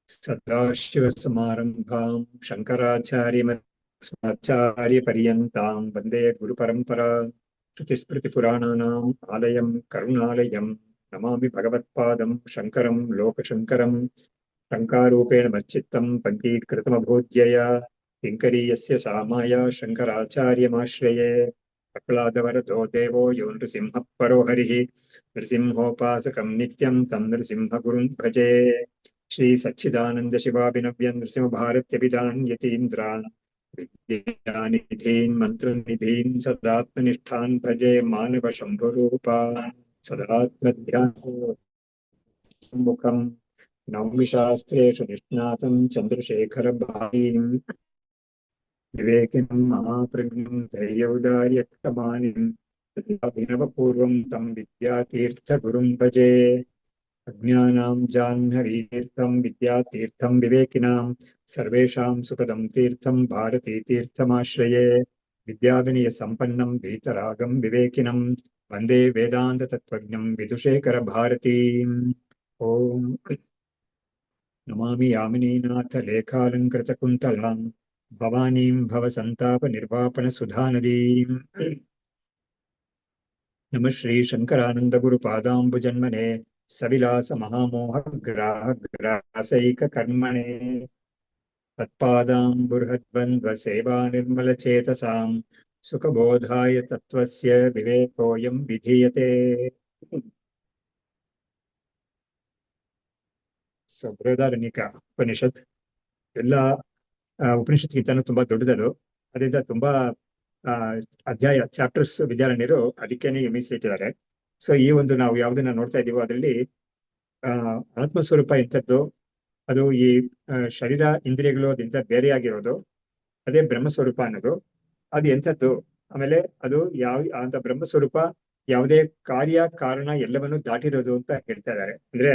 सदाशिवसमारम्भां शङ्कराचार्यपर्यन्तां वन्दे गुरुपरम्परा। श्रुतिस्मृतिपुराणानाम् आलयं करुणालयं नमामि भगवत्पादं शङ्करं लोकशङ्करम्। शङ्कारूपेण मच्चित्तं पङ्कीकृतमभूद्यया किङ्करीयस्य सामाया शङ्कराचार्यमाश्रये। प्रह्लादवरदो देवो यो नृसिंहः परो हरिः नृसिंहोपासकं नित्यं तं नृसिंहगुरुं भजे। श्री सच्चिदानंद शिवाभिनव्यं नृसिंहभारत्यभिधान् यतीन्द्रान् विद्यानिधीन् मन्त्रनिधीन् सदात्मनिष्ठान् भजे मानव शम्भुरूपान् सदात्मध्यानमुखम् नौमि शास्त्रेषु निष्णातं चन्द्रशेखरभारीम् विवेकिनं महाप्रज्ञं धैर्यौदार्यक्षमानिम् अभिनवपूर्वं तं विद्यातीर्थगुरुं भजे। अज्ञानां जाह्नवीतीर्थं विद्यातीर्थं विवेकिनां सर्वेषां सुखदं तीर्थं भारतीतीर्थमाश्रये। विद्याविनयसम्पन्नं वीतरागं विवेकिनं वन्दे वेदान्ततत्त्वज्ञं विदुषेखरभारतीम्। ॐ नमामि यामिनीनाथलेखालङ्कृतकुन्तलां भवानीं भवसन्तापनिर्वापणसुधानदीम्। नमः श्रीशङ्करानन्दगुरुपादाम्बुजन्मने सविलासमहामोहग्राहग्रासैककर्मणे तत्पादाम्बुर्हद्वन्द्वसेवा निर्मलचेतसां सुखबोधाय तत्त्वस्य विवेकोऽयं विधीयते। ಬೃಹದಾರಣ್ಯಕ ಉಪನಿಷತ್ ಎಲ್ಲ ಉಪನಿಷತ್ಗಿಂತನೂ ತುಂಬಾ ದೊಡ್ಡದದು. ಅದರಿಂದ ತುಂಬಾ ಅಧ್ಯಾಯ ಚಾಪ್ಟರ್ಸ್ ವಿದ್ಯಾರಣ್ಯರು ಅದಕ್ಕೇನೆ ಮೀಸಲಿಟ್ಟಿದ್ದಾರೆ. ಸೊ ಈ ಒಂದು ನಾವು ಯಾವ್ದನ್ನ ನೋಡ್ತಾ ಇದೀವೋ ಅದರಲ್ಲಿ ಆತ್ಮಸ್ವರೂಪ ಎಂಥದ್ದು, ಅದು ಈ ಶರೀರ ಇಂದ್ರಿಯಗಳು ಅದರಿಂದ ಬೇರೆಯಾಗಿರೋದು, ಅದೇ ಬ್ರಹ್ಮಸ್ವರೂಪ ಅನ್ನೋದು ಅದು ಎಂಥದ್ದು. ಆಮೇಲೆ ಅದು ಅಂತ ಬ್ರಹ್ಮಸ್ವರೂಪ ಯಾವುದೇ ಕಾರ್ಯ ಕಾರಣ ಎಲ್ಲವನ್ನೂ ದಾಟಿರೋದು ಅಂತ ಹೇಳ್ತಾ ಇದ್ದಾರೆ. ಅಂದ್ರೆ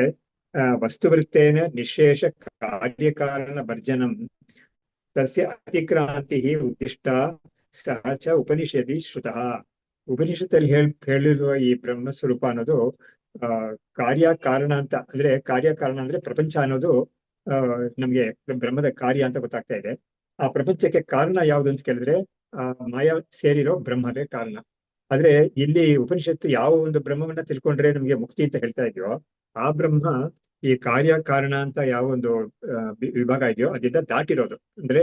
ವಸ್ತುವೃತ್ತೇನ ನಿಶೇಷ ಕಾರ್ಯಕಾರಣ ಭರ್ಜನಂ ತಸ್ಯ ಅತಿಕ್ರಾಂತಿ ಉದ್ದಿಷ್ಟ ಸಹ ಚ ಉಪನಿಷದಿ ಶ್ರುತಃ. ಉಪನಿಷತ್ತಲ್ಲಿ ಹೇಳಿರುವ ಈ ಬ್ರಹ್ಮಸ್ವರೂಪ ಅನ್ನೋದು ಕಾರ್ಯ ಕಾರಣ ಅಂತ, ಅಂದ್ರೆ ಕಾರ್ಯಕಾರಣ ಅಂದ್ರೆ ಪ್ರಪಂಚ ಅನ್ನೋದು ನಮ್ಗೆ ಬ್ರಹ್ಮದ ಕಾರ್ಯ ಅಂತ ಗೊತ್ತಾಗ್ತಾ ಇದೆ. ಆ ಪ್ರಪಂಚಕ್ಕೆ ಕಾರಣ ಯಾವುದು ಅಂತ ಕೇಳಿದ್ರೆ ಮಾಯಾ ಸೇರಿರೋ ಬ್ರಹ್ಮವೇ ಕಾರಣ. ಆದ್ರೆ ಇಲ್ಲಿ ಉಪನಿಷತ್ತು ಯಾವ ಒಂದು ಬ್ರಹ್ಮವನ್ನ ತಿಳ್ಕೊಂಡ್ರೆ ನಮ್ಗೆ ಮುಕ್ತಿ ಅಂತ ಹೇಳ್ತಾ ಇದೆಯೋ ಆ ಬ್ರಹ್ಮ ಈ ಕಾರ್ಯ ಕಾರಣ ಅಂತ ಯಾವ ಒಂದು ವಿಭಾಗ ಇದೆಯೋ ಅದರಿಂದ ದಾಟಿರೋದು. ಅಂದ್ರೆ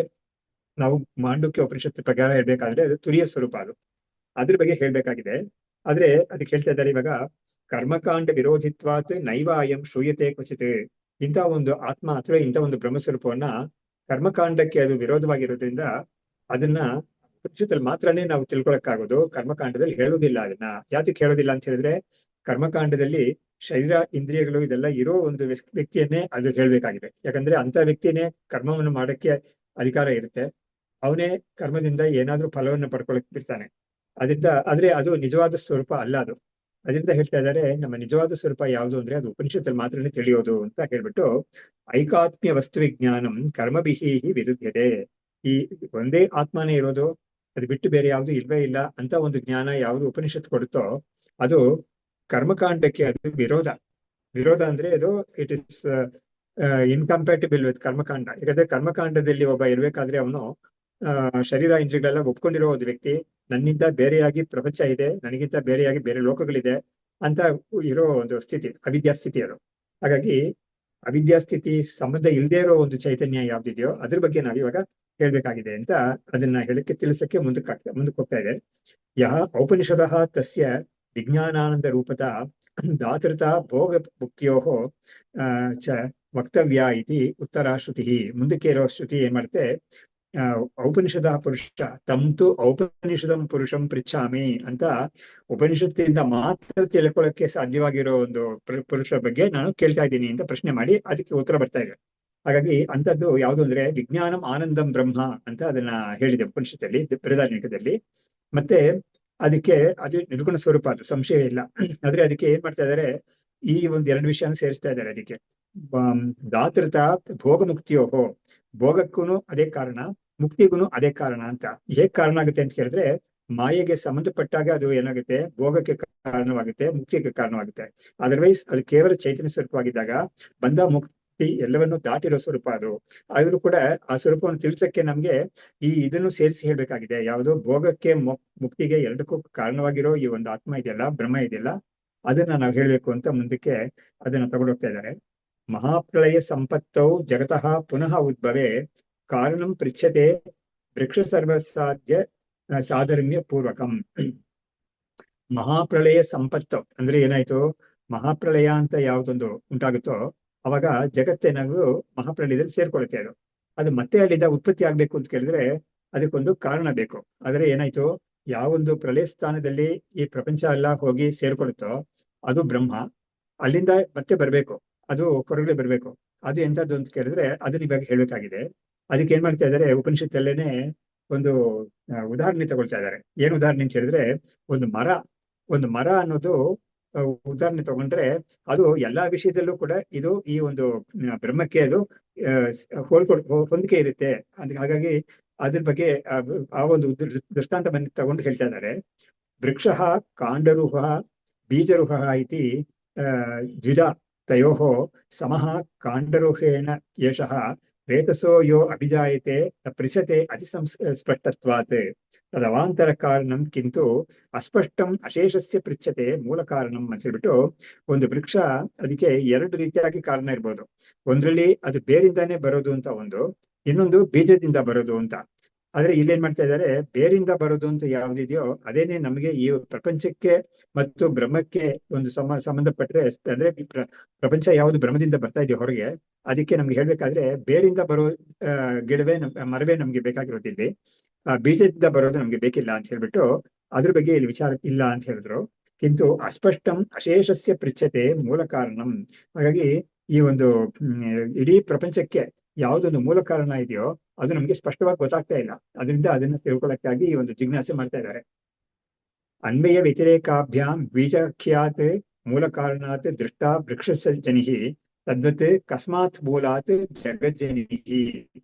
ನಾವು ಮಾಂಡುಕ್ಯ ಉಪನಿಷತ್ತು ಪ್ರಕಾರ ಹೇಳ್ಬೇಕಾದ್ರೆ ಅದು ತುರಿಯ ಸ್ವರೂಪ, ಅದು ಅದ್ರ ಬಗ್ಗೆ ಹೇಳ್ಬೇಕಾಗಿದೆ. ಆದ್ರೆ ಅದಕ್ಕೆ ಹೇಳ್ತಾ ಇದ್ದಾರೆ ಇವಾಗ ಕರ್ಮಕಾಂಡ ವಿರೋಧಿತ್ವಾತ್ ನೈವ ಅಯಂ ಶ್ರೂಯತೆ ಕ್ವಚಿತ್. ಇಂಥ ಒಂದು ಆತ್ಮ ಅಥವಾ ಇಂಥ ಒಂದು ಬ್ರಹ್ಮಸ್ವರೂಪವನ್ನ ಕರ್ಮಕಾಂಡಕ್ಕೆ ಅದು ವಿರೋಧವಾಗಿರೋದ್ರಿಂದ ಅದನ್ನ ಉಪನಿಷತ್ತಲ್ಲಿ ಮಾತ್ರನೇ ನಾವು ತಿಳ್ಕೊಳಕ್ಕಾಗೋದು. ಕರ್ಮಕಾಂಡದಲ್ಲಿ ಹೇಳೋದಿಲ್ಲ. ಅದನ್ನ ಯಾತಕ್ಕೆ ಹೇಳೋದಿಲ್ಲ ಅಂತ ಹೇಳಿದ್ರೆ ಕರ್ಮಕಾಂಡದಲ್ಲಿ ಶರೀರ ಇಂದ್ರಿಯಗಳು ಇದೆಲ್ಲ ಇರೋ ಒಂದು ವ್ಯಕ್ತಿಯನ್ನೇ ಅದು ಹೇಳ್ಬೇಕಾಗಿದೆ. ಯಾಕಂದ್ರೆ ಅಂತ ವ್ಯಕ್ತಿನೇ ಕರ್ಮವನ್ನು ಮಾಡಕ್ಕೆ ಅಧಿಕಾರ ಇರುತ್ತೆ. ಅವನೇ ಕರ್ಮದಿಂದ ಏನಾದ್ರೂ ಫಲವನ್ನು ಪಡ್ಕೊಳಕ್ ಬಿಡ್ತಾನೆ. ಆದ್ರೆ ಅದು ನಿಜವಾದ ಸ್ವರೂಪ ಅಲ್ಲ ಅದು. ಅದರಿಂದ ಹೇಳ್ತಾ ಇದ್ದಾರೆ ನಮ್ಮ ನಿಜವಾದ ಸ್ವರೂಪ ಯಾವುದು ಅಂದ್ರೆ ಅದು ಉಪನಿಷತ್ತಲ್ಲಿ ಮಾತ್ರನೇ ತಿಳಿಯೋದು ಅಂತ ಹೇಳ್ಬಿಟ್ಟು ಐಕಾತ್ಮ್ಯ ವಸ್ತು ವಿಜ್ಞಾನಂ ಕರ್ಮಭಿಹಿ ವಿರುದ್ಧತೆ. ಈ ಒಂದೇ ಆತ್ಮನೇ ಇರೋದು, ಅದು ಬಿಟ್ಟು ಬೇರೆ ಯಾವುದು ಇಲ್ವೇ ಇಲ್ಲ ಅಂತ ಒಂದು ಜ್ಞಾನ ಯಾವುದು ಉಪನಿಷತ್ತು ಕೊಡುತ್ತೋ ಅದು ಕರ್ಮಕಾಂಡಕ್ಕೆ ಅದು ವಿರೋಧ ಅಂದ್ರೆ ಅದು ಇಟ್ ಇಸ್ ಇನ್ಕಂಪ್ಯಾಟಿಬಲ್ ವಿತ್ ಕರ್ಮಕಾಂಡ. ಯಾಕಂದ್ರೆ ಕರ್ಮಕಾಂಡದಲ್ಲಿ ಒಬ್ಬ ಇರ್ಬೇಕಾದ್ರೆ ಅವನು ಶರೀರ ಇಂದ್ರಿಯಗಳೆಲ್ಲ ಒಪ್ಕೊಂಡಿರೋ ಒಂದು ವ್ಯಕ್ತಿ, ನನ್ನಿಂದ ಬೇರೆಯಾಗಿ ಪ್ರಪಂಚ ಇದೆ, ನನಗಿಂತ ಬೇರೆಯಾಗಿ ಬೇರೆ ಲೋಕಗಳಿದೆ ಅಂತ ಇರೋ ಒಂದು ಸ್ಥಿತಿ, ಅವಿದ್ಯಾಸ್ಥಿತಿ ಅದು. ಹಾಗಾಗಿ ಅವಿದ್ಯಾಸ್ಥಿತಿ ಸಂಬಂಧ ಇಲ್ಲದೆ ಇರೋ ಒಂದು ಚೈತನ್ಯ ಯಾವ್ದಿದೆಯೋ ಅದ್ರ ಬಗ್ಗೆ ನಾವು ಇವಾಗ ಹೇಳ್ಬೇಕಾಗಿದೆ ಅಂತ ಅದನ್ನ ಹೇಳಕ್ಕೆ ತಿಳಿಸಕ್ಕೆ ಮುಂದಕ್ಕೆ ಹೋಗ್ತಾ ಇದೆ. ಯಹ ಔಪನಿಷದಃ ತಸ್ಯ ವಿಜ್ಞಾನಾನಂದ ರೂಪದ ದಾತೃತ ಭೋಗ ಮುಕ್ತಿಯೋ ಚ ವಕ್ತವ್ಯ ಇತಿ ಉತ್ತರ ಶ್ರುತಿ. ಮುಂದಕ್ಕೆ ಇರೋ ಶ್ರುತಿ ಏನ್ ಮಾಡುತ್ತೆ, ಔಪನಿಷದ ಪುರುಷ ತಂತು ಔಪನಿಷದಂ ಪುರುಷಂ ಪೃಚ್ಛಾಮಿ ಅಂತ ಉಪನಿಷತ್ತಿಂದ ಮಾತ್ರ ತಿಳ್ಕೊಳ್ಳಕ್ಕೆ ಸಾಧ್ಯವಾಗಿರೋ ಒಂದು ಪುರುಷ ಬಗ್ಗೆ ನಾನು ಕೇಳ್ತಾ ಇದ್ದೀನಿ ಅಂತ ಪ್ರಶ್ನೆ ಮಾಡಿ ಅದಕ್ಕೆ ಉತ್ತರ ಬರ್ತಾ ಇದೆ. ಹಾಗಾಗಿ ಅಂಥದ್ದು ಯಾವುದು ಅಂದ್ರೆ ವಿಜ್ಞಾನಂ ಆನಂದಂ ಬ್ರಹ್ಮ ಅಂತ ಅದನ್ನ ಹೇಳಿದೆ ಉಪನಿಷತ್ತಲ್ಲಿ ಬೃಹದಾರಣ್ಯಕದಲ್ಲಿ. ಮತ್ತೆ ಅದಕ್ಕೆ ಅದು ನಿರ್ಗುಣ ಸ್ವರೂಪ, ಅದು ಸಂಶಯ ಇಲ್ಲ. ಆದ್ರೆ ಅದಕ್ಕೆ ಏನ್ ಮಾಡ್ತಾ ಇದ್ದಾರೆ, ಈ ಒಂದು ಎರಡು ವಿಷಯನ ಸೇರಿಸ್ತಾ ಇದ್ದಾರೆ. ಅದಕ್ಕೆ ದಾತೃತ ಭೋಗ ಮುಕ್ತಿಯೋಹೋ, ಭೋಗಕ್ಕೂ ಅದೇ ಕಾರಣ, ಮುಕ್ತಿಗೂ ಅದೇ ಕಾರಣ ಅಂತ. ಹೇಗ್ ಕಾರಣ ಆಗುತ್ತೆ ಅಂತ ಹೇಳಿದ್ರೆ ಮಾಯೆಗೆ ಸಂಬಂಧಪಟ್ಟಾಗ ಅದು ಏನಾಗುತ್ತೆ, ಭೋಗಕ್ಕೆ ಕಾರಣವಾಗುತ್ತೆ, ಮುಕ್ತಿಗೆ ಕಾರಣವಾಗುತ್ತೆ. ಅದರ್ವೈಸ್ ಅದು ಕೇವಲ ಚೈತನ್ಯ ಸ್ವರೂಪವಾಗಿದ್ದಾಗ ಈ ಎಲ್ಲವನ್ನು ದಾಟಿರೋ ಸ್ವರೂಪ ಅದು. ಆದ್ರೂ ಕೂಡ ಆ ಸ್ವರೂಪವನ್ನು ತಿಳಿಸಕ್ಕೆ ನಮ್ಗೆ ಇದನ್ನು ಸೇರಿಸಿ ಹೇಳ್ಬೇಕಾಗಿದೆ. ಯಾವುದೋ ಭೋಗಕ್ಕೆ ಮುಕ್ತಿಗೆ ಎರಡಕ್ಕೂ ಕಾರಣವಾಗಿರೋ ಈ ಒಂದು ಆತ್ಮ ಇದೆಯಲ್ಲ, ಬ್ರಹ್ಮ ಇದೆಯಲ್ಲ, ಅದನ್ನ ನಾವು ಹೇಳ್ಬೇಕು ಅಂತ ಮುಂದಕ್ಕೆ ಅದನ್ನ ತಗೊಂಡೋಗ್ತಾ ಇದ್ದಾರೆ. ಮಹಾಪ್ರಳಯ ಸಂಪತ್ತೌ ಜಗತಃ ಪುನಃ ಉದ್ಭವೆ ಕಾರಣಂ ಪೃಚ್ಛತೆ ವೃಕ್ಷ ಸರ್ವಸಾಧ್ಯ ಸಾಧರ್ಮ್ಯ ಪೂರ್ವಕಂ. ಮಹಾಪ್ರಳಯ ಸಂಪತ್ತು ಅಂದ್ರೆ ಏನಾಯ್ತು, ಮಹಾಪ್ರಳಯ ಅಂತ ಯಾವ್ದೊಂದು ಉಂಟಾಗುತ್ತೋ ಅವಾಗ ಜಗತ್ತೇನಾದ್ರು ಮಹಾಪ್ರಳಯದಲ್ಲಿ ಸೇರ್ಕೊಳ್ಳುತ್ತೆ. ಅದು ಮತ್ತೆ ಅಲ್ಲಿಂದ ಉತ್ಪತ್ತಿ ಆಗ್ಬೇಕು ಅಂತ ಕೇಳಿದ್ರೆ ಅದಕ್ಕೊಂದು ಕಾರಣ ಬೇಕು. ಆದ್ರೆ ಏನಾಯ್ತು, ಯಾವೊಂದು ಪ್ರಳಯ ಸ್ಥಾನದಲ್ಲಿ ಈ ಪ್ರಪಂಚ ಎಲ್ಲ ಹೋಗಿ ಸೇರ್ಕೊಳ್ಳುತ್ತೋ ಅದು ಬ್ರಹ್ಮ. ಅಲ್ಲಿಂದ ಮತ್ತೆ ಬರ್ಬೇಕು, ಅದು ಹೊರಗಡೆ ಬರ್ಬೇಕು. ಅದು ಎಂತದ್ದು ಅಂತ ಕೇಳಿದ್ರೆ ಅದನ್ನ ಇವಾಗ ಹೇಳ್ಬೇಕಾಗಿದೆ. ಅದಕ್ಕೆ ಏನ್ ಮಾಡ್ತಾ ಇದ್ದಾರೆ, ಉಪನಿಷತ್ತಲ್ಲೇನೆ ಒಂದು ಉದಾಹರಣೆ ತಗೊಳ್ತಾ ಇದ್ದಾರೆ. ಏನ್ ಉದಾಹರಣೆ ಅಂತ ಹೇಳಿದ್ರೆ, ಒಂದು ಮರ ಅನ್ನೋದು ಉದಾಹರಣೆ ತಗೊಂಡ್ರೆ ಅದು ಎಲ್ಲಾ ವಿಷಯದಲ್ಲೂ ಕೂಡ ಇದು ಈ ಒಂದು ಬ್ರಹ್ಮಕ್ಕೆ ಅದು ಹೊಂದಿಕೆ ಇರುತ್ತೆ ಅಂತ. ಹಾಗಾಗಿ ಅದ್ರ ಬಗ್ಗೆ ಆ ಒಂದು ದೃಷ್ಟಾಂತ ಬಂದು ತಗೊಂಡು ಹೇಳ್ತಾ ಇದ್ದಾರೆ. ವೃಕ್ಷ ಕಾಂಡರುಹ ಬೀಜರುಹ ಇತಿ ದ್ವಿಧ ತಯೋಃ ಸಮಃ ಕಾಂಡರುಹೇಣ ಯಶಃ ರೇತಸೋ ಯೋ ಅಭಿಜಾಯತೆ ಪೃಶತೆ ಅತಿ ಸ್ಪಷ್ಟತ್ವಾತ್ ತದವಾಂತರ ಕಾರಣಂ ಕಿಂತು ಅಸ್ಪಷ್ಟಂ ಅಶೇಷಸ್ಯ ಪೃಚ್ಛತೆ ಮೂಲ ಕಾರಣಂ ಅಂತ ಹೇಳ್ಬಿಟ್ಟು, ಒಂದು ವೃಕ್ಷ ಅದಕ್ಕೆ ಎರಡು ರೀತಿಯಾಗಿ ಕಾರಣ ಇರ್ಬೋದು. ಒಂದ್ರಲ್ಲಿ ಅದು ಬೇರಿಂದಾನೇ ಬರೋದು ಅಂತ ಒಂದು, ಇನ್ನೊಂದು ಬೀಜದಿಂದ ಬರೋದು ಅಂತ. ಆದ್ರೆ ಇಲ್ಲೇನ್ ಮಾಡ್ತಾ ಇದ್ದಾರೆ, ಬೇರಿಂದ ಬರೋದು ಅಂತ ಯಾವ್ದಿದೆಯೋ ಅದೇನೆ ನಮಗೆ ಈ ಪ್ರಪಂಚಕ್ಕೆ ಮತ್ತು ಬ್ರಹ್ಮಕ್ಕೆ ಒಂದು ಸಂಬಂಧಪಟ್ಟರೆ, ಅಂದ್ರೆ ಪ್ರಪಂಚ ಯಾವುದು ಬ್ರಹ್ಮದಿಂದ ಬರ್ತಾ ಇದೆಯೋ ಹೊರಗೆ, ಅದಕ್ಕೆ ನಮ್ಗೆ ಹೇಳ್ಬೇಕಾದ್ರೆ ಬೇರಿಂದ ಬರೋ ಮರವೇ ನಮ್ಗೆ ಬೇಕಾಗಿರೋದಿಲ್ಲಿ, ಬೀಜದಿಂದ ಬರೋದು ನಮ್ಗೆ ಬೇಕಿಲ್ಲ ಅಂತ ಹೇಳ್ಬಿಟ್ಟು ಅದ್ರ ಬಗ್ಗೆ ಇಲ್ಲಿ ವಿಚಾರ ಇಲ್ಲ ಅಂತ ಹೇಳಿದ್ರು. ಕಿಂತು ಅಸ್ಪಷ್ಟಂ ಅಶೇಷಸ್ಯ ಪೃಚ್ಛತೆ ಮೂಲ ಕಾರಣಂ. ಹಾಗಾಗಿ ಈ ಒಂದು ಇಡೀ ಪ್ರಪಂಚಕ್ಕೆ ಯಾವುದೊಂದು ಮೂಲ ಕಾರಣ ಇದೆಯೋ ಅದು ನಮ್ಗೆ ಸ್ಪಷ್ಟವಾಗಿ ಗೊತ್ತಾಗ್ತಾ ಇಲ್ಲ. ಅದರಿಂದ ಅದನ್ನ ತಿಳ್ಕೊಳ್ಳಕ್ಕಾಗಿ ಈ ಒಂದು ಜಿಜ್ಞಾಸೆ ಮಾಡ್ತಾ ಇದ್ದಾರೆ. ಅನ್ವಯ ವ್ಯತಿರೇಕಾಭ್ಯಾಂ ಬೀಜಾಖ್ಯಾತ್ ಮೂಲ ಕಾರಣಾತ್ ದೃಷ್ಟ ವೃಕ್ಷ ಜನಿಹಿ ತದ್ವತ್ ಕಸ್ಮಾತ್ ಮೂಲಾತ್ ಜಗಜ್ಜನಿಹಿ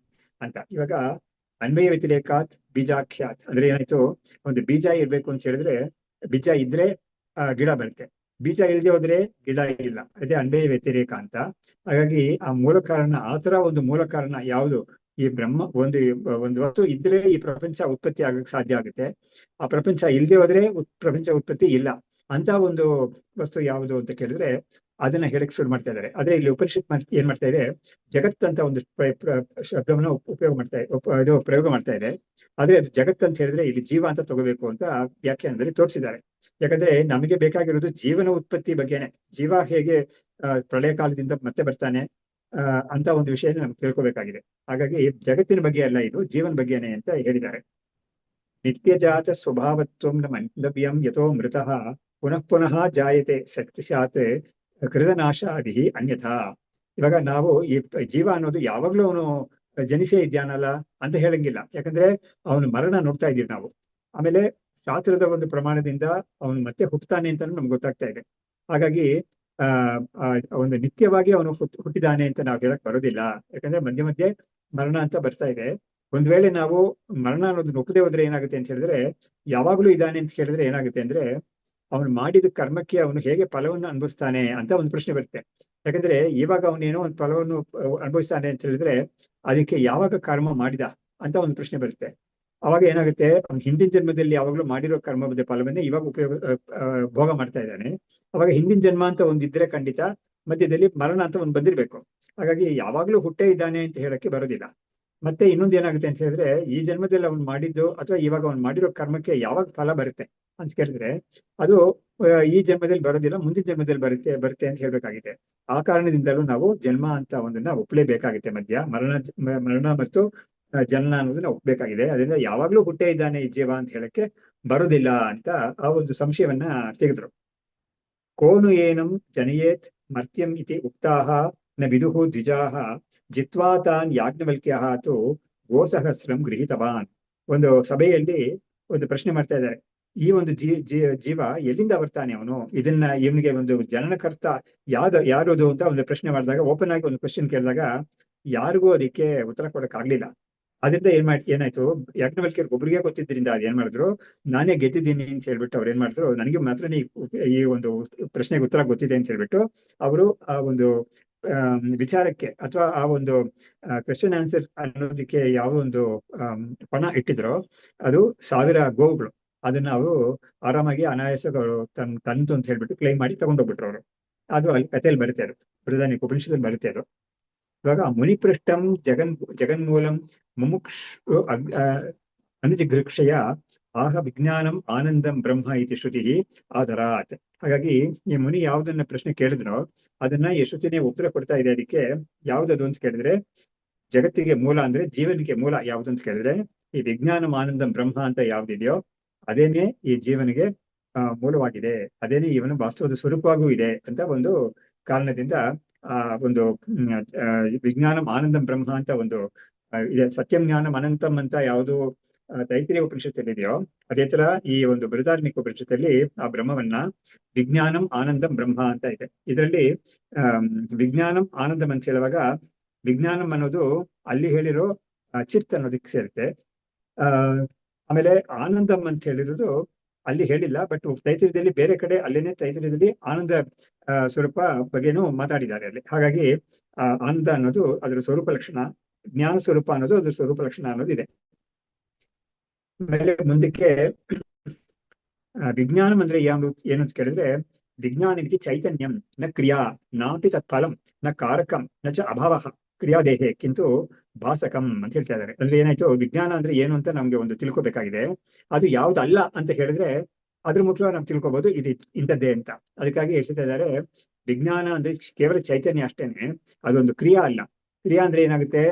ಅಂತ. ಇವಾಗ ಅನ್ವಯ ವ್ಯತಿರೇಕಾತ್ ಬೀಜಾಖ್ಯಾತ್ ಅಂದ್ರೆ ಏನಾಯ್ತು, ಒಂದು ಬೀಜ ಇರ್ಬೇಕು ಅಂತ ಹೇಳಿದ್ರೆ ಬೀಜ ಇದ್ರೆ ಗಿಡ ಬರುತ್ತೆ, ಬೀಜ ಇಲ್ಲದೆ ಹೋದ್ರೆ ಗಿಡ ಇಲ್ಲ. ಅದೇ ಅನ್ವಯ ವ್ಯತಿರೇಕ ಅಂತ. ಹಾಗಾಗಿ ಆ ಮೂಲ ಕಾರಣ, ಆತರ ಒಂದು ಮೂಲ ಕಾರಣ ಯಾವುದು, ಈ ಬ್ರಹ್ಮ ಒಂದು ವಸ್ತು ಇದ್ರೆ ಈ ಪ್ರಪಂಚ ಉತ್ಪತ್ತಿ ಆಗಕ್ಕೆ ಸಾಧ್ಯ ಆಗುತ್ತೆ. ಆ ಪ್ರಪಂಚ ಇಲ್ಲದೆ ಹೋದ್ರೆ ಪ್ರಪಂಚ ಉತ್ಪತ್ತಿ ಇಲ್ಲ ಅಂತ ಒಂದು ವಸ್ತು ಯಾವುದು ಅಂತ ಕೇಳಿದ್ರೆ ಅದನ್ನ ಹೇಳಕ್ ಶುರು ಮಾಡ್ತಾ ಇದ್ದಾರೆ. ಆದ್ರೆ ಇಲ್ಲಿ ಉಪನಿಷತ್ ಏನ್ ಮಾಡ್ತಾ ಇದೆ, ಜಗತ್ ಅಂತ ಒಂದು ಶಬ್ದವನ್ನು ಪ್ರಯೋಗ ಮಾಡ್ತಾ ಇದೆ. ಆದ್ರೆ ಅದು ಜಗತ್ ಅಂತ ಹೇಳಿದ್ರೆ ಇಲ್ಲಿ ಜೀವ ಅಂತ ತಗೋಬೇಕು ಅಂತ ವ್ಯಾಖ್ಯಾನದಲ್ಲಿ ತೋರಿಸಿದ್ದಾರೆ. ಯಾಕಂದ್ರೆ ನಮಗೆ ಬೇಕಾಗಿರೋದು ಜೀವನ ಉತ್ಪತ್ತಿ ಬಗ್ಗೆನೆ, ಜೀವ ಹೇಗೆ ಪ್ರಳಯ ಕಾಲದಿಂದ ಮತ್ತೆ ಬರ್ತಾನೆ ಅಂತ ಒಂದು ವಿಷಯ ನಮ್ಗೆ ತಿಳ್ಕೊಬೇಕಾಗಿದೆ. ಹಾಗಾಗಿ ಜಗತ್ತಿನ ಬಗ್ಗೆ ಅಲ್ಲ, ಇದು ಜೀವನ ಬಗ್ಗೆನೆ ಅಂತ ಹೇಳಿದ್ದಾರೆ. ನಿತ್ಯಜಾತ ಸ್ವಭಾವತ್ವಂ ನ ಮಂತವ್ಯಂ ಯಥೋ ಮೃತಃ ಪುನಃ ಪುನಃ ಜಾಯತೆ ಸತ್ಯಶಾತ್ ಕೃತನಾಶಾದಿ ಅನ್ಯಥಾ. ಇವಾಗ ನಾವು ಈ ಜೀವ ಅನ್ನೋದು ಯಾವಾಗ್ಲೂ ಅವನು ಜನಿಸೇ ಇದ್ದಾನಲ್ಲ ಅಂತ ಹೇಳಂಗಿಲ್ಲ. ಯಾಕಂದ್ರೆ ಅವನು ಮರಣ ನೋಡ್ತಾ ಇದ್ದೀವಿ ನಾವು. ಆಮೇಲೆ ಶಾಸ್ತ್ರದ ಒಂದು ಪ್ರಮಾಣದಿಂದ ಅವನು ಮತ್ತೆ ಹುಟ್ಟುತ್ತಾನೆ ಅಂತ ನಮ್ಗೆ ಗೊತ್ತಾಗ್ತಾ ಇದೆ. ಹಾಗಾಗಿ ಒಂದು ನಿತ್ಯವಾಗಿ ಅವನು ಹುಟ್ಟಿದಾನೆ ಅಂತ ನಾವು ಹೇಳಕ್ ಬರೋದಿಲ್ಲ. ಯಾಕಂದ್ರೆ ಮಧ್ಯೆ ಮಧ್ಯೆ ಮರಣ ಅಂತ ಬರ್ತಾ ಇದೆ. ಒಂದ್ ವೇಳೆ ನಾವು ಮರಣ ಅನ್ನೋದನ್ನ ಒಪ್ಪದೆ ಹೋದ್ರೆ ಏನಾಗುತ್ತೆ ಅಂತ ಹೇಳಿದ್ರೆ, ಯಾವಾಗ್ಲೂ ಇದ್ದಾನೆ ಅಂತ ಹೇಳಿದ್ರೆ ಏನಾಗುತ್ತೆ ಅಂದ್ರೆ ಅವನು ಮಾಡಿದ ಕರ್ಮಕ್ಕೆ ಅವನು ಹೇಗೆ ಫಲವನ್ನು ಅನುಭವಿಸ್ತಾನೆ ಅಂತ ಒಂದು ಪ್ರಶ್ನೆ ಬರುತ್ತೆ. ಯಾಕಂದ್ರೆ ಇವಾಗ ಅವನೇನೋ ಒಂದು ಫಲವನ್ನು ಅನುಭವಿಸ್ತಾನೆ ಅಂತ ಹೇಳಿದ್ರೆ ಅದಕ್ಕೆ ಯಾವಾಗ ಕರ್ಮ ಮಾಡಿದ ಅಂತ ಒಂದು ಪ್ರಶ್ನೆ ಬರುತ್ತೆ. ಅವಾಗ ಏನಾಗುತ್ತೆ, ಅವ್ನು ಹಿಂದಿನ ಜನ್ಮದಲ್ಲಿ ಯಾವಾಗ್ಲೂ ಮಾಡಿರೋ ಕರ್ಮದ ಫಲವನ್ನೇ ಇವಾಗ ಭೋಗ ಮಾಡ್ತಾ ಇದ್ದಾನೆ. ಅವಾಗ ಹಿಂದಿನ ಜನ್ಮ ಅಂತ ಒಂದಿದ್ರೆ ಖಂಡಿತ ಮಧ್ಯದಲ್ಲಿ ಮರಣ ಅಂತ ಒಂದು ಬಂದಿರ್ಬೇಕು. ಹಾಗಾಗಿ ಯಾವಾಗ್ಲೂ ಹುಟ್ಟೇ ಇದ್ದಾನೆ ಅಂತ ಹೇಳಕ್ಕೆ ಬರೋದಿಲ್ಲ. ಮತ್ತೆ ಇನ್ನೊಂದು ಏನಾಗುತ್ತೆ ಅಂತ ಹೇಳಿದ್ರೆ, ಈ ಜನ್ಮದಲ್ಲಿ ಅವ್ನು ಮಾಡಿದ್ದು ಅಥವಾ ಇವಾಗ ಅವ್ನು ಮಾಡಿರೋ ಕರ್ಮಕ್ಕೆ ಯಾವಾಗ ಫಲ ಬರುತ್ತೆ ಅಂತ ಕೇಳಿದ್ರೆ ಅದು ಈ ಜನ್ಮದಲ್ಲಿ ಬರೋದಿಲ್ಲ, ಮುಂದಿನ ಜನ್ಮದಲ್ಲಿ ಬರುತ್ತೆ ಅಂತ ಹೇಳ್ಬೇಕಾಗಿದೆ. ಆ ಕಾರಣದಿಂದಲೂ ನಾವು ಜನ್ಮ ಅಂತ ಒಂದನ್ನ ಒಪ್ಪಲೇಬೇಕಾಗುತ್ತೆ. ಮರಣ ಮತ್ತು ಜನನ ಅನ್ನೋದನ್ನ ಒಪ್ಪಬೇಕಾಗಿದೆ. ಅದರಿಂದ ಯಾವಾಗ್ಲೂ ಹುಟ್ಟೇ ಇದ್ದಾನೆ ಈ ಜೀವ ಅಂತ ಹೇಳಕ್ಕೆ ಬರೋದಿಲ್ಲ ಅಂತ ಆ ಒಂದು ಸಂಶಯವನ್ನ ತೆಗೆದ್ರು. ಕೋನು ಏನಂ ಜನಯೇತ್ ಮರ್ತ್ಯಂ ಇತಿ ಉಕ್ತಾಹ ನ ವಿದುಹು ದ್ವಿಜಾಹ ಜಿತ್ವಾ ತಾನ್ ಯಾಜ್ಞವಲ್ಕ್ಯಃ ತು ಗೋಸಹಸ್ರಂ ಗೃಹೀತವಾನ್. ಒಂದು ಸಭೆಯಲ್ಲಿ ಒಂದು ಪ್ರಶ್ನೆ ಮಾಡ್ತಾ ಇದ್ದಾರೆ, ಈ ಒಂದು ಜೀವ ಎಲ್ಲಿಂದ ಬರ್ತಾನೆ ಅವನು, ಇವನಿಗೆ ಒಂದು ಜನನಕರ್ತ ಯಾರದು ಅಂತ ಒಂದು ಪ್ರಶ್ನೆ ಮಾಡಿದಾಗ, ಓಪನ್ ಆಗಿ ಒಂದು ಕ್ವಶನ್ ಕೇಳಿದಾಗ ಯಾರಿಗೂ ಅದಕ್ಕೆ ಉತ್ತರ ಕೊಡಕ್ ಆಗ್ಲಿಲ್ಲ. ಅದರಿಂದ ಏನಾಯ್ತು, ಯಾಜ್ಞವಲ್ಕ್ಯರಿಗೆ ಒಬ್ರಿಗೆ ಗೊತ್ತಿದ್ರಿಂದ ಅದ್ ಏನ್ ಮಾಡಿದ್ರು, ನಾನೇ ಗೆದ್ದಿದ್ದೀನಿ ಅಂತ ಹೇಳ್ಬಿಟ್ಟು ಅವ್ರು ಏನ್ ಮಾಡಿದ್ರು, ನನಗೆ ಮಾತ್ರ ಈ ಒಂದು ಪ್ರಶ್ನೆಗೆ ಉತ್ತರ ಗೊತ್ತಿದೆ ಅಂತ ಹೇಳ್ಬಿಟ್ಟು ಅವರು ಆ ಒಂದು ವಿಚಾರಕ್ಕೆ ಅಥವಾ ಆ ಒಂದು ಕ್ವೆಶ್ಚನ್ ಆನ್ಸರ್ ಅನ್ನೋದಕ್ಕೆ ಯಾವ ಒಂದು ಪಣ ಇಟ್ಟಿದ್ರೋ ಅದು 1000 ಗೋವುಗಳು. ಅದನ್ನ ಅವರು ಆರಾಮಾಗಿ ಅನಾಯಾಸಗಳು ತಂತು ಅಂತ ಹೇಳ್ಬಿಟ್ಟು ಕ್ಲೈಮ್ ಮಾಡಿ ತಗೊಂಡೋಗ್ಬಿಟ್ರು ಅವರು. ಅದು ಅಲ್ಲಿ ಕಥೆಯಲ್ಲಿ ಬರುತ್ತೆ, ಅದು ಬೃಹದಾರಣ್ಯಕ ಉಪನಿಷತ್ತಲ್ಲಿ ಬರುತ್ತೆ ಅದು. ಇವಾಗ ಮುನಿಪೃಷ್ಟಂ ಜಗನ್ಮೂಲಂ ಮುಮುಕ್ಷು ಅನುಜಿಘೃಕ್ಷಯ ಆಹ ವಿಜ್ಞಾನಂ ಆನಂದಂ ಬ್ರಹ್ಮ ಇತಿ ಶ್ರುತಿ ಆದರಾತ್. ಹಾಗಾಗಿ ಈ ಮುನಿ ಯಾವ್ದನ್ನ ಪ್ರಶ್ನೆ ಕೇಳಿದ್ನೋ ಅದನ್ನ ಈ ಶ್ರುತಿನೇ ಉತ್ತರ ಕೊಡ್ತಾ ಇದೆ. ಅದಕ್ಕೆ ಯಾವ್ದದು ಅಂತ ಕೇಳಿದ್ರೆ, ಜಗತ್ತಿಗೆ ಮೂಲ ಅಂದ್ರೆ ಜೀವನಿಗೆ ಮೂಲ ಯಾವ್ದು ಅಂತ ಕೇಳಿದ್ರೆ ಈ ವಿಜ್ಞಾನಂ ಆನಂದಂ ಬ್ರಹ್ಮ ಅಂತ ಯಾವ್ದಿದೆಯೋ ಅದೇನೆ ಈ ಜೀವನಿಗೆ ಮೂಲವಾಗಿದೆ, ಅದೇನೆ ಇವನ ವಾಸ್ತವದ ಸ್ವರೂಪವಾಗೂ ಇದೆ ಅಂತ ಒಂದು ಕಾರಣದಿಂದ ಆ ಒಂದು ವಿಜ್ಞಾನಂ ಆನಂದಂ ಬ್ರಹ್ಮ ಅಂತ ಒಂದು ಇದೆ. ಸತ್ಯಂ ಜ್ಞಾನಂ ಅನಂತಂ ಅಂತ ಯಾವುದು ತೈತ್ರಿಯ ಉಪನಿಷತ್ತಲ್ಲಿ ಇದೆಯೋ ಅದೇ ತರ ಈ ಒಂದು ಬೃಹದಾರಣ್ಯಕ ಉಪನಿಷತ್ತಲ್ಲಿ ಆ ಬ್ರಹ್ಮವನ್ನ ವಿಜ್ಞಾನಂ ಆನಂದಂ ಬ್ರಹ್ಮ ಅಂತ ಇದೆ. ಇದರಲ್ಲಿ ವಿಜ್ಞಾನಂ ಆನಂದಂ ಅಂತ ಹೇಳುವಾಗ ವಿಜ್ಞಾನಂ ಅನ್ನೋದು ಅಲ್ಲಿ ಹೇಳಿರೋ ಚಿತ್ ಅನ್ನೋದಕ್ಕೆ ಸೇರುತ್ತೆ. ಆಮೇಲೆ ಆನಂದಂ ಅಂತ ಹೇಳಿರೋದು ಅಲ್ಲಿ ಹೇಳಿಲ್ಲ, ಬಟ್ ತೈತ್ರಿಯದಲ್ಲಿ ಬೇರೆ ಕಡೆ ಅಲ್ಲೇನೆ ತೈತ್ರಿಯದಲ್ಲಿ ಆನಂದ ಸ್ವರೂಪ ಬಗ್ಗೆನೂ ಮಾತಾಡಿದ್ದಾರೆ ಅಲ್ಲಿ. ಹಾಗಾಗಿ ಆನಂದ ಅನ್ನೋದು ಅದರ ಸ್ವರೂಪ ಲಕ್ಷಣ, ಜ್ಞಾನ ಸ್ವರೂಪ ಅನ್ನೋದು ಅದ್ರ ಸ್ವರೂಪ ಲಕ್ಷಣ ಅನ್ನೋದಿದೆ. ಆಮೇಲೆ ಮುಂದಕ್ಕೆ ವಿಜ್ಞಾನಂ ಅಂದ್ರೆ ಏನು ಅಂತ ಕೇಳಿದ್ರೆ, ವಿಜ್ಞಾನಕ್ಕೆ ಚೈತನ್ಯಂ ನ ಕ್ರಿಯಾ ನಾಪಿ ತತ್ಫಲಂ ನ ಕಾರಕಂ ನ ಚ ಅಭಾವ ಕ್ರಿಯಾದೇಹೆ ಕಿಂತು ಭಾಸಕಂ ಅಂತ ಹೇಳ್ತಾ ಇದ್ದಾರೆ. ಅಂದ್ರೆ ಏನಾಯ್ತು, ವಿಜ್ಞಾನ ಅಂದ್ರೆ ಏನು ಅಂತ ನಮ್ಗೆ ಒಂದು ತಿಳ್ಕೊಬೇಕಾಗಿದೆ. ಅದು ಯಾವ್ದಲ್ಲ ಅಂತ ಹೇಳಿದ್ರೆ ಅದ್ರ ಮುಖ್ಯವಾಗಿ ನಾವು ತಿಳ್ಕೊಬಹುದು ಇದು ಇಂಥದ್ದೇ ಅಂತ. ಅದಕ್ಕಾಗಿ ಹೇಳ್ತಾ ಇದ್ದಾರೆ ವಿಜ್ಞಾನ ಅಂದ್ರೆ ಕೇವಲ ಚೈತನ್ಯ ಅಷ್ಟೇನೆ, ಅದೊಂದು ಕ್ರಿಯಾ ಅಲ್ಲ. ಕ್ರಿಯಾ ಅಂದ್ರೆ ಏನಾಗುತ್ತೆ,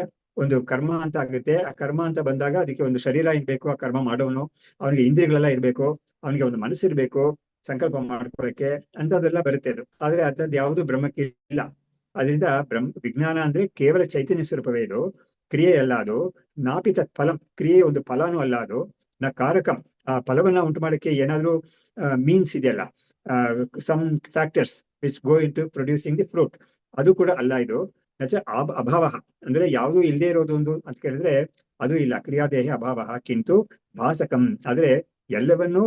ಒಂದು ಕರ್ಮ ಅಂತ ಆಗುತ್ತೆ. ಆ ಕರ್ಮ ಅಂತ ಬಂದಾಗ ಅದಕ್ಕೆ ಒಂದು ಶರೀರ ಇರ್ಬೇಕು, ಆ ಕರ್ಮ ಮಾಡೋನು, ಅವನಿಗೆ ಇಂದ್ರಿಯಗಳೆಲ್ಲ ಇರ್ಬೇಕು, ಅವನಿಗೆ ಒಂದು ಮನಸ್ಸಿರ್ಬೇಕು ಸಂಕಲ್ಪ ಮಾಡ್ಕೊಳಕ್ಕೆ ಅಂತದೆಲ್ಲ ಬರುತ್ತೆ ಅದು. ಆದ್ರೆ ಅಂಥದ್ದು ಯಾವುದು ಬ್ರಹ್ಮಕ್ಕೆ ಇಲ್ಲ. ಅದರಿಂದ ವಿಜ್ಞಾನ ಅಂದ್ರೆ ಕೇವಲ ಚೈತನ್ಯ ಸ್ವರೂಪವೇ ಇದು, ಕ್ರಿಯೆ ಅಲ್ಲ ಅದು. ನಾಪಿ ತತ್ ಫಲಂ, ಕ್ರಿಯೆ ಒಂದು ಫಲನೂ ಅಲ್ಲ ಅದು. ನ ಕಾರಕಂ, ಆ ಫಲವನ್ನ ಉಂಟು ಮಾಡಕ್ಕೆ ಏನಾದ್ರೂ ಮೀನ್ಸ್ ಇದೆಯಲ್ಲ, some factors which go into producing the fruit, ಅದು ಕೂಡ ಅಲ್ಲ ಇದು. ನಚ ಅಭಾವ ಅಂದ್ರೆ ಯಾವುದು ಇಲ್ಲದೆ ಇರೋದು ಒಂದು ಅಂತ ಕೇಳಿದ್ರೆ ಅದು ಇಲ್ಲ. ಕ್ರಿಯಾದೇಹ ಅಭಾವ ಕಿಂತು ಭಾಸಕಂ, ಆದ್ರೆ ಎಲ್ಲವನ್ನೂ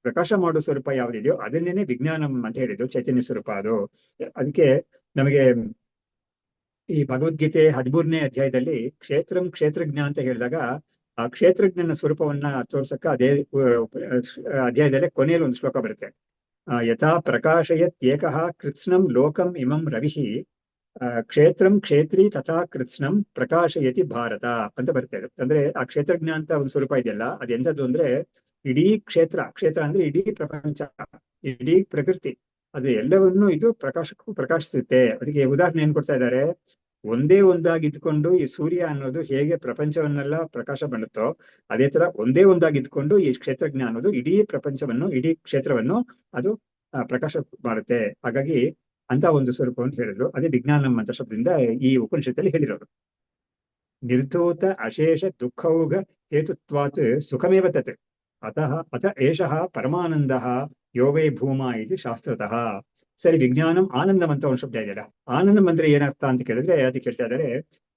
ಪ್ರಕಾಶ ಮಾಡೋ ಸ್ವರೂಪ ಯಾವುದಿದೆಯೋ ಅದನ್ನೇನೆ ವಿಜ್ಞಾನಂ ಅಂತ ಹೇಳಿದ್ದು, ಚೈತನ್ಯ ಸ್ವರೂಪ ಅದು. ಅದಕ್ಕೆ ನಮಗೆ ಈ ಭಗವದ್ಗೀತೆ 13ನೇ ಅಧ್ಯಾಯದಲ್ಲಿ ಕ್ಷೇತ್ರಂ ಕ್ಷೇತ್ರಜ್ಞ ಅಂತ ಹೇಳಿದಾಗ ಆ ಕ್ಷೇತ್ರಜ್ಞನ ಸ್ವರೂಪವನ್ನ ತೋರ್ಸಕ್ಕ ಅದೇ ಅಧ್ಯಾಯದಲ್ಲೇ ಕೊನೆಯಲ್ಲಿ ಒಂದು ಶ್ಲೋಕ ಬರುತ್ತೆ. ಯಥಾ ಪ್ರಕಾಶಯತ್ ಏಕಃ ಕೃತ್ಸ್ನಂ ಲೋಕಂ ಇಮಂ ರವಿಹಿ ಕ್ಷೇತ್ರಂ ಕ್ಷೇತ್ರಿ ತಥಾ ಕೃತ್ಸ್ನಂ ಪ್ರಕಾಶಯತಿ ಭಾರತ ಅಂತ ಬರ್ತೇವೆ. ಅಂದ್ರೆ ಆ ಕ್ಷೇತ್ರಜ್ಞ ಅಂತ ಒಂದು ಸ್ವರೂಪ ಇದೆಯಲ್ಲ ಅದೆಂಥದ್ದು ಅಂದ್ರೆ ಇಡೀ ಕ್ಷೇತ್ರ, ಕ್ಷೇತ್ರ ಅಂದ್ರೆ ಇಡೀ ಪ್ರಪಂಚ, ಇಡೀ ಪ್ರಕೃತಿ, ಅದು ಎಲ್ಲವನ್ನೂ ಇದು ಪ್ರಕಾಶಿಸುತ್ತೆ. ಅದಕ್ಕೆ ಉದಾಹರಣೆ ಏನ್ ಕೊಡ್ತಾ ಇದ್ದಾರೆ, ಒಂದೇ ಒಂದಾಗಿ ಇದ್ಕೊಂಡು ಈ ಸೂರ್ಯ ಅನ್ನೋದು ಹೇಗೆ ಪ್ರಪಂಚವನ್ನೆಲ್ಲ ಪ್ರಕಾಶ ಮಾಡುತ್ತೋ ಅದೇ ತರ ಒಂದೇ ಒಂದಾಗಿ ಇದ್ಕೊಂಡು ಈ ಕ್ಷೇತ್ರಜ್ಞ ಅನ್ನೋದು ಇಡೀ ಪ್ರಪಂಚವನ್ನು, ಇಡೀ ಕ್ಷೇತ್ರವನ್ನು ಅದು ಪ್ರಕಾಶ ಮಾಡುತ್ತೆ. ಹಾಗಾಗಿ ಅಂತ ಒಂದು ಸ್ವರೂಪವನ್ನು ಹೇಳಿದ್ರು. ಅದೇ ವಿಜ್ಞಾನಂ ಅಂತ ಶಬ್ದದಿಂದ ಈ ಉಪನಿಷತ್ತಲ್ಲಿ ಹೇಳಿರೋರು. ನಿರ್ಧೂತ ಅಶೇಷ ದುಃಖೌಘ ಹೇತುತ್ವಾತ್ ಸುಖಮೇವ ತತ್ ಅತ ಏಷಃ ಪರಮಾನಂದಃ ಯೋಗೈ ಭೂಮಾ ಇದು ಶಾಸ್ತ್ರತಃ. ಸರಿ, ವಿಜ್ಞಾನಂ ಆನಂದಂ ಅಂತ ಒಂದು ಶಬ್ದ ಇದೆಯಲ್ಲ, ಆನಂದಂ ಅಂದ್ರೆ ಏನರ್ಥ ಅಂತ ಕೇಳಿದ್ರೆ ಅದಕ್ಕೆ ಹೇಳ್ತಾ ಇದ್ದಾರೆ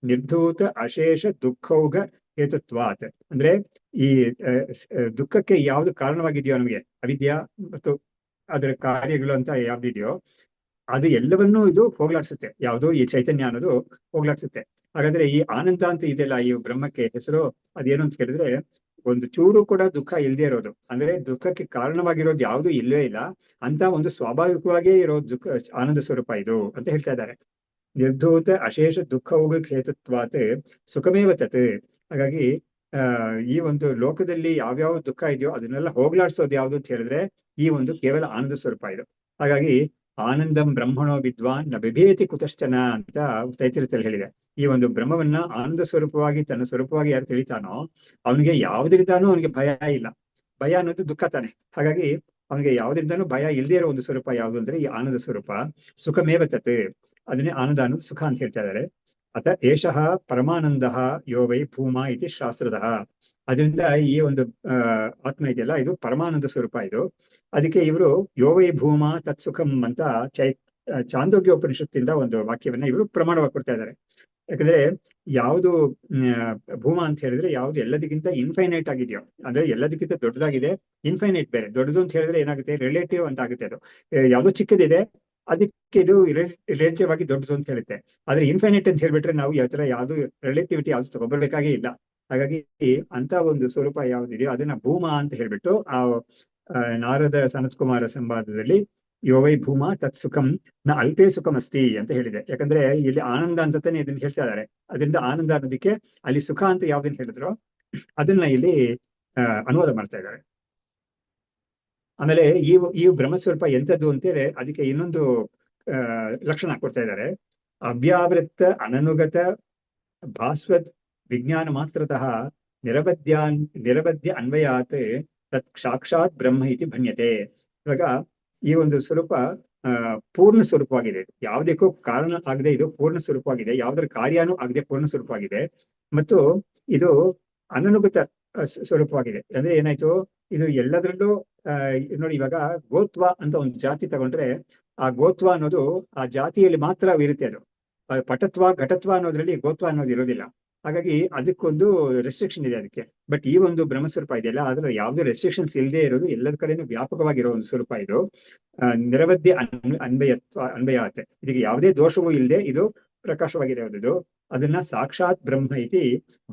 ನಿರ್ಧೂತ ಅಶೇಷ ದುಃಖೌಘ ಹೇತುತ್ವಾತ್. ಅಂದ್ರೆ ಈ ದುಃಖಕ್ಕೆ ಯಾವ್ದು ಕಾರಣವಾಗಿದೆಯೋ ನಮಗೆ ಅವಿದ್ಯಾ ಮತ್ತು ಅದರ ಕಾರ್ಯಗಳು ಅಂತ ಯಾವ್ದಿದೆಯೋ ಅದು ಎಲ್ಲವನ್ನೂ ಇದು ಹೋಗ್ಲಾಡ್ಸುತ್ತೆ. ಯಾವುದು ಈ ಚೈತನ್ಯ ಅನ್ನೋದು ಹೋಗ್ಲಾಡ್ಸುತ್ತೆ. ಹಾಗಾದ್ರೆ ಈ ಆನಂದ ಅಂತ ಇದೆಯಲ್ಲ ಈ ಬ್ರಹ್ಮಕ್ಕೆ ಹೆಸರು, ಅದೇನು ಅಂತ ಕೇಳಿದ್ರೆ ಒಂದು ಚೂರು ಕೂಡ ದುಃಖ ಇಲ್ಲದೆ ಇರೋದು, ಅಂದ್ರೆ ದುಃಖಕ್ಕೆ ಕಾರಣವಾಗಿರೋದು ಯಾವುದು ಇಲ್ಲವೇ ಇಲ್ಲ ಅಂತ ಒಂದು ಸ್ವಾಭಾವಿಕವಾಗೇ ಇರೋ ದುಃಖ ಆನಂದ ಸ್ವರೂಪ ಇದು ಅಂತ ಹೇಳ್ತಾ ಇದ್ದಾರೆ. ನಿರ್ಧೂತ ಅಶೇಷ ದುಃಖವು ಹೇತುತ್ವಾತ್ ಸುಖಮೇವ ತತ್. ಹಾಗಾಗಿ ಈ ಒಂದು ಲೋಕದಲ್ಲಿ ಯಾವ್ಯಾವ ದುಃಖ ಇದೆಯೋ ಅದನ್ನೆಲ್ಲ ಹೋಗ್ಲಾಡ್ಸೋದು ಯಾವ್ದು ಅಂತ ಹೇಳಿದ್ರೆ ಈ ಒಂದು ಕೇವಲ ಆನಂದ ಸ್ವರೂಪ ಇದು. ಹಾಗಾಗಿ ಆನಂದಂ ಬ್ರಹ್ಮಣೋ ವಿದ್ವಾನ್ ನ ಬಿಭೇತಿ ಕುತಶ್ಚನ ಅಂತ ತೈತ್ರಿಯದಲ್ಲಿ ಹೇಳಿದೆ. ಈ ಒಂದು ಬ್ರಹ್ಮವನ್ನ ಆನಂದ ಸ್ವರೂಪವಾಗಿ ತನ್ನ ಸ್ವರೂಪವಾಗಿ ಯಾರು ತಿಳಿತಾನೋ ಅವನಿಗೆ ಯಾವುದರಿಂದಾನೂ ಅವನಿಗೆ ಭಯ ಇಲ್ಲ. ಭಯ ಅನ್ನೋದು ದುಃಖ ತಾನೆ. ಹಾಗಾಗಿ ಅವನಿಗೆ ಯಾವುದರಿಂದಾನೂ ಭಯ ಇಲ್ಲದೆ ಇರೋ ಒಂದು ಸ್ವರೂಪ ಯಾವುದು ಅಂದ್ರೆ ಈ ಆನಂದ ಸ್ವರೂಪ. ಸುಖಮೇವ ತತ್, ಅದನ್ನೇ ಆನಂದ ಅನ್ನೋದು ಸುಖ ಅಂತ ಹೇಳ್ತಾ ಇದ್ದಾರೆ. ಅತ ಏಷಃ ಪರಮಾನಂದಃ ಯೋ ವೈ ಭೂಮಾ ಇತಿ ಶಾಸ್ತ್ರತಃ. ಅದರಿಂದ ಈ ಒಂದು ಆತ್ಮ ಇದೆಯಲ್ಲ ಇದು ಪರಮಾನಂದ ಸ್ವರೂಪ ಇದು. ಅದಕ್ಕೆ ಇವರು ಯೋ ವೈ ಭೂಮಾ ತತ್ ಸುಖಂ ಅಂತ ಚಾಂದೋಗ್ಯ ಉಪನಿಷತ್ತಿಂದ ಒಂದು ವಾಕ್ಯವನ್ನ ಇವರು ಪ್ರಮಾಣವಾಗಿ ಕೊಡ್ತಾ ಇದ್ದಾರೆ. ಯಾಕಂದ್ರೆ ಯಾವುದು ಭೂಮಾ ಅಂತ ಹೇಳಿದ್ರೆ ಯಾವ್ದು ಎಲ್ಲದಕ್ಕಿಂತ ಇನ್ಫೈನೈಟ್ ಆಗಿದೆಯೋ, ಅಂದ್ರೆ ಎಲ್ಲದಕ್ಕಿಂತ ದೊಡ್ಡದಾಗಿದೆ, ಇನ್ಫೈನೈಟ್ ಬೇರೆ. ದೊಡ್ಡದು ಅಂತ ಹೇಳಿದ್ರೆ ಏನಾಗುತ್ತೆ, ರಿಲೇಟಿವ್ ಅಂತ ಆಗುತ್ತೆ. ಅದು ಯಾವ್ದೋ ಚಿಕ್ಕದಿದೆ ಅದಕ್ಕೆ ಇದು ರಿಲೇಟಿವ್ ಆಗಿ ದೊಡ್ಡದು ಅಂತ ಹೇಳುತ್ತೆ. ಆದ್ರೆ ಇನ್ಫೈನೈಟ್ ಅಂತ ಹೇಳ್ಬಿಟ್ರೆ ನಾವು ಯಾವ ತರ ಯಾವ್ದು ರಿಲೇಟಿವಿಟಿ ಯಾವ್ದು ತಗೊಬರ್ಬೇಕಾಗೇ ಇಲ್ಲ. ಹಾಗಾಗಿ ಅಂತ ಒಂದು ಸ್ವರೂಪ ಯಾವ್ದಿದೆಯೋ ಅದನ್ನ ಭೂಮಾ ಅಂತ ಹೇಳ್ಬಿಟ್ಟು ನಾರದ ಸನತ್ ಕುಮಾರ ಸಂವಾದದಲ್ಲಿ ಯೋವೈ ಭೂಮಾ ತತ್ ಸುಖಂ ನ ಅಲ್ಪೇ ಸುಖಂ ಅಸ್ತಿ ಅಂತ ಹೇಳಿದೆ. ಯಾಕಂದ್ರೆ ಇಲ್ಲಿ ಆನಂದ ಅಂತಾನೆ ಇದನ್ನ ಹೇಳ್ತಾ ಇದ್ದಾರೆ. ಅದರಿಂದ ಆನಂದ ಅನ್ನೋದಕ್ಕೆ ಅಲ್ಲಿ ಸುಖ ಅಂತ ಯಾವ್ದನ್ನ ಹೇಳಿದ್ರು ಅದನ್ನ ಇಲ್ಲಿ ಅನುವಾದ ಮಾಡ್ತಾ ಇದ್ದಾರೆ. ಆಮೇಲೆ ಈ ಬ್ರಹ್ಮಸ್ವರೂಪ ಎಂಥದ್ದು ಅಂತೇಳಿ ಅದಕ್ಕೆ ಇನ್ನೊಂದು ಲಕ್ಷಣ ಕೊಡ್ತಾ ಇದ್ದಾರೆ. ಅವ್ಯಾವೃತ್ತ ಅನನುಗತ ಭಾಸ್ವತ್ ವಿಜ್ಞಾನ ಮಾತ್ರತಃ ನಿರವಧ್ಯ ಅನ್ವಯಾತ್ ತತ್ ಸಾಕ್ಷಾತ್ ಬ್ರಹ್ಮ ಇತಿ ಭಣ್ಯತೆ. ಇವಾಗ ಈ ಒಂದು ಸ್ವರೂಪ ಪೂರ್ಣ ಸ್ವರೂಪವಾಗಿದೆ. ಯಾವುದಕ್ಕೂ ಕಾರಣ ಆಗದೆ ಇದು ಪೂರ್ಣ ಸ್ವರೂಪವಾಗಿದೆ. ಯಾವುದರ ಕಾರ್ಯನೂ ಆಗದೆ ಪೂರ್ಣ ಸ್ವರೂಪವಾಗಿದೆ. ಮತ್ತು ಇದು ಅನನುಗತ ಸ್ವರೂಪವಾಗಿದೆ. ಅಂದ್ರೆ ಏನಾಯ್ತು, ಇದು ಎಲ್ಲದರಲ್ಲೂ ನೋಡಿ, ಇವಾಗ ಗೋತ್ವ ಅಂತ ಒಂದು ಜಾತಿ ತಗೊಂಡ್ರೆ ಆ ಗೋತ್ವ ಅನ್ನೋದು ಆ ಜಾತಿಯಲ್ಲಿ ಮಾತ್ರ ಇರುತ್ತೆ. ಅದು ಪಟತ್ವ ಘಟತ್ವ ಅನ್ನೋದ್ರಲ್ಲಿ ಗೋತ್ವ ಅನ್ನೋದು ಇರೋದಿಲ್ಲ. ಹಾಗಾಗಿ ಅದಕ್ಕೊಂದು ರೆಸ್ಟ್ರಿಕ್ಷನ್ ಇದೆ ಅದಕ್ಕೆ. ಬಟ್ ಈ ಒಂದು ಬ್ರಹ್ಮಸ್ವರೂಪ ಇದೆಯಲ್ಲ, ಅದ್ರ ಯಾವ್ದು ರೆಸ್ಟ್ರಿಕ್ಷನ್ಸ್ ಇಲ್ಲದೆ ಇರೋದು, ಎಲ್ಲದ ಕಡೆನೂ ವ್ಯಾಪಕವಾಗಿರೋ ಒಂದು ಸ್ವರೂಪ ಇದು. ನಿರವಧ್ಯ ಅನ್ವಯಾತ್, ಇದಕ್ಕೆ ಯಾವುದೇ ದೋಷವೂ ಇಲ್ಲದೆ ಇದು ಪ್ರಕಾಶವಾಗಿರೋದು. ಅದನ್ನ ಸಾಕ್ಷಾತ್ ಬ್ರಹ್ಮ ಇತಿ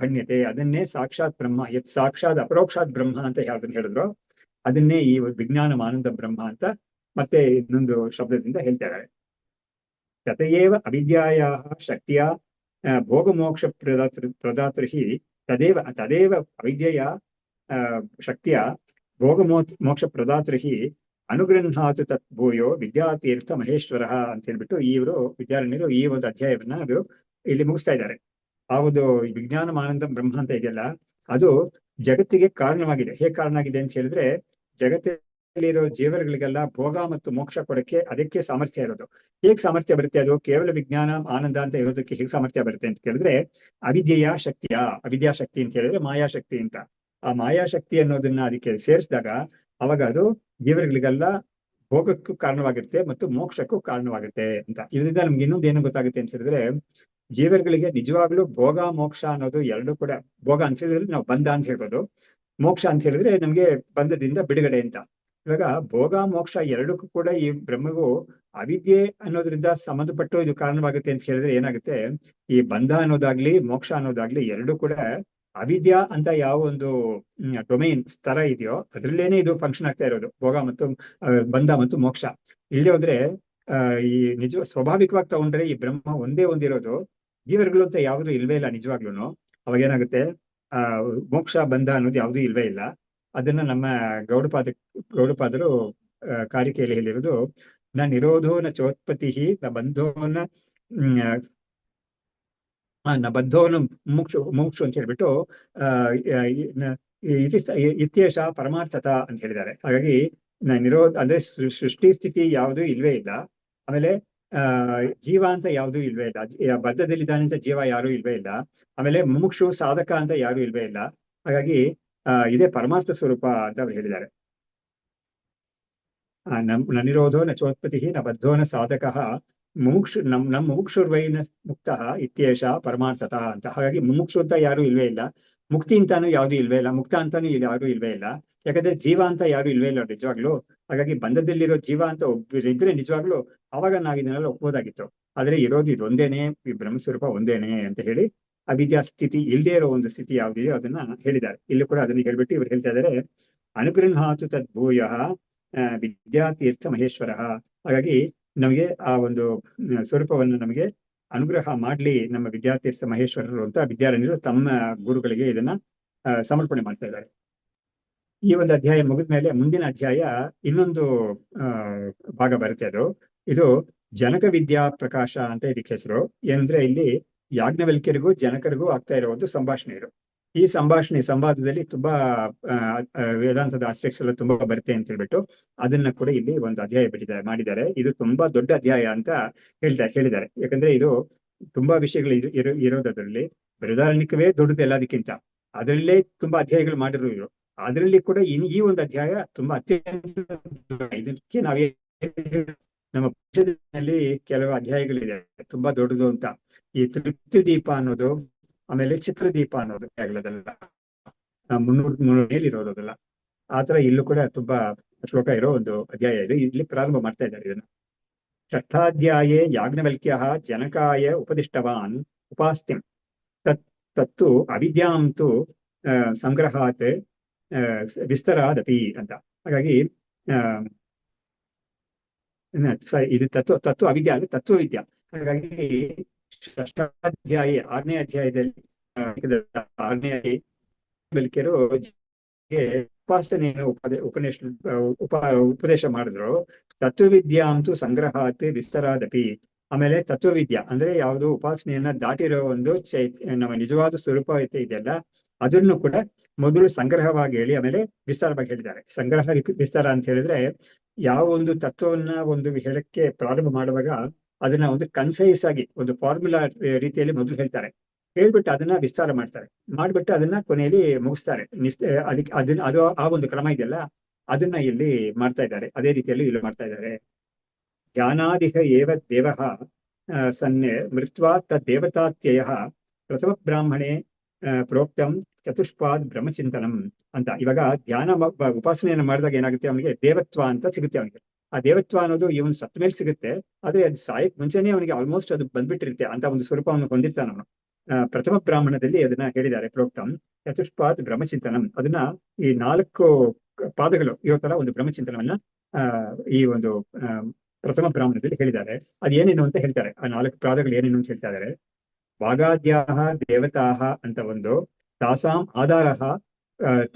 ಭಣ್ಯತೆ. ಅದನ್ನೇ ಸಾಕ್ಷಾತ್ ಬ್ರಹ್ಮ, ಯತ್ ಸಾಕ್ಷಾತ್ ಅಪರೋಕ್ಷಾತ್ ಬ್ರಹ್ಮ ಅಂತ ಯಾವ್ದನ್ನ ಹೇಳಿದ್ರು ಅದನ್ನೇ ಈ ವಿಜ್ಞಾನ ಆನಂದ ಬ್ರಹ್ಮ ಅಂತ ಮತ್ತೆ ಇನ್ನೊಂದು ಶಬ್ದದಿಂದ ಹೇಳ್ತಾ ಇದ್ದಾರೆ. ತಥೈವ ಅವಿದ್ಯಾಯಾ ಶಕ್ತಿಯ ಭೋಗಮೋಕ್ಷ ಪ್ರದಾತೃಹಿ ತದೇವ ಅವಿದ್ಯೆಯ ಶಕ್ತಿಯ ಭೋಗಮೋಕ್ಷ ಪ್ರದಾತೃಹಿ ಅನುಗೃಹಾತು ತತ್ ಭೂಯೋ ವಿದ್ಯಾತೀರ್ಥ ಮಹೇಶ್ವರ ಅಂತ ಹೇಳ್ಬಿಟ್ಟು ಇವರು ವಿದ್ಯಾರಣ್ಯರು ಈ ಒಂದು ಅಧ್ಯಾಯವನ್ನ ಇಲ್ಲಿ ಮುಗಿಸ್ತಾ ಇದ್ದಾರೆ. ಆ ಒಂದು ವಿಜ್ಞಾನ ಆನಂದ ಬ್ರಹ್ಮ ಅಂತ ಇದೆಯಲ್ಲ, ಅದು ಜಗತ್ತಿಗೆ ಕಾರಣವಾಗಿದೆ. ಹೇಗೆ ಕಾರಣ ಆಗಿದೆ ಅಂತ ಹೇಳಿದ್ರೆ, ಜಗತ್ತಲ್ಲಿರೋ ಜೀವರುಗಳಿಗೆಲ್ಲ ಭೋಗ ಮತ್ತು ಮೋಕ್ಷ ಕೊಡಕ್ಕೆ ಅದಕ್ಕೆ ಸಾಮರ್ಥ್ಯ ಇರೋದು. ಹೇಗ್ ಸಾಮರ್ಥ್ಯ ಬರುತ್ತೆ? ಅದು ಕೇವಲ ವಿಜ್ಞಾನ ಆನಂದ ಅಂತ ಇರೋದಕ್ಕೆ ಹೇಗೆ ಸಾಮರ್ಥ್ಯ ಬರುತ್ತೆ ಅಂತ ಕೇಳಿದ್ರೆ, ಅವಿದ್ಯಾಶಕ್ತಿ ಅಂತ ಹೇಳಿದ್ರೆ ಮಾಯಾಶಕ್ತಿ ಅಂತ. ಆ ಮಾಯಾಶಕ್ತಿ ಅನ್ನೋದನ್ನ ಅದಕ್ಕೆ ಸೇರಿಸಿದಾಗ ಅವಾಗ ಅದು ಜೀವರುಗಳಿಗೆಲ್ಲ ಭೋಗಕ್ಕೂ ಕಾರಣವಾಗುತ್ತೆ ಮತ್ತು ಮೋಕ್ಷಕ್ಕೂ ಕಾರಣವಾಗುತ್ತೆ ಅಂತ. ಇದರಿಂದ ನಮ್ಗೆ ಇನ್ನೊಂದು ಏನು ಗೊತ್ತಾಗುತ್ತೆ ಅಂತ ಹೇಳಿದ್ರೆ, ಜೀವರುಗಳಿಗೆ ನಿಜವಾಗ್ಲೂ ಭೋಗ ಮೋಕ್ಷ ಅನ್ನೋದು ಎರಡು ಕೂಡ, ಭೋಗ ಅಂತ ಹೇಳಿದ್ರೆ ನಾವು ಬಂಧ ಅಂತ ಹೇಳ್ಬೋದು, ಮೋಕ್ಷ ಅಂತ ಹೇಳಿದ್ರೆ ನಮ್ಗೆ ಬಂಧದಿಂದ ಬಿಡುಗಡೆ ಅಂತ. ಇವಾಗ ಭೋಗ ಮೋಕ್ಷ ಎರಡಕ್ಕೂ ಕೂಡ ಈ ಬ್ರಹ್ಮಗೂ ಅವಿದ್ಯೆ ಅನ್ನೋದ್ರಿಂದ ಸಂಬಂಧಪಟ್ಟು ಇದು ಕಾರಣವಾಗುತ್ತೆ ಅಂತ ಹೇಳಿದ್ರೆ ಏನಾಗುತ್ತೆ, ಈ ಬಂಧ ಅನ್ನೋದಾಗ್ಲಿ ಮೋಕ್ಷ ಅನ್ನೋದಾಗ್ಲಿ ಎರಡೂ ಕೂಡ ಅವಿದ್ಯಾ ಅಂತ ಯಾವ ಒಂದು ಡೊಮೈನ್ ಸ್ತರ ಇದೆಯೋ ಅದ್ರಲ್ಲೇನೆ ಇದು ಫಂಕ್ಷನ್ ಆಗ್ತಾ ಇರೋದು, ಭೋಗ ಮತ್ತು ಬಂಧ ಮತ್ತು ಮೋಕ್ಷ. ಇಲ್ಲಿ ಹೋದ್ರೆ ಈ ನಿಜ ಸ್ವಾಭಾವಿಕವಾಗಿ ತಗೊಂಡ್ರೆ ಈ ಬ್ರಹ್ಮ ಒಂದೇ ಒಂದಿರೋದು, ಜೀವರುಗಳು ಅಂತ ಯಾವ್ದು ಇಲ್ವೇ ಇಲ್ಲ ನಿಜವಾಗ್ಲೂ. ಅವಾಗ ಏನಾಗುತ್ತೆ, ಮೋಕ್ಷ ಬಂಧ ಅನ್ನೋದು ಯಾವುದೂ ಇಲ್ವೇ ಇಲ್ಲ. ಅದನ್ನ ನಮ್ಮ ಗೌಡಪಾದರು ಕಾರಿಕೆಯಲ್ಲಿ ಹೇಳಿರೋದು, ನ ನಿರೋಧೋ ನ ಚೋತ್ಪತ್ತಿ ನ ಬಂಧೋನ ಬದ್ಧೋನು ಮುಮುಕ್ಷು ಅಂತ ಹೇಳ್ಬಿಟ್ಟು ಇತ್ಯೇಷ ಪರಮಾರ್ಥತ ಅಂತ ಹೇಳಿದ್ದಾರೆ. ಹಾಗಾಗಿ ನಿರೋಧ ಅಂದ್ರೆ ಸೃಷ್ಟಿ ಸ್ಥಿತಿ ಯಾವುದೂ ಇಲ್ವೇ ಇಲ್ಲ. ಆಮೇಲೆ ಜೀವ ಅಂತ ಯಾವುದೂ ಇಲ್ವೇ ಇಲ್ಲ. ಬದ್ಧದಲ್ಲಿದ್ದಾನೆ ಅಂತ ಜೀವ ಯಾರು ಇಲ್ವೇ ಇಲ್ಲ. ಆಮೇಲೆ ಮುಮುಕ್ಷು ಸಾಧಕ ಅಂತ ಯಾರು ಇಲ್ವೇ ಇಲ್ಲ. ಹಾಗಾಗಿ ಇದೇ ಪರಮಾರ್ಥ ಸ್ವರೂಪ ಅಂತ ಅವ್ರು ಹೇಳಿದ್ದಾರೆ. ನ ನಿರೋಧೋ ನ ಚೋತ್ಪತ್ತಿ ನ ಬದ್ಧೋ ನ ಸಾಧಕ ಮುಮುಕ್ಷು ನಮ್ಮ ಮುಮುಕ್ಷುರ್ವೈನ ಮುಕ್ತ ಇತ್ಯೇಷ ಪರಮಾರ್ಥತ ಅಂತ. ಹಾಗಾಗಿ ಮುಮುಕ್ಷು ಅಂತ ಯಾರು ಇಲ್ವೇ ಇಲ್ಲ, ಮುಕ್ತಿ ಅಂತಾನು ಯಾವ್ದು ಇಲ್ವೇ ಇಲ್ಲ, ಮುಕ್ತ ಅಂತಾನು ಯಾರು ಇಲ್ವೇ ಇಲ್ಲ. ಯಾಕಂದ್ರೆ ಜೀವ ಅಂತ ಯಾರು ಇಲ್ವೇ ಇಲ್ಲ ನಿಜವಾಗ್ಲು. ಹಾಗಾಗಿ ಬಂಧದಲ್ಲಿರೋ ಜೀವ ಅಂತ ಒಬ್ಬರಿದ್ರೆ ನಿಜವಾಗ್ಲು ಅವಾಗ ನಾವ್ ಇದನ್ನೆಲ್ಲ ಒಪ್ಬೋದಾಗಿತ್ತು. ಆದ್ರೆ ಇರೋದು ಇದೊಂದೇನೆ, ಈ ಬ್ರಹ್ಮಸ್ವರೂಪ ಒಂದೇನೆ ಅಂತ ಹೇಳಿ ಅವಿದ್ಯಾ ಸ್ಥಿತಿ ಇಲ್ಲದೆ ಇರೋ ಒಂದು ಸ್ಥಿತಿ ಯಾವ್ದಿದೆಯೋ ಅದನ್ನ ಹೇಳಿದ್ದಾರೆ. ಇಲ್ಲಿ ಕೂಡ ಅದನ್ನ ಹೇಳ್ಬಿಟ್ಟು ಇವ್ರು ಹೇಳ್ತಾ ಇದ್ದಾರೆ, ಅನುಗೃಹಾತು ತದ್ಭೂಯ ವಿದ್ಯಾತೀರ್ಥ ಮಹೇಶ್ವರ. ಹಾಗಾಗಿ ನಮಗೆ ಆ ಒಂದು ಸ್ವರೂಪವನ್ನು ನಮಗೆ ಅನುಗ್ರಹ ಮಾಡ್ಲಿ ನಮ್ಮ ವಿದ್ಯಾತೀರ್ಥ ಮಹೇಶ್ವರರು ಅಂತ ವಿದ್ಯಾರಣ್ಯರು ತಮ್ಮ ಗುರುಗಳಿಗೆ ಇದನ್ನ ಸಮರ್ಪಣೆ ಮಾಡ್ತಾ ಇದ್ದಾರೆ. ಈ ಒಂದು ಅಧ್ಯಾಯ ಮುಗಿದ ಮೇಲೆ ಮುಂದಿನ ಅಧ್ಯಾಯ ಇನ್ನೊಂದು ಭಾಗ ಬರುತ್ತೆ. ಇದು ಜನಕ ವಿದ್ಯಾ ಪ್ರಕಾಶ ಅಂತ ಇದಕ್ಕೆ ಹೆಸರು. ಏನಂದ್ರೆ ಇಲ್ಲಿ ಯಾಜ್ಞವಲ್ಕ್ಯರಿಗೂ ಜನಕರಿಗೂ ಆಗ್ತಾ ಇರೋ ಒಂದು ಸಂಭಾಷಣೆ ಇದು. ಈ ಸಂವಾದದಲ್ಲಿ ತುಂಬಾ ವೇದಾಂತದ ಆಸ್ಪೆಕ್ಟ್ಸ್ ಎಲ್ಲ ತುಂಬಾ ಬರುತ್ತೆ ಅಂತ ಹೇಳ್ಬಿಟ್ಟು ಅದನ್ನ ಕೂಡ ಇಲ್ಲಿ ಒಂದು ಅಧ್ಯಾಯ ಮಾಡಿದ್ದಾರೆ. ಇದು ತುಂಬಾ ದೊಡ್ಡ ಅಧ್ಯಾಯ ಅಂತ ಹೇಳಿದ್ದಾರೆ. ಯಾಕಂದ್ರೆ ಇದು ತುಂಬಾ ವಿಷಯಗಳು ಇರೋದ್ರಲ್ಲಿ ಬೃಹದಾರಣ್ಯಕವೇ ದೊಡ್ಡದು ಎಲ್ಲದಕ್ಕಿಂತ. ಅದರಲ್ಲೇ ತುಂಬಾ ಅಧ್ಯಾಯಗಳು ಮಾಡಿರೋ ಇವರು. ಅದರಲ್ಲಿ ಕೂಡ ಈ ಒಂದು ಅಧ್ಯಾಯ ತುಂಬಾ ಅತ್ಯಂತ ಇದಕ್ಕೆ ನಾವೇ ನಮ್ಮ ಪಂಚದಲ್ಲಿ ಕೆಲವು ಅಧ್ಯಾಯಗಳಿದೆ ತುಂಬಾ ದೊಡ್ಡದು ಅಂತ. ಈ ತೃಪ್ತಿ ದೀಪ ಅನ್ನೋದು, ಆಮೇಲೆ ಚಿತ್ರದೀಪ ಅನ್ನೋದು ಆಗ್ಲದಲ್ಲ 300 ಮೇಲಿರೋದಲ್ಲ. ಆತರ ಇಲ್ಲೂ ಕೂಡ ತುಂಬಾ ಶ್ಲೋಕ ಇರೋ ಒಂದು ಅಧ್ಯಾಯ ಇದೆ. ಇಲ್ಲಿ ಪ್ರಾರಂಭ ಮಾಡ್ತಾ ಇದ್ದಾರೆ ಇದನ್ನ. षष्ठाध्याये याज्ञवल्क्यः जनकाय उपदिष्टवान् उपास्तिं तत्तु अविद्यां तु ಸಂಗ್ರಹಾತ್ ವಿಸ್ತರಾದಪಿ ಅಂತ. ಹಾಗಾಗಿ ಇದು ತತ್ವ ಅವಿದ್ಯಾ ಅಂದ್ರೆ ತತ್ವವಿದ್ಯಾ. ಹಾಗಾಗಿ ಷಷ್ಠಾಧ್ಯಾಯ 6ನೇ ಅಧ್ಯಾಯದಲ್ಲಿ 6ನೇ ಬಲ್ಕಿಯರು ಉಪಾಸನೆಯನ್ನು ಉಪದೇಶ ಮಾಡಿದ್ರು. ತತ್ವವಿದ್ಯಾಂತು ಸಂಗ್ರಹಾತ್ ವಿಸ್ತರಾದಪಿ. ಆಮೇಲೆ ತತ್ವವಿದ್ಯಾ ಅಂದ್ರೆ ಯಾವುದು ಉಪಾಸನೆಯನ್ನ ದಾಟಿರೋ ಒಂದು ನಮ್ಮ ನಿಜವಾದ ಸ್ವರೂಪ ಇದೆಯಲ್ಲ, ಅದನ್ನು ಕೂಡ ಮೊದಲು ಸಂಗ್ರಹವಾಗಿ ಹೇಳಿ ಆಮೇಲೆ ವಿಸ್ತಾರವಾಗಿ ಹೇಳಿದ್ದಾರೆ. ಸಂಗ್ರಹ ವಿಸ್ತಾರ ಅಂತ ಹೇಳಿದ್ರೆ ಯಾವ ಒಂದು ತತ್ವವನ್ನ ಒಂದು ಹೇಳಕ್ಕೆ ಪ್ರಾರಂಭ ಮಾಡುವಾಗ ಅದನ್ನ ಒಂದು ಕನ್ಸೈಸ್ ಆಗಿ ಒಂದು ಫಾರ್ಮುಲಾ ರೀತಿಯಲ್ಲಿ ಮೊದಲು ಹೇಳ್ತಾರೆ. ಹೇಳ್ಬಿಟ್ಟು ಅದನ್ನ ವಿಸ್ತಾರ ಮಾಡ್ಬಿಟ್ಟು ಅದನ್ನ ಕೊನೆಯಲ್ಲಿ ಮುಗಿಸ್ತಾರೆ. ಅದು ಆ ಒಂದು ಕ್ರಮ ಇದೆಯಲ್ಲ, ಅದನ್ನ ಇಲ್ಲಿ ಮಾಡ್ತಾ ಇದ್ದಾರೆ. ಅದೇ ರೀತಿಯಲ್ಲಿ ಇಲ್ಲಿ ಮಾಡ್ತಾ ಇದ್ದಾರೆ. ಜ್ಞಾನಾದಿಹ ಏವ ದೇವಃ ಸನ್ನೆ ಮೃತ್ವಾ ತದ್ದೇವತಾತ್ಯಯ ಪ್ರಥಮ ಬ್ರಾಹ್ಮಣೆ ಪ್ರೋಕ್ತಂ ಚತುಷ್ಪಾದ್ ಬ್ರಹ್ಮಚಿಂತನಂ ಅಂತ. ಇವಾಗ ಧ್ಯಾನ ಉಪಾಸನೆಯನ್ನು ಮಾಡಿದಾಗ ಏನಾಗುತ್ತೆ, ಅವನಿಗೆ ದೇವತ್ವ ಅಂತ ಸಿಗುತ್ತೆ. ಅವನಿಗೆ ಆ ದೇವತ್ವ ಅನ್ನೋದು ಇವನು ಸತ್ತ ಮೇಲೆ ಸಿಗುತ್ತೆ. ಆದ್ರೆ ಅದು ಸಾಯಕ್ ಮುಂಚೆನೆ ಅವನಿಗೆ ಆಲ್ಮೋಸ್ಟ್ ಅದು ಬಂದ್ಬಿಟ್ಟಿರುತ್ತೆ ಅಂತ ಒಂದು ಸ್ವರೂಪವನ್ನು ಹೊಂದಿರ್ತಾನ ಅವನು. ಪ್ರಥಮ ಬ್ರಾಹ್ಮಣದಲ್ಲಿ ಅದನ್ನ ಹೇಳಿದ್ದಾರೆ. ಪ್ರೋಕ್ತಂ ಚತುಷ್ಪಾದ್ ಬ್ರಹ್ಮಚಿಂತನಂ. ಅದನ್ನ ಈ 4 ಪಾದಗಳು ಇರೋ ತರ ಒಂದು ಬ್ರಹ್ಮಚಿಂತನವನ್ನ ಈ ಒಂದು ಪ್ರಥಮ ಬ್ರಾಹ್ಮಣದಲ್ಲಿ ಹೇಳಿದ್ದಾರೆ. ಅದೇನೇನು ಅಂತ ಹೇಳ್ತಾರೆ. ಆ 4 ಪಾದಗಳು ಏನೇನು ಅಂತ ಹೇಳ್ತಾ ಇದ್ದಾರೆ. ವಾಗಾದ್ಯಾಹ ದೇವತಾಹ ಅಂತ ಒಂದು, ತಾಸಾಂ ಆಧಾರಃ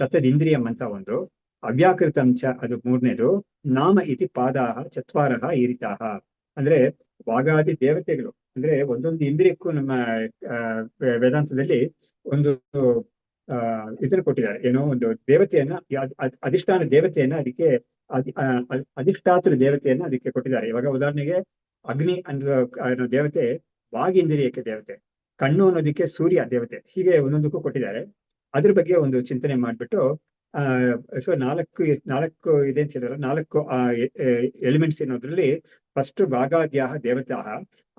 ತತ್ತದಿಂದ್ರಿಯಂ ಅಂತ ಒಂದು, ಅವ್ಯಾಕೃತಂಚ ಅದು 3ನೇದು, ನಾಮ ಇತಿ ಪಾದಾಹ ಚತ್ವಾರಃ ಈರಿತಾಹ. ಅಂದ್ರೆ ವಾಗಾದಿ ದೇವತೆಗಳು ಅಂದ್ರೆ ಒಂದೊಂದು ಇಂದ್ರಿಯಕ್ಕೂ ನಮ್ಮ ವೇದಾಂತದಲ್ಲಿ ಒಂದು ಇದನ್ನು ಕೊಟ್ಟಿದ್ದಾರೆ. ಏನೋ ಒಂದು ದೇವತೆಯನ್ನ, ಅಧಿಷ್ಠಾನ ದೇವತೆಯನ್ನ ಅದಕ್ಕೆ ಅಧಿಷ್ಠಾತೃ ದೇವತೆಯನ್ನ ಅದಕ್ಕೆ ಕೊಟ್ಟಿದ್ದಾರೆ. ಇವಾಗ ಉದಾಹರಣೆಗೆ ಅಗ್ನಿ ಅನ್ನೋ ದೇವತೆ ವಾಗೀಂದ್ರಿಯಕ್ಕೆ ದೇವತೆ, ಕಣ್ಣು ಅನ್ನೋದಕ್ಕೆ ಸೂರ್ಯ ದೇವತೆ, ಹೀಗೆ ಒಂದೊಂದಕ್ಕೂ ಕೊಟ್ಟಿದ್ದಾರೆ. ಅದ್ರ ಬಗ್ಗೆ ಒಂದು ಚಿಂತನೆ ಮಾಡ್ಬಿಟ್ಟು ಸೊ 4 ಇದೆ ಅಂತ ಹೇಳಿದ್ರೆ 4 ಎಲಿಮೆಂಟ್ಸ್ ಅನ್ನೋದ್ರಲ್ಲಿ ಫಸ್ಟ್ ವಾಗಾದ್ಯಾಹ ದೇವತಾಹ.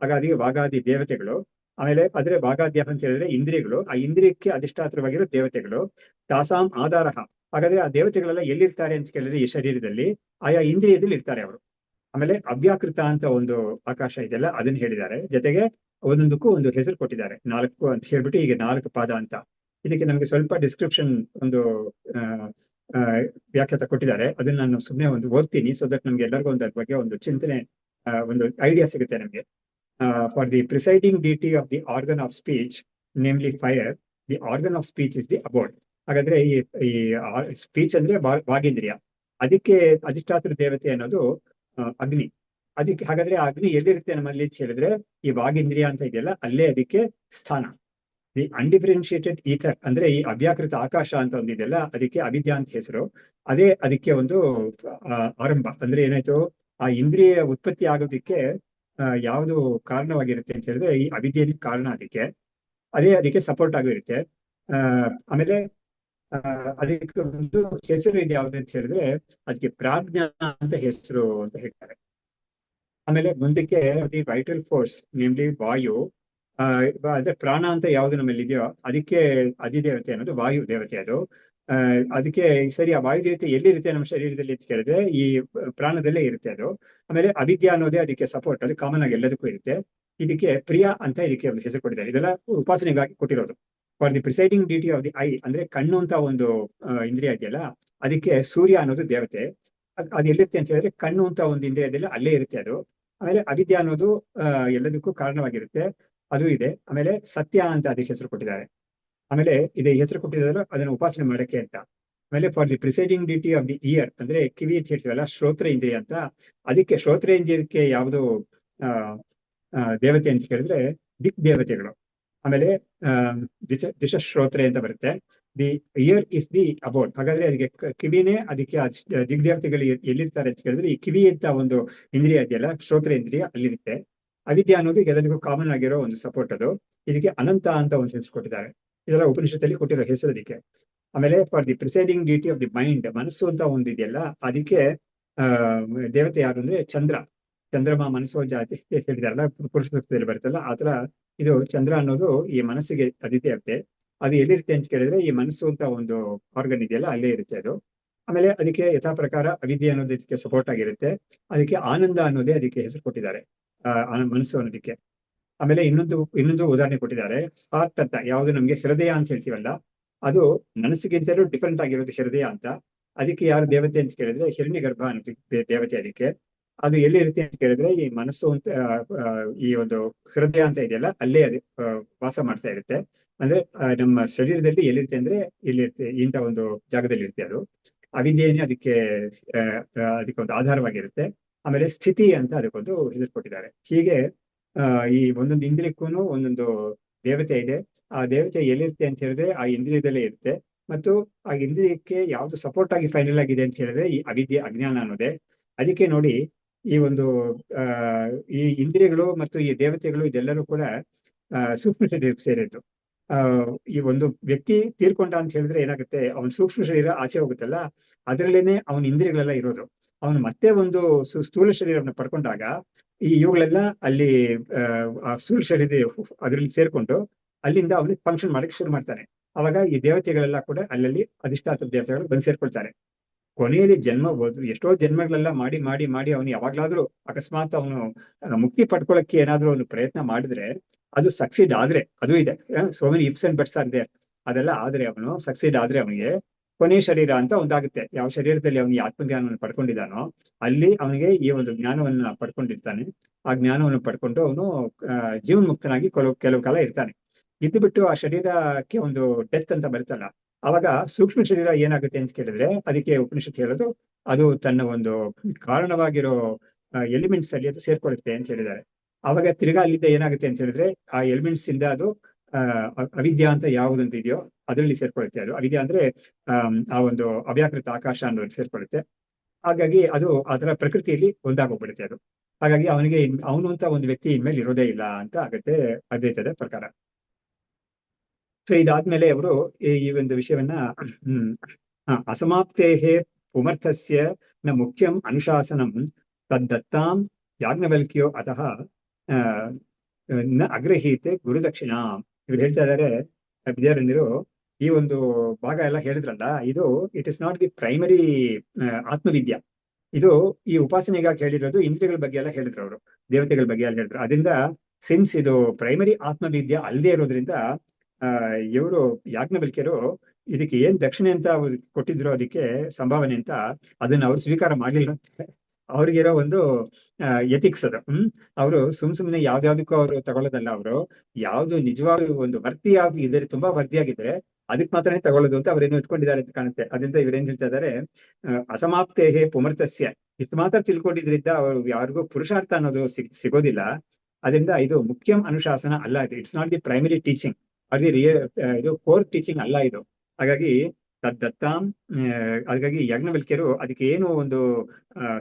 ಹಾಗಾಗಿ ವಾಗಾದಿ ದೇವತೆಗಳು. ಆಮೇಲೆ ಅದ್ರ ವಾಗಾದ್ಯಾಹ ಅಂತ ಹೇಳಿದ್ರೆ ಇಂದ್ರಿಯಗಳು, ಆ ಇಂದ್ರಿಯಕ್ಕೆ ಅಧಿಷ್ಠಾತ್ರವಾಗಿರೋ ದೇವತೆಗಳು. ತಾಸಾಂ ಆಧಾರ. ಹಾಗಾದ್ರೆ ಆ ದೇವತೆಗಳೆಲ್ಲ ಎಲ್ಲಿರ್ತಾರೆ ಅಂತ ಕೇಳಿದ್ರೆ ಈ ಶರೀರದಲ್ಲಿ ಆಯಾ ಇಂದ್ರಿಯದಲ್ಲಿ ಇರ್ತಾರೆ ಅವರು. ಆಮೇಲೆ ಅವ್ಯಾಕೃತ ಅಂತ ಒಂದು ಆಕಾಶ ಇದೆಯಲ್ಲ, ಅದನ್ನ ಹೇಳಿದ್ದಾರೆ. ಜೊತೆಗೆ ಒಂದೊಂದಕ್ಕೂ ಒಂದು ಹೆಸರು ಕೊಟ್ಟಿದ್ದಾರೆ. 4 ಅಂತ ಹೇಳ್ಬಿಟ್ಟು ಈಗ 4 ಪಾದ ಅಂತ. ಇದಕ್ಕೆ ನಮ್ಗೆ ಸ್ವಲ್ಪ ಡಿಸ್ಕ್ರಿಪ್ಷನ್ ಒಂದು ವ್ಯಾಖ್ಯಾತ ಕೊಟ್ಟಿದ್ದಾರೆ. ಅದನ್ನ ನಾನು ಸುಮ್ಮನೆ ಒಂದು ಓದ್ತೀನಿ, ಸೊ ದಟ್ ನಮ್ಗೆ ಎಲ್ಲರಿಗೂ ಒಂದು ಅದ್ರ ಬಗ್ಗೆ ಒಂದು ಚಿಂತನೆ, ಒಂದು ಐಡಿಯಾ ಸಿಗುತ್ತೆ ನಮ್ಗೆ. For the presiding deity of the organ of speech, namely fire, the organ of speech is the abode. ಹಾಗಾದ್ರೆ ಈ ಸ್ಪೀಚ್ ಅಂದ್ರೆ ವಾಗೇಂದ್ರಿಯ, ಅದಕ್ಕೆ ಅಧಿಷ್ಠಾತ್ರ ದೇವತೆ ಅನ್ನೋದು ಅಗ್ನಿ. ಅದಕ್ಕೆ ಹಾಗಾದ್ರೆ ಆ ಅಗ್ನಿ ಎಲ್ಲಿರುತ್ತೆ ನಮ್ಮಲ್ಲಿ ಅಂತ ಹೇಳಿದ್ರೆ ಈ ವಾಗೇಂದ್ರಿಯ ಅಂತ ಇದೆಯಲ್ಲ, ಅಲ್ಲೇ ಅದಕ್ಕೆ ಸ್ಥಾನ. ದಿ ಅನ್ಡಿಫರೆನ್ಶಿಯೇಟೆಡ್ ಈಥರ್ ಅಂದ್ರೆ ಈ ಅವ್ಯಾಕೃತ ಆಕಾಶ ಅಂತ ಒಂದಿದೆಯಲ್ಲ, ಅದಕ್ಕೆ ಅವಿದ್ಯಾ ಅಂತ ಹೆಸರು. ಅದೇ ಅದಕ್ಕೆ ಒಂದು ಆರಂಭ. ಅಂದ್ರೆ ಏನಾಯ್ತು, ಆ ಇಂದ್ರಿಯ ಉತ್ಪತ್ತಿ ಆಗೋದಿಕ್ಕೆ ಯಾವುದು ಕಾರಣವಾಗಿರುತ್ತೆ ಅಂತ ಹೇಳಿದ್ರೆ ಈ ಅವಿದ್ಯೆಯಲ್ಲಿ ಕಾರಣ. ಅದಕ್ಕೆ ಸಪೋರ್ಟ್ ಆಗಿರುತ್ತೆ. ಆಮೇಲೆ ಅದಕ್ಕೆ ಒಂದು ಹೆಸರು ಇದೆ ಯಾವ್ದು ಅಂತ ಹೇಳಿದ್ರೆ ಅದಕ್ಕೆ ಪ್ರಾಜ್ಞಾ ಅಂತ ಹೆಸರು ಅಂತ ಹೇಳ್ತಾರೆ. ಆಮೇಲೆ ಮುಂದಕ್ಕೆ ದಿ ವೈಟಲ್ ಫೋರ್ಸ್, ನೇಮ್ಲಿ ವಾಯು, ಅಂದ್ರೆ ಪ್ರಾಣ ಅಂತ ಯಾವ್ದು ನಮ್ಮಲ್ಲಿ ಇದೆಯೋ ಅದಕ್ಕೆ ಅಧಿದೇವತೆ ಅನ್ನೋದು ವಾಯು ದೇವತೆ. ಅದು ಅದಕ್ಕೆ ಸರಿ, ಆ ವಾಯು ದೇವತೆ ಎಲ್ಲಿರುತ್ತೆ ನಮ್ಮ ಶರೀರದಲ್ಲಿ ಅಂತ ಕೇಳಿದ್ರೆ ಈ ಪ್ರಾಣದಲ್ಲೇ ಇರುತ್ತೆ ಅದು. ಆಮೇಲೆ ಅವಿದ್ಯಾ ಅನ್ನೋದೇ ಅದಕ್ಕೆ ಸಪೋರ್ಟ್, ಅದು ಕಾಮನ್ ಆಗಿ ಎಲ್ಲದಕ್ಕೂ ಇರುತ್ತೆ. ಇದಕ್ಕೆ ಪ್ರಿಯ ಅಂತ ಇದಕ್ಕೆ ಒಂದು ಹೆಸರು ಕೊಟ್ಟಿದ್ದಾರೆ. ಇದೆಲ್ಲ ಉಪಾಸನೆಗಾಗಿ ಕೊಟ್ಟಿರೋದು. For the presiding duty of the I ಅಂದ್ರೆ ಕಣ್ಣು ಅಂತ ಒಂದು ಇಂದ್ರಿಯ ಇದೆಯಲ್ಲ, ಅದಕ್ಕೆ ಸೂರ್ಯ ಅನ್ನೋದು ದೇವತೆ. ಅದು ಎಲ್ಲಿರುತ್ತೆ ಅಂತ ಹೇಳಿದ್ರೆ ಕಣ್ಣು ಅಂತ ಒಂದು ಇಂದ್ರಿಯ ಇದೆಯಲ್ಲ, ಅಲ್ಲೇ ಇರುತ್ತೆ ಅದು. ಆಮೇಲೆ ಅವಿದ್ಯಾ ಅನ್ನೋದು ಎಲ್ಲದಕ್ಕೂ ಕಾರಣವಾಗಿರುತ್ತೆ, ಅದು ಇದೆ. ಆಮೇಲೆ ಸತ್ಯ ಅಂತ ಅದಕ್ಕೆ ಹೆಸರು ಕೊಟ್ಟಿದ್ದಾರೆ. ಆಮೇಲೆ ಇದೇ ಹೆಸರು ಕೊಟ್ಟಿದ್ದಾರೆ ಅದನ್ನು ಉಪಾಸನೆ ಮಾಡಕ್ಕೆ ಅಂತ. ಆಮೇಲೆ for the presiding duty of the year ಅಂದ್ರೆ ಕಿವಿ ಅಂತ ಹೇಳ್ತೀವಲ್ಲ, ಶ್ರೋತ್ರ ಇಂದ್ರಿಯ ಅಂತ. ಅದಕ್ಕೆ ಶ್ರೋತ್ರೇಂದ್ರಿಯಕ್ಕೆ ಯಾವುದು ದೇವತೆ ಅಂತ ಕೇಳಿದ್ರೆ ದಿಕ್ ದೇವತೆಗಳು. ಆಮೇಲೆ ದಿಶಶ್ರೋತ್ರೆ ಅಂತ ಬರುತ್ತೆ. The year is the about. ಹಾಗಾದ್ರೆ ಅದಕ್ಕೆ ಕಿವಿನೇ ಅದಕ್ಕೆ ದಿಗ್ದೇವತೆಗಳು ಎಲ್ಲಿರ್ತಾರೆ ಅಂತ ಕೇಳಿದ್ರೆ ಈ ಕಿವಿ ಅಂತ ಒಂದು ಇಂದ್ರಿಯ ಇದೆಯಲ್ಲ, ಶ್ರೋತ್ರೇಂದ್ರಿಯ, ಅಲ್ಲಿರುತ್ತೆ. ಅವಿದ್ಯಾ ಅನ್ನೋದು ಎಲ್ಲದಕ್ಕೂ ಕಾಮನ್ ಆಗಿರೋ ಒಂದು ಸಪೋರ್ಟ್ ಅದು. ಇದಕ್ಕೆ ಅನಂತ ಅಂತ ಒಂದು ಹೆಸರು ಕೊಟ್ಟಿದ್ದಾರೆ. ಇದೆಲ್ಲ ಉಪನಿಷತ್ತಲ್ಲಿ ಕೊಟ್ಟಿರೋ ಹೆಸರು ಅದಕ್ಕೆ. ಆಮೇಲೆ for the presiding duty of the mind, ಮನಸ್ಸು ಅಂತ ಒಂದು ಇದೆಯಲ್ಲ, ಅದಕ್ಕೆ ದೇವತೆ ಯಾರು ಅಂದ್ರೆ ಚಂದ್ರ. ಚಂದ್ರಮ ಮನಸ್ಸೋ ಜಾತಿ ಹೇಳಿದಾರಲ್ಲ ಪುರುಷ ಸೂಕ್ತದಲ್ಲಿ ಬರುತ್ತಲ್ಲ, ಆತರ ಇದು ಚಂದ್ರ ಅನ್ನೋದು ಈ ಮನಸ್ಸಿಗೆ ಅಧಿದೇವತೆ. ಅದು ಎಲ್ಲಿರುತ್ತೆ ಅಂತ ಕೇಳಿದ್ರೆ ಈ ಮನಸ್ಸು ಅಂತ ಒಂದು ಆರ್ಗನ್ ಇದೆಯಲ್ಲ, ಅಲ್ಲೇ ಇರುತ್ತೆ ಅದು. ಆಮೇಲೆ ಅದಕ್ಕೆ ಯಥಾ ಪ್ರಕಾರ ಅವಿದ್ಯೆ ಅನ್ನೋದು ಇದಕ್ಕೆ ಸಪೋರ್ಟ್ ಆಗಿರುತ್ತೆ. ಅದಕ್ಕೆ ಆನಂದ ಅನ್ನೋದೇ ಅದಕ್ಕೆ ಹೆಸರು ಕೊಟ್ಟಿದ್ದಾರೆ, ಮನಸ್ಸು ಅನ್ನೋದಕ್ಕೆ. ಆಮೇಲೆ ಇನ್ನೊಂದು ಉದಾಹರಣೆ ಕೊಟ್ಟಿದ್ದಾರೆ, ಹಾರ್ಟ್ ಅಂತ. ಯಾವುದು ನಮ್ಗೆ ಹೃದಯ ಅಂತ ಹೇಳ್ತೀವಲ್ಲ, ಅದು ಮನಸ್ಸಿಗಿಂತಲೂ ಡಿಫರೆಂಟ್ ಆಗಿರೋದು ಹೃದಯ ಅಂತ. ಅದಕ್ಕೆ ಯಾರು ದೇವತೆ ಅಂತ ಕೇಳಿದ್ರೆ ಹಿರಣ್ಯ ಗರ್ಭ ಅಂತ ದೇವತೆ ಅದಕ್ಕೆ. ಅದು ಎಲ್ಲಿ ಇರುತ್ತೆ ಅಂತ ಕೇಳಿದ್ರೆ ಈ ಮನಸ್ಸು ಅಂತ ಈ ಒಂದು ಹೃದಯ ಅಂತ ಇದೆಯಲ್ಲ, ಅಲ್ಲೇ ಅದು ವಾಸ ಮಾಡ್ತಾ ಇರುತ್ತೆ. ಅಂದ್ರೆ ನಮ್ಮ ಶರೀರದಲ್ಲಿ ಎಲ್ಲಿರುತ್ತೆ ಅಂದ್ರೆ ಇಲ್ಲಿರುತ್ತೆ, ಇಂಥ ಒಂದು ಜಾಗದಲ್ಲಿ ಇರುತ್ತೆ ಅದು. ಅವಿದ್ಯೆಯೇ ಅದಕ್ಕೆ ಒಂದು ಆಧಾರವಾಗಿರುತ್ತೆ. ಆಮೇಲೆ ಸ್ಥಿತಿ ಅಂತ ಅದಕ್ಕೊಂದು ಹೆಸರು ಕೊಟ್ಟಿದ್ದಾರೆ. ಹೀಗೆ ಈ ಒಂದೊಂದು ಇಂದ್ರಿಯಕ್ಕೂ ಒಂದೊಂದು ದೇವತೆ ಇದೆ. ಆ ದೇವತೆ ಎಲ್ಲಿರುತ್ತೆ ಅಂತ ಹೇಳಿದ್ರೆ ಆ ಇಂದ್ರಿಯದಲ್ಲೇ ಇರುತ್ತೆ. ಮತ್ತು ಆ ಇಂದ್ರಿಯಕ್ಕೆ ಯಾವ್ದು ಸಪೋರ್ಟ್ ಆಗಿ ಫೈನಲ್ ಆಗಿದೆ ಅಂತ ಹೇಳಿದ್ರೆ ಈ ಅವಿದ್ಯೆ, ಅಜ್ಞಾನ ಅನ್ನೋದೇ. ಅದಕ್ಕೆ ನೋಡಿ, ಈ ಒಂದು ಈ ಇಂದ್ರಿಯಗಳು ಮತ್ತು ಈ ದೇವತೆಗಳು ಇದೆಲ್ಲರೂ ಕೂಡ ಸೂಕ್ಷ್ಮ ಶರೀರಕ್ಕೆ ಸೇರಿದ್ದು. ಈ ಒಂದು ವ್ಯಕ್ತಿ ತೀರ್ಕೊಂಡ ಅಂತ ಹೇಳಿದ್ರೆ ಏನಾಗುತ್ತೆ, ಅವನ ಸೂಕ್ಷ್ಮ ಶರೀರ ಆಚೆ ಹೋಗುತ್ತಲ್ಲ, ಅದರಲ್ಲೇನೆ ಅವನ ಇಂದ್ರಿಯಗಳೆಲ್ಲ ಇರೋದು. ಅವನು ಮತ್ತೆ ಒಂದು ಸ್ಥೂಲ ಶರೀರವನ್ನು ಪಡ್ಕೊಂಡಾಗ ಈ ಇವುಗಳೆಲ್ಲ ಅಲ್ಲಿ ಆ ಸ್ಥೂಲ ಶರೀರ ಅದರಲ್ಲಿ ಸೇರ್ಕೊಂಡು ಅಲ್ಲಿಂದ ಅವನಿಗೆ ಫಂಕ್ಷನ್ ಮಾಡಕ್ಕೆ ಶುರು ಮಾಡ್ತಾನೆ. ಅವಾಗ ಈ ದೇವತೆಗಳೆಲ್ಲ ಕೂಡ ಅಲ್ಲಲ್ಲಿ ಅಧಿಷ್ಠಾತ ದೇವತೆಗಳು ಬಂದು ಸೇರ್ಕೊಳ್ತಾರೆ. ಕೊನೆಯಲ್ಲಿ ಎಷ್ಟೋ ಜನ್ಮಗಳೆಲ್ಲ ಮಾಡಿ ಮಾಡಿ ಮಾಡಿ ಅವನು ಯಾವಾಗ್ಲಾದ್ರೂ ಅಕಸ್ಮಾತ್ ಅವನು ಮುಕ್ತಿ ಪಡ್ಕೊಳ್ಳಕ್ಕೆ ಏನಾದ್ರೂ ಅವನು ಪ್ರಯತ್ನ ಮಾಡಿದ್ರೆ, ಅದು ಸಕ್ಸೀಡ್ ಆದ್ರೆ, ಅದು ಇದೆ, so many ifs and buts are there. ಅದೆಲ್ಲ ಆದ್ರೆ ಅವನು ಸಕ್ಸೀಡ್ ಆದ್ರೆ ಅವನಿಗೆ ಕೊನೆ ಶರೀರ ಅಂತ ಒಂದಾಗುತ್ತೆ. ಯಾವ ಶರೀರದಲ್ಲಿ ಅವನಿಗೆ ಆತ್ಮಜ್ಞಾನವನ್ನು ಪಡ್ಕೊಂಡಿದ್ದಾನೋ ಅಲ್ಲಿ ಅವನಿಗೆ ಈ ಒಂದು ಜ್ಞಾನವನ್ನ ಪಡ್ಕೊಂಡಿರ್ತಾನೆ. ಆ ಜ್ಞಾನವನ್ನು ಪಡ್ಕೊಂಡು ಅವನು ಜೀವನ್ ಮುಕ್ತನಾಗಿ ಕೆಲವು ಕಾಲ ಇರ್ತಾನೆ. ಇದ್ದು ಬಿಟ್ಟು ಆ ಶರೀರಕ್ಕೆ ಒಂದು ಡೆತ್ ಅಂತ ಬರುತ್ತಲ್ಲ, ಅವಾಗ ಸೂಕ್ಷ್ಮ ಶರೀರ ಏನಾಗುತ್ತೆ ಅಂತ ಕೇಳಿದ್ರೆ ಅದಕ್ಕೆ ಉಪನಿಷತ್ ಹೇಳೋದು, ಅದು ತನ್ನ ಒಂದು ಕಾರಣವಾಗಿರೋ ಎಲಿಮೆಂಟ್ಸ್ ಅಲ್ಲಿ ಅದು ಸೇರ್ಕೊಳ್ಳುತ್ತೆ ಅಂತ ಹೇಳಿದ್ದಾರೆ. ಅವಾಗ ತಿರ್ಗಾ ಅಲ್ಲಿಂದ ಏನಾಗುತ್ತೆ ಅಂತ ಹೇಳಿದ್ರೆ ಆ ಎಲಿಮೆಂಟ್ಸ್ ಇಂದ ಅದು ಅವಿದ್ಯಾ ಅಂತ ಯಾವುದಂತ ಇದೆಯೋ ಅದರಲ್ಲಿ ಸೇರ್ಕೊಳ್ಳುತ್ತೆ. ಅದು ಅವಿದ್ಯಾ ಅಂದ್ರೆ ಆ ಒಂದು ಅವ್ಯಾಕೃತ ಆಕಾಶ ಅನ್ನೋದು ಸೇರ್ಕೊಳ್ಳುತ್ತೆ. ಹಾಗಾಗಿ ಅದು ಅದರ ಪ್ರಕೃತಿಯಲ್ಲಿ ಒಂದಾಗೋಗ್ಬಿಡುತ್ತೆ ಅದು. ಹಾಗಾಗಿ ಅವನು ಅಂತ ಒಂದು ವ್ಯಕ್ತಿ ಇನ್ಮೇಲೆ ಇರೋದೇ ಇಲ್ಲ ಅಂತ ಆಗುತ್ತೆ ಅದ್ವೈತದ ಪ್ರಕಾರ. ಸೊ ಇದಾದ್ಮೇಲೆ ಅವರು ಈ ಒಂದು ವಿಷಯವನ್ನ ಅಸಮಾಪ್ತೇಹೇ ಪುಮರ್ಥಸ್ಯ ನ ಮುಖ್ಯಂ ಅನುಶಾಸನಂ ತದ್ದತ್ತಾಂ ಯಾಜ್ಞವಲ್ಕ್ಯೋ ಅತಃ ನ ಅಗ್ರಹೀತೆ ಗುರುದಕ್ಷಿಣ. ಇವ್ರು ಹೇಳ್ತಾ ಇದ್ದಾರೆ ವಿದ್ಯಾರಣ್ಯರು, ಈ ಒಂದು ಭಾಗ ಎಲ್ಲ ಹೇಳಿದ್ರಲ್ಲ, ಇದು it is not the primary ಆತ್ಮವಿದ್ಯಾ. ಇದು ಈ ಉಪಾಸನೆಗಾಗಿ ಹೇಳಿರೋದು, ಇಂದ್ರಿಯಗಳ ಬಗ್ಗೆ ಎಲ್ಲ ಹೇಳಿದ್ರು ಅವರು, ದೇವತೆಗಳ ಬಗ್ಗೆ ಎಲ್ಲ ಹೇಳಿದ್ರು. ಅದರಿಂದ ಸಿನ್ಸ್ ಇದು ಪ್ರೈಮರಿ ಆತ್ಮವಿದ್ಯಾ ಅಲ್ಲದೆ ಇರೋದ್ರಿಂದ ಇವರು ಯಾಜ್ಞವಲ್ಕ್ಯರು ಇದಕ್ಕೆ ಏನ್ ದಕ್ಷಿಣೆ ಅಂತ ಕೊಟ್ಟಿದ್ರು, ಅದಕ್ಕೆ ಸಂಭಾವನೆ ಅಂತ, ಅದನ್ನ ಅವ್ರು ಸ್ವೀಕಾರ ಮಾಡ್ಲಿಲ್ಲ. ಅವ್ರಿಗಿರೋ ಒಂದು ಎಥಿಕ್ಸ್ ಅದು. ಅವರು ಸುಮ್ನೆ ಯಾವ್ದಾವ್ದಕ್ಕೂ ಅವರು ತಗೊಳ್ಳೋದಲ್ಲ. ಅವರು ಯಾವ್ದು ನಿಜವಾದ ಒಂದು ವರ್ತಿಯಾಗಿ ಇದ್ರೆ, ತುಂಬಾ ವರ್ತಿಯಾಗಿದ್ರೆ ಅದಕ್ಕೆ ಮಾತ್ರನೇ ತಗೊಳ್ಳೋದು ಅಂತ ಅವ್ರೇನು ಇಟ್ಕೊಂಡಿದ್ದಾರೆ ಅಂತ ಕಾಣುತ್ತೆ. ಅದರಿಂದ ಇವ್ರೇನ್ ಹೇಳ್ತಾ ಇದ್ದಾರೆ, ಅಸಮಾಪ್ತೇಹೇ ಪುಮರ್ತಸ್ಯ, ಇಷ್ಟು ಮಾತ್ರ ತಿಳ್ಕೊಂಡಿದ್ರಿಂದ ಅವ್ರು ಯಾರಿಗೂ ಪುರುಷಾರ್ಥ ಅನ್ನೋದು ಸಿಗೋದಿಲ್ಲ. ಅದರಿಂದ ಇದು ಮುಖ್ಯಂ ಅನುಶಾಸನ ಅಲ್ಲ, ಇದು it's not the primary teaching, ಅದು ಇದು ಕೋರ್ ಟೀಚಿಂಗ್ ಅಲ್ಲ ಇದು. ಹಾಗಾಗಿ ತದ್ದತ್ತಾಂ, ಹಾಗಾಗಿ ಯಾಜ್ಞವಲ್ಕ್ಯರು ಅದಕ್ಕೆ ಏನು ಒಂದು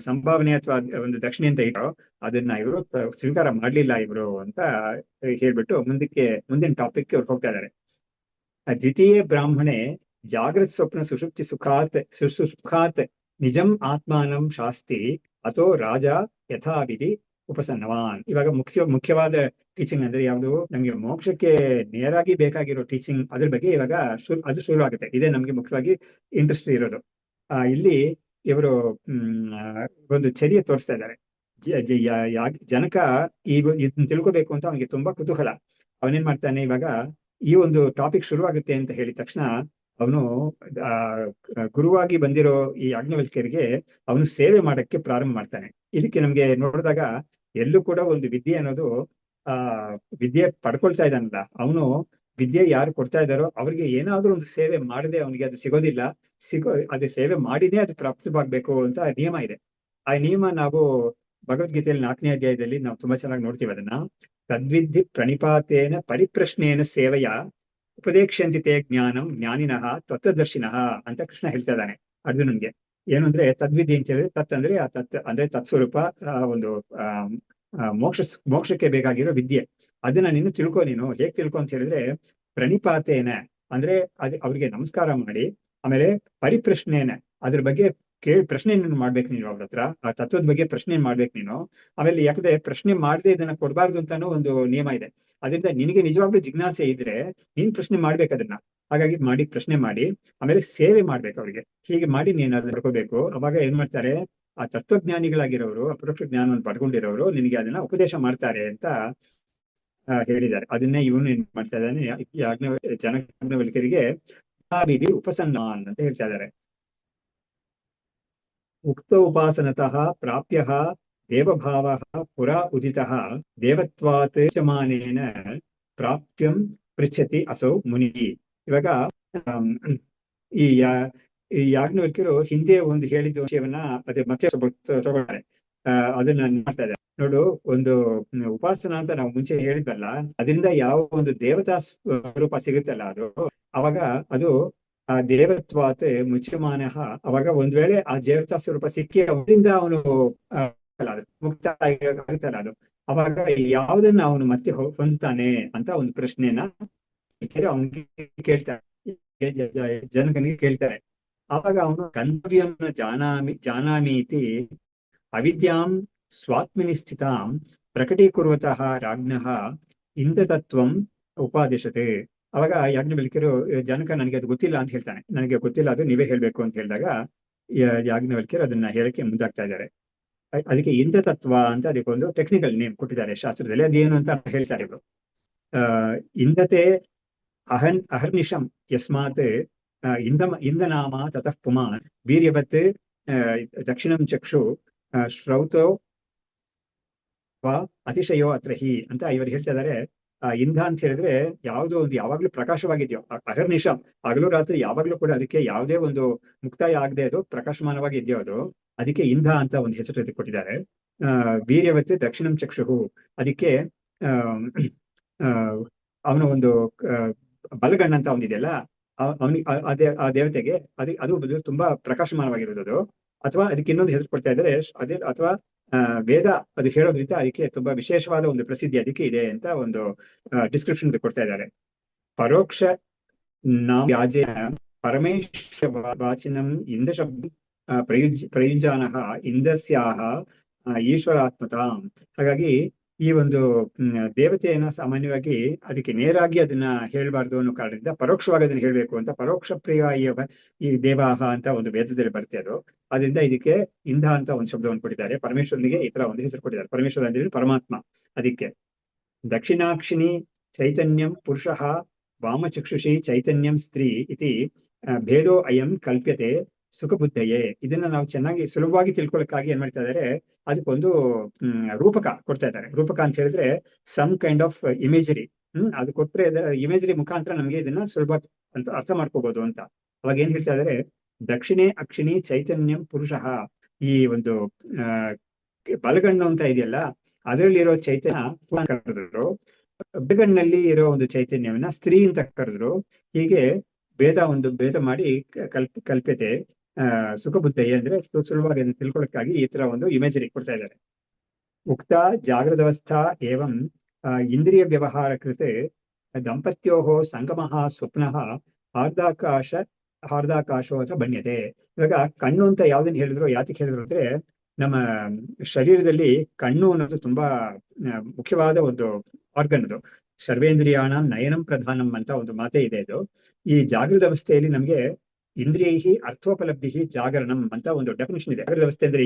ಸಂಭಾವನೆ ಅಥವಾ ಒಂದು ದಕ್ಷಿಣೆ ಅಂತ ಇಟ್ಟೋ ಅದನ್ನ ಇವರು ಸ್ವೀಕಾರ ಮಾಡ್ಲಿಲ್ಲ ಇವರು ಅಂತ ಹೇಳ್ಬಿಟ್ಟು ಮುಂದಿನ ಟಾಪಿಕ್ ಅವ್ರು ಹೋಗ್ತಾ ಇದ್ದಾರೆ. ದ್ವಿತೀಯ ಬ್ರಾಹ್ಮಣೆ ಜಾಗೃತ್ ಸ್ವಪ್ನ ಸುಷುಪ್ತಿ ಸುಖಾತ್ ನಿಜಂ ಆತ್ಮಾನಂ ಶಾಸ್ತಿ ಅಥೋ ರಾಜ ಯಥಾವಿಧಿ ಉಪಸನ್ನವಾನ್. ಇವಾಗ ಮುಖ್ಯವಾದ ಟೀಚಿಂಗ್ ಅಂದ್ರೆ ಯಾವುದು, ನಮ್ಗೆ ಮೋಕ್ಷಕ್ಕೆ ನೇರಾಗಿ ಬೇಕಾಗಿರೋ ಟೀಚಿಂಗ್, ಅದ್ರ ಬಗ್ಗೆ ಇವಾಗ ಅದು ಶುರು ಆಗುತ್ತೆ. ಇದೇ ನಮ್ಗೆ ಮುಖ್ಯವಾಗಿ ಇಂಟ್ರೆಸ್ಟ್ ಇರೋದು. ಇಲ್ಲಿ ಇವರು ಒಂದು ಚರ್ಯ ತೋರಿಸ್ತಾ ಇದ್ದಾರೆ. ಜನಕ ಇದನ್ನ ತಿಳ್ಕೋಬೇಕು ಅಂತ ಅವನಿಗೆ ತುಂಬಾ ಕುತೂಹಲ. ಅವನೇನ್ ಮಾಡ್ತಾನೆ, ಇವಾಗ ಈ ಒಂದು ಟಾಪಿಕ್ ಶುರು ಆಗುತ್ತೆ ಅಂತ ಹೇಳಿದ ತಕ್ಷಣ ಅವನು ಗುರುವಾಗಿ ಬಂದಿರೋ ಈ ಯಾಜ್ಞವಲ್ಕ್ಯರಿಗೆ ಅವನು ಸೇವೆ ಮಾಡಕ್ಕೆ ಪ್ರಾರಂಭ ಮಾಡ್ತಾನೆ. ಇದಕ್ಕೆ ನಮ್ಗೆ ನೋಡಿದಾಗ ಎಲ್ಲೂ ಕೂಡ ಒಂದು ವಿದ್ಯೆ ಅನ್ನೋದು ವಿದ್ಯೆ ಪಡ್ಕೊಳ್ತಾ ಇದ್ದಾನಲ್ಲ, ಅವನು ವಿದ್ಯೆ ಯಾರು ಕೊಡ್ತಾ ಇದ್ದಾರೋ ಅವ್ರಿಗೆ ಏನಾದ್ರೂ ಒಂದು ಸೇವೆ ಮಾಡದೆ ಅವನಿಗೆ ಅದು ಸಿಗೋದಿಲ್ಲ. ಅದೇ ಸೇವೆ ಮಾಡಿನೇ ಅದು ಪ್ರಾಪ್ತವಾಗ್ಬೇಕು ಅಂತ ನಿಯಮ ಇದೆ. ಆ ನಿಯಮ ನಾವು ಭಗವದ್ಗೀತೆಯಲ್ಲಿ 4ನೇ ಅಧ್ಯಾಯದಲ್ಲಿ ನಾವು ತುಂಬಾ ಚೆನ್ನಾಗಿ ನೋಡ್ತೀವಿ ಅದನ್ನ. ತದ್ವಿಧಿ ಪ್ರಣಿಪಾತೇನ ಪರಿಪ್ರಶ್ನೇನ ಸೇವೆಯ ಉಪದೇಕ್ಷ್ಯಂತಿ ತೇ ಜ್ಞಾನಂ ಜ್ಞಾನಿನಃ ತತ್ವದರ್ಶಿನಃ ಅಂತ ಕೃಷ್ಣ ಹೇಳ್ತಾ ಇದ್ದಾನೆ ಅರ್ಜುನನ್ಗೆ. ಏನು ಅಂದ್ರೆ ತದ್ವಿಧಿ ಅಂತ ಹೇಳಿದ್ರೆ, ತತ್ ಅಂದ್ರೆ ಆ ತತ್ ಅಂದ್ರೆ ತತ್ಸ್ವರೂಪ, ಒಂದು ಮೋಕ್ಷಕ್ಕೆ ಬೇಕಾಗಿರೋ ವಿದ್ಯೆ. ಅದನ್ನ ನೀನು ತಿಳ್ಕೊ. ನೀನು ಹೇಗ್ ತಿಳ್ಕೊ ಅಂತ ಹೇಳಿದ್ರೆ, ಪ್ರಣಿಪಾತೇನ ಅಂದ್ರೆ ಅವ್ರಿಗೆ ನಮಸ್ಕಾರ ಮಾಡಿ, ಆಮೇಲೆ ಪರಿಪ್ರಶ್ನೇನ ಅದ್ರ ಬಗ್ಗೆ ಪ್ರಶ್ನೆ ಮಾಡ್ಬೇಕು ನೀನು ಅವ್ರ ಹತ್ರ, ಆ ತತ್ವದ ಬಗ್ಗೆ ಪ್ರಶ್ನೆ ಮಾಡ್ಬೇಕು ನೀನು. ಆಮೇಲೆ ಯಾಕಂದ್ರೆ ಪ್ರಶ್ನೆ ಮಾಡದೆ ಇದನ್ನ ಕೊಡಬಾರ್ದು ಅಂತಾನು ಒಂದು ನಿಯಮ ಇದೆ. ಅದರಿಂದ ನಿನಗೆ ನಿಜವಾಗ್ಲೂ ಜಿಜ್ಞಾಸೆ ಇದ್ರೆ ನೀನ್ ಪ್ರಶ್ನೆ ಮಾಡ್ಬೇಕು ಅದನ್ನ. ಹಾಗಾಗಿ ಪ್ರಶ್ನೆ ಮಾಡಿ ಆಮೇಲೆ ಸೇವೆ ಮಾಡ್ಬೇಕು ಅವ್ರಿಗೆ. ಹೀಗೆ ಮಾಡಿ ನೀನು ಅದನ್ನ ನಡ್ಕೋಬೇಕು. ಅವಾಗ ಏನ್ ಮಾಡ್ತಾರೆ, ಆ ತತ್ವಜ್ಞಾನಿಗಳಾಗಿರೋರು, ಅಪರೋಕ್ಷ ಜ್ಞಾನವನ್ನು ಪಡ್ಕೊಂಡಿರೋರು ನಿನಗೆ ಅದನ್ನ ಉಪದೇಶ ಮಾಡ್ತಾರೆ ಅಂತ ಹೇಳಿದ್ದಾರೆ. ಅದನ್ನೇ ಇವನು ಏನ್ ಮಾಡ್ತಾ ಇದ್ದಾನೆ, ಜನಕರಿಗೆ ವಿಧಿ ಉಪಸನ್ನಾನ್ ಅಂತ ಹೇಳ್ತಾ ಇದ್ದಾರೆ. ಉಕ್ತ ಉಪಾಸನತಃ ಪ್ರಾಪ್ಯ ದೇವಭಾವಃ ಪುರಾ ಉದಿತಃ ದೇವತ್ವಾತ್ ಯಜಮಾನೇನ ಪ್ರಾಪ್ಯಂ ಪೃಚ್ಛತಿ ಅಸೌ ಮುನಿ. ಇವಾಗ ಈ ಯಾಜ್ಞವಲ್ಕ್ಯರು ಹಿಂದೆ ಒಂದು ಹೇಳಿದ ವಿಷಯವನ್ನ ಅದೇ ಮತ್ತೆ ತಗೊಳ್ತಾರೆ. ಅದನ್ನ ಮಾಡ್ತಾ ಇದ್ದಾರೆ ನೋಡು. ಒಂದು ಉಪಾಸನ ಅಂತ ನಾವು ಮುಂಚೆ ಹೇಳಿದ್ವಲ್ಲ, ಅದರಿಂದ ಯಾವ ಒಂದು ದೇವತಾ ಸ್ವರೂಪ ಸಿಗುತ್ತಲ್ಲ ಅದು, ಅವಾಗ ಅದು ಆ ದೇವತ್ವಾತ್ ಮುಚ್ಯಮಾನ. ಅವಾಗ ಒಂದ್ ವೇಳೆ ಆ ದೇವತಾ ಸ್ವರೂಪ ಸಿಕ್ಕಿ ಅವರಿಂದ ಅವನು ಮುಕ್ತ ಆಗುತ್ತಲ್ಲ ಅದು, ಅವಾಗ ಯಾವುದನ್ನ ಅವನು ಮತ್ತೆ ಹೊಂದುತ್ತಾನೆ ಅಂತ ಒಂದು ಪ್ರಶ್ನೆನ ಅವನಿಗೆ ಕೇಳ್ತಾರೆ, ಜನಕನಿಗೆ ಕೇಳ್ತಾರೆ. ಆವಾಗ ಅವನು ಗಂತವ್ಯಂ ಜಾನಾಮೀತಿ ಅವಿದ್ಯಾಂ ಸ್ವಾತ್ಮನಿ ಸ್ಥಿತಾಂ ಪ್ರಕಟೀಕುರ್ವತಃ ರಾಜ್ಞಃ ಇಂದ್ರತತ್ವಂ ಉಪಾದಿಶತೆ. ಅವಾಗ ಯಾಜ್ಞವಲ್ಕ್ಯರು, ಜನಕ ನನಗೆ ಅದು ಗೊತ್ತಿಲ್ಲ ಅಂತ ಹೇಳ್ತಾನೆ, ನನಗೆ ಗೊತ್ತಿಲ್ಲ, ಅದು ನೀವೇ ಹೇಳ್ಬೇಕು ಅಂತ ಹೇಳಿದಾಗ ಯಾಜ್ಞವಲ್ಕ್ಯರು ಅದನ್ನ ಹೇಳಕ್ಕೆ ಮುಂದಾಗ್ತಾ ಇದ್ದಾರೆ. ಅದಕ್ಕೆ ಇಂದ್ರತತ್ವ ಅಂತ ಅದಕ್ಕೆ ಒಂದು ಟೆಕ್ನಿಕಲ್ ನೇಮ್ ಕೊಟ್ಟಿದ್ದಾರೆ ಶಾಸ್ತ್ರದಲ್ಲಿ. ಅದೇನು ಅಂತ ಹೇಳ್ತಾರೆ ಇವರು. ಇಂದತೆ ಅಹರ್ನಿಶಂ ಯಸ್ಮಾತ್ ಇಂದನಾಮ ತತಃ ಪುಮಾನ್ ವೀರ್ಯವತ್ ದಕ್ಷಿಣಂ ಚಕ್ಷು ಶ್ರೌತೋ ಅತಿಶಯೋ ಅತ್ರಹಿ ಅಂತ ಇವರು ಹೇಳ್ತಾ ಇದ್ದಾರೆ. ಇಂಧ ಅಂತ ಹೇಳಿದ್ರೆ ಯಾವುದೋ ಒಂದು ಯಾವಾಗ್ಲೂ ಪ್ರಕಾಶವಾಗಿದೆಯೋ, ಅಹರ್ನಿಶಂ ಹಗಲು ರಾತ್ರಿ ಯಾವಾಗ್ಲೂ ಕೂಡ ಅದಕ್ಕೆ ಯಾವುದೇ ಒಂದು ಮುಕ್ತಾಯ ಆಗದೆ ಅದು ಪ್ರಕಾಶಮಾನವಾಗಿ ಇದೆಯೋ ಅದು, ಅದಕ್ಕೆ ಇಂಧ ಅಂತ ಒಂದು ಹೆಸರು ಅದಕ್ಕೆ ಕೊಟ್ಟಿದ್ದಾರೆ. ವೀರ್ಯವತ್ ದಕ್ಷಿಣಂ ಚಕ್ಷು, ಅದಕ್ಕೆ ಅವನ ಒಂದು ಬಲಗಣ್ಣ ಅಂತ ಒಂದಿದೆಯಲ್ಲ, ಆ ದೇವತೆಗೆ ಅದು ತುಂಬಾ ಪ್ರಕಾಶಮಾನವಾಗಿರೋದು. ಅಥವಾ ಅದಕ್ಕೆ ಇನ್ನೊಂದು ಹೆಸರು ಕೊಡ್ತಾ ಇದ್ದಾರೆ, ಅದೇ ಅಥವಾ ವೇದ ಅದು ಹೇಳೋದ್ರಿಂದ ಅದಕ್ಕೆ ತುಂಬಾ ವಿಶೇಷವಾದ ಒಂದು ಪ್ರಸಿದ್ಧಿ ಅದಕ್ಕೆ ಇದೆ ಅಂತ ಒಂದು ಡಿಸ್ಕ್ರಿಪ್ಷನ್ ಕೊಡ್ತಾ ಇದ್ದಾರೆ. ಪರೋಕ್ಷ ನಾಮ ಯಾಜೇನ ಪರಮೇಶ್ವರ ವಾಚಿನಂ ಇಂದ ಶಬ್ದ ಪ್ರಯುಜ್ಯಾನಃ ಇಂದಸ್ಯಾಹ ಈಶ್ವರಾತ್ಮತಾಂ. ಹಾಗಾಗಿ ಈ ಒಂದು ದೇವತೆಯನ್ನ ಸಾಮಾನ್ಯವಾಗಿ ಅದಕ್ಕೆ ನೇರಾಗಿ ಅದನ್ನ ಹೇಳ್ಬಾರ್ದು ಅನ್ನೋ ಕಾರಣದಿಂದ ಪರೋಕ್ಷವಾಗಿ ಅದನ್ನ ಹೇಳ್ಬೇಕು ಅಂತ ಪರೋಕ್ಷ ಪ್ರಿಯ ಈ ದೇವಾಹ ಅಂತ ಒಂದು ವೇದದಲ್ಲಿ ಬರುತ್ತೆ ಅದು. ಅದರಿಂದ ಇದಕ್ಕೆ ಇಂಧ ಅಂತ ಒಂದು ಶಬ್ದವನ್ನು ಕೊಟ್ಟಿದ್ದಾರೆ. ಪರಮೇಶ್ವರನಿಗೆ ಈ ತರ ಒಂದು ಹೆಸರು ಕೊಟ್ಟಿದ್ದಾರೆ. ಪರಮೇಶ್ವರ ಅಂದ್ರೆ ಪರಮಾತ್ಮ. ಅದಕ್ಕೆ ದಕ್ಷಿಣಾಕ್ಷಿಣಿ ಚೈತನ್ಯಂ ಪುರುಷಃ ವಾಮಚಕ್ಷುಷಿ ಚೈತನ್ಯಂ ಸ್ತ್ರೀ ಇತಿ ಭೇದೋ ಅಯಂ ಕಲ್ಪ್ಯತೆ ಸುಖಬುದ್ಧಯೇ. ಇದನ್ನ ನಾವು ಚೆನ್ನಾಗಿ ಸುಲಭವಾಗಿ ತಿಳ್ಕೊಳ್ಳೋಕ್ಕಾಗಿ ಏನ್ ಮಾಡ್ತಾ ಇದ್ದಾರೆ, ಅದಕ್ಕೊಂದು ರೂಪಕ ಕೊಡ್ತಾ ಇದ್ದಾರೆ. ರೂಪಕ ಅಂತ ಹೇಳಿದ್ರೆ ಸಮ್ ಕೈಂಡ್ ಆಫ್ ಇಮೇಜರಿ. ಅದು ಕೊಟ್ರೆ ಇಮೇಜರಿ ಮುಖಾಂತರ ನಮ್ಗೆ ಇದನ್ನ ಸುಲಭ ಅಂತ ಅರ್ಥ ಮಾಡ್ಕೋಬಹುದು ಅಂತ. ಅವಾಗ ಏನ್ ಹೇಳ್ತಾ ಇದ್ದಾರೆ, ದಕ್ಷಿಣೆ ಅಕ್ಷಿಣಿ ಚೈತನ್ಯಂ ಪುರುಷಃ, ಈ ಒಂದು ಬಲಗಣ್ಣು ಅಂತ ಇದೆಯಲ್ಲ ಅದರಲ್ಲಿರೋ ಚೈತನ್ಯ ಕರೆದ್ರು, ಬಲಗಣ್ಣಲ್ಲಿ ಇರೋ ಒಂದು ಚೈತನ್ಯವನ್ನ ಸ್ತ್ರೀ ಅಂತ ಕರೆದ್ರು. ಹೀಗೆ ಭೇದ ಮಾಡಿ ಕಲ್ಪ್ಯತೆ ಸುಖಬುದ್ಧಿ ಅಂದ್ರೆ ಸುಲಭವಾಗಿ ತಿಳ್ಕೊಳ್ಳೋಕ್ಕಾಗಿ ಈ ತರ ಒಂದು ಇಮೇಜರಿ ಕೊಡ್ತಾ ಇದ್ದಾರೆ. ಉಕ್ತ ಜಾಗೃತವಸ್ಥಾ ಏವಂ ಇಂದ್ರಿಯ ವ್ಯವಹಾರ ಕೃತೆ ದಂಪತ್ಯೋ ಸಂಗಮಃ ಸ್ವಪ್ನಃ ಹಾರ್ದಾಕಾಶೋ ಚ ಬನ್ಯತೆ. ಇವಾಗ ಕಣ್ಣು ಅಂತ ಯಾವ್ದನ್ನ ಹೇಳಿದ್ರು, ಯಾತಿಗೆ ಹೇಳಿದ್ರು ಅಂದ್ರೆ ನಮ್ಮ ಶರೀರದಲ್ಲಿ ಕಣ್ಣು ಅನ್ನೋದು ತುಂಬಾ ಮುಖ್ಯವಾದ ಒಂದು ಆರ್ಗನ್. ಅದು ಸರ್ವೇಂದ್ರಿಯಾಣ ನಯನಂ ಪ್ರಧಾನಂ ಅಂತ ಒಂದು ಮಾತೇ ಇದೆ. ಇದು ಈ ಜಾಗೃತ ಅವಸ್ಥೆಯಲ್ಲಿ ನಮ್ಗೆ ಇಂದ್ರಿಯೈಹಿ ಅರ್ಥೋಪಲಬ್ಧಿ ಜಾಗರಣಂ ಅಂತ ಒಂದು ಡೆಫಿನಿಷನ್ ಇದೆ. ಜಾಗೃತ ಅವಸ್ಥೆ ಅಂದ್ರೆ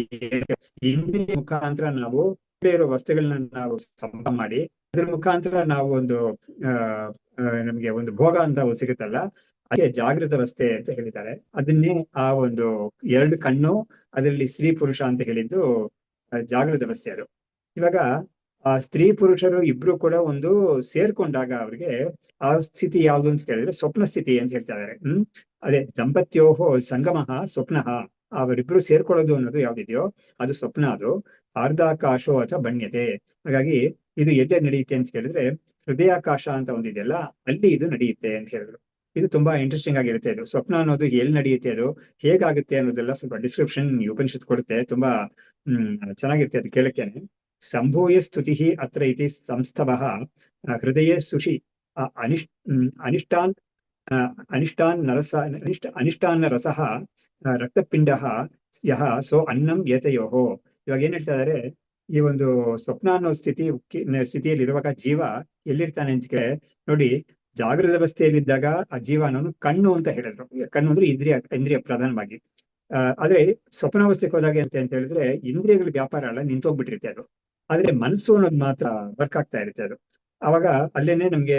ಇಂದ್ರಿಯ ಮುಖಾಂತರ ನಾವು ಇರೋ ವಸ್ತುಗಳನ್ನ ನಾವು ಸಂಪ ಮಾಡಿ ಅದ್ರ ಮುಖಾಂತರ ನಾವು ಒಂದು ನಮ್ಗೆ ಒಂದು ಭೋಗ ಅಂತ ಸಿಗುತ್ತಲ್ಲ, ಅದಕ್ಕೆ ಜಾಗೃತ ಅವಸ್ಥೆ ಅಂತ ಹೇಳಿದ್ದಾರೆ. ಅದನ್ನೇ ಆ ಒಂದು ಎರಡು ಕಣ್ಣು ಅದರಲ್ಲಿ ಸ್ತ್ರೀ ಪುರುಷ ಅಂತ ಹೇಳಿದ್ದು ಜಾಗೃತ ಅವಸ್ಥೆ ಅದು. ಇವಾಗ ಆ ಸ್ತ್ರೀ ಪುರುಷರು ಇಬ್ರು ಕೂಡ ಒಂದು ಸೇರ್ಕೊಂಡಾಗ ಅವ್ರಿಗೆ ಆ ಸ್ಥಿತಿ ಯಾವ್ದು ಅಂತ ಕೇಳಿದ್ರೆ ಸ್ವಪ್ನ ಸ್ಥಿತಿ ಅಂತ ಹೇಳ್ತಾ ಇದ್ದಾರೆ. ಅದೇ ದಂಪತ್ಯೋಹೋ ಸಂಗಮಃ ಸ್ವಪ್ನಃ, ಅವರಿಬ್ರು ಸೇರ್ಕೊಳ್ಳೋದು ಅನ್ನೋದು ಯಾವ್ದಿದೆಯೋ ಅದು ಸ್ವಪ್ನ. ಅದು ಆರ್ಧಾಕಾಶೋ ಅಥವಾ ಬಣ್ಯತೆ. ಹಾಗಾಗಿ ಇದು ಎಲ್ಲೇ ನಡೆಯುತ್ತೆ ಅಂತ ಕೇಳಿದ್ರೆ ಹೃದಯಾಕಾಶ ಅಂತ ಒಂದಿದೆಯಲ್ಲ ಅಲ್ಲಿ ಇದು ನಡೆಯುತ್ತೆ ಅಂತ ಹೇಳಿದ್ರು. ಇದು ತುಂಬಾ ಇಂಟ್ರೆಸ್ಟಿಂಗ್ ಆಗಿರುತ್ತೆ. ಇದು ಸ್ವಪ್ನ ಅನ್ನೋದು ಎಲ್ಲಿ ನಡೆಯುತ್ತೆ, ಅದು ಹೇಗಾಗುತ್ತೆ ಅನ್ನೋದೆಲ್ಲ ಸ್ವಲ್ಪ ಡಿಸ್ಕ್ರಿಪ್ಷನ್ ಉಪನಿಷತ್ ಕೊಡುತ್ತೆ. ತುಂಬಾ ಚೆನ್ನಾಗಿರುತ್ತೆ ಅದು ಕೇಳಕ್ಕೇನೆ. ಸಂಭೂಯ ಸ್ತುತಿ ಅತ್ರ ಇತಿ ಸಂಸ್ಥವಃ ಹೃದಯ ಸುಷಿ ಅನಿಷ್ಟಾನ್ ರಸಃ ರಕ್ತಪಿಂಡ ಯಹ ಸೋ ಅನ್ನಂ ಏತಯೋಹೋ. ಇವಾಗ ಏನ್ ಹೇಳ್ತಾ ಇದಾರೆ, ಈ ಒಂದು ಸ್ವಪ್ನ ಅನ್ನೋ ಸ್ಥಿತಿಯಲ್ಲಿ ಇರುವಾಗ ಜೀವ ಎಲ್ಲಿರ್ತಾನೆ ಅಂತ ಕೇಳಿ ನೋಡಿ, ಜಾಗೃತ ಅವಸ್ಥೆಯಲ್ಲಿದ್ದಾಗ ಆ ಜೀವ ಅನ್ನೋನು ಕಣ್ಣು ಅಂತ ಹೇಳಿದ್ರು. ಕಣ್ಣು ಅಂದ್ರೆ ಇಂದ್ರಿಯ ಪ್ರಧಾನವಾಗಿ. ಆದ್ರೆ ಸ್ವಪ್ನಾವಸ್ಥೆಗೆ ಹೋದಾಗ ಅಂತ ಹೇಳಿದ್ರೆ ಇಂದ್ರಿಯಗಳ ವ್ಯಾಪಾರ ಎಲ್ಲ ನಿಂತೋಗ್ಬಿಟ್ಟಿರುತ್ತೆ ಅದು. ಆದ್ರೆ ಮನಸ್ಸು ಅನ್ನೋದು ಮಾತ್ರ ವರ್ಕ್ ಆಗ್ತಾ ಇರುತ್ತೆ ಅದು. ಅವಾಗ ಅಲ್ಲೇನೆ ನಮ್ಗೆ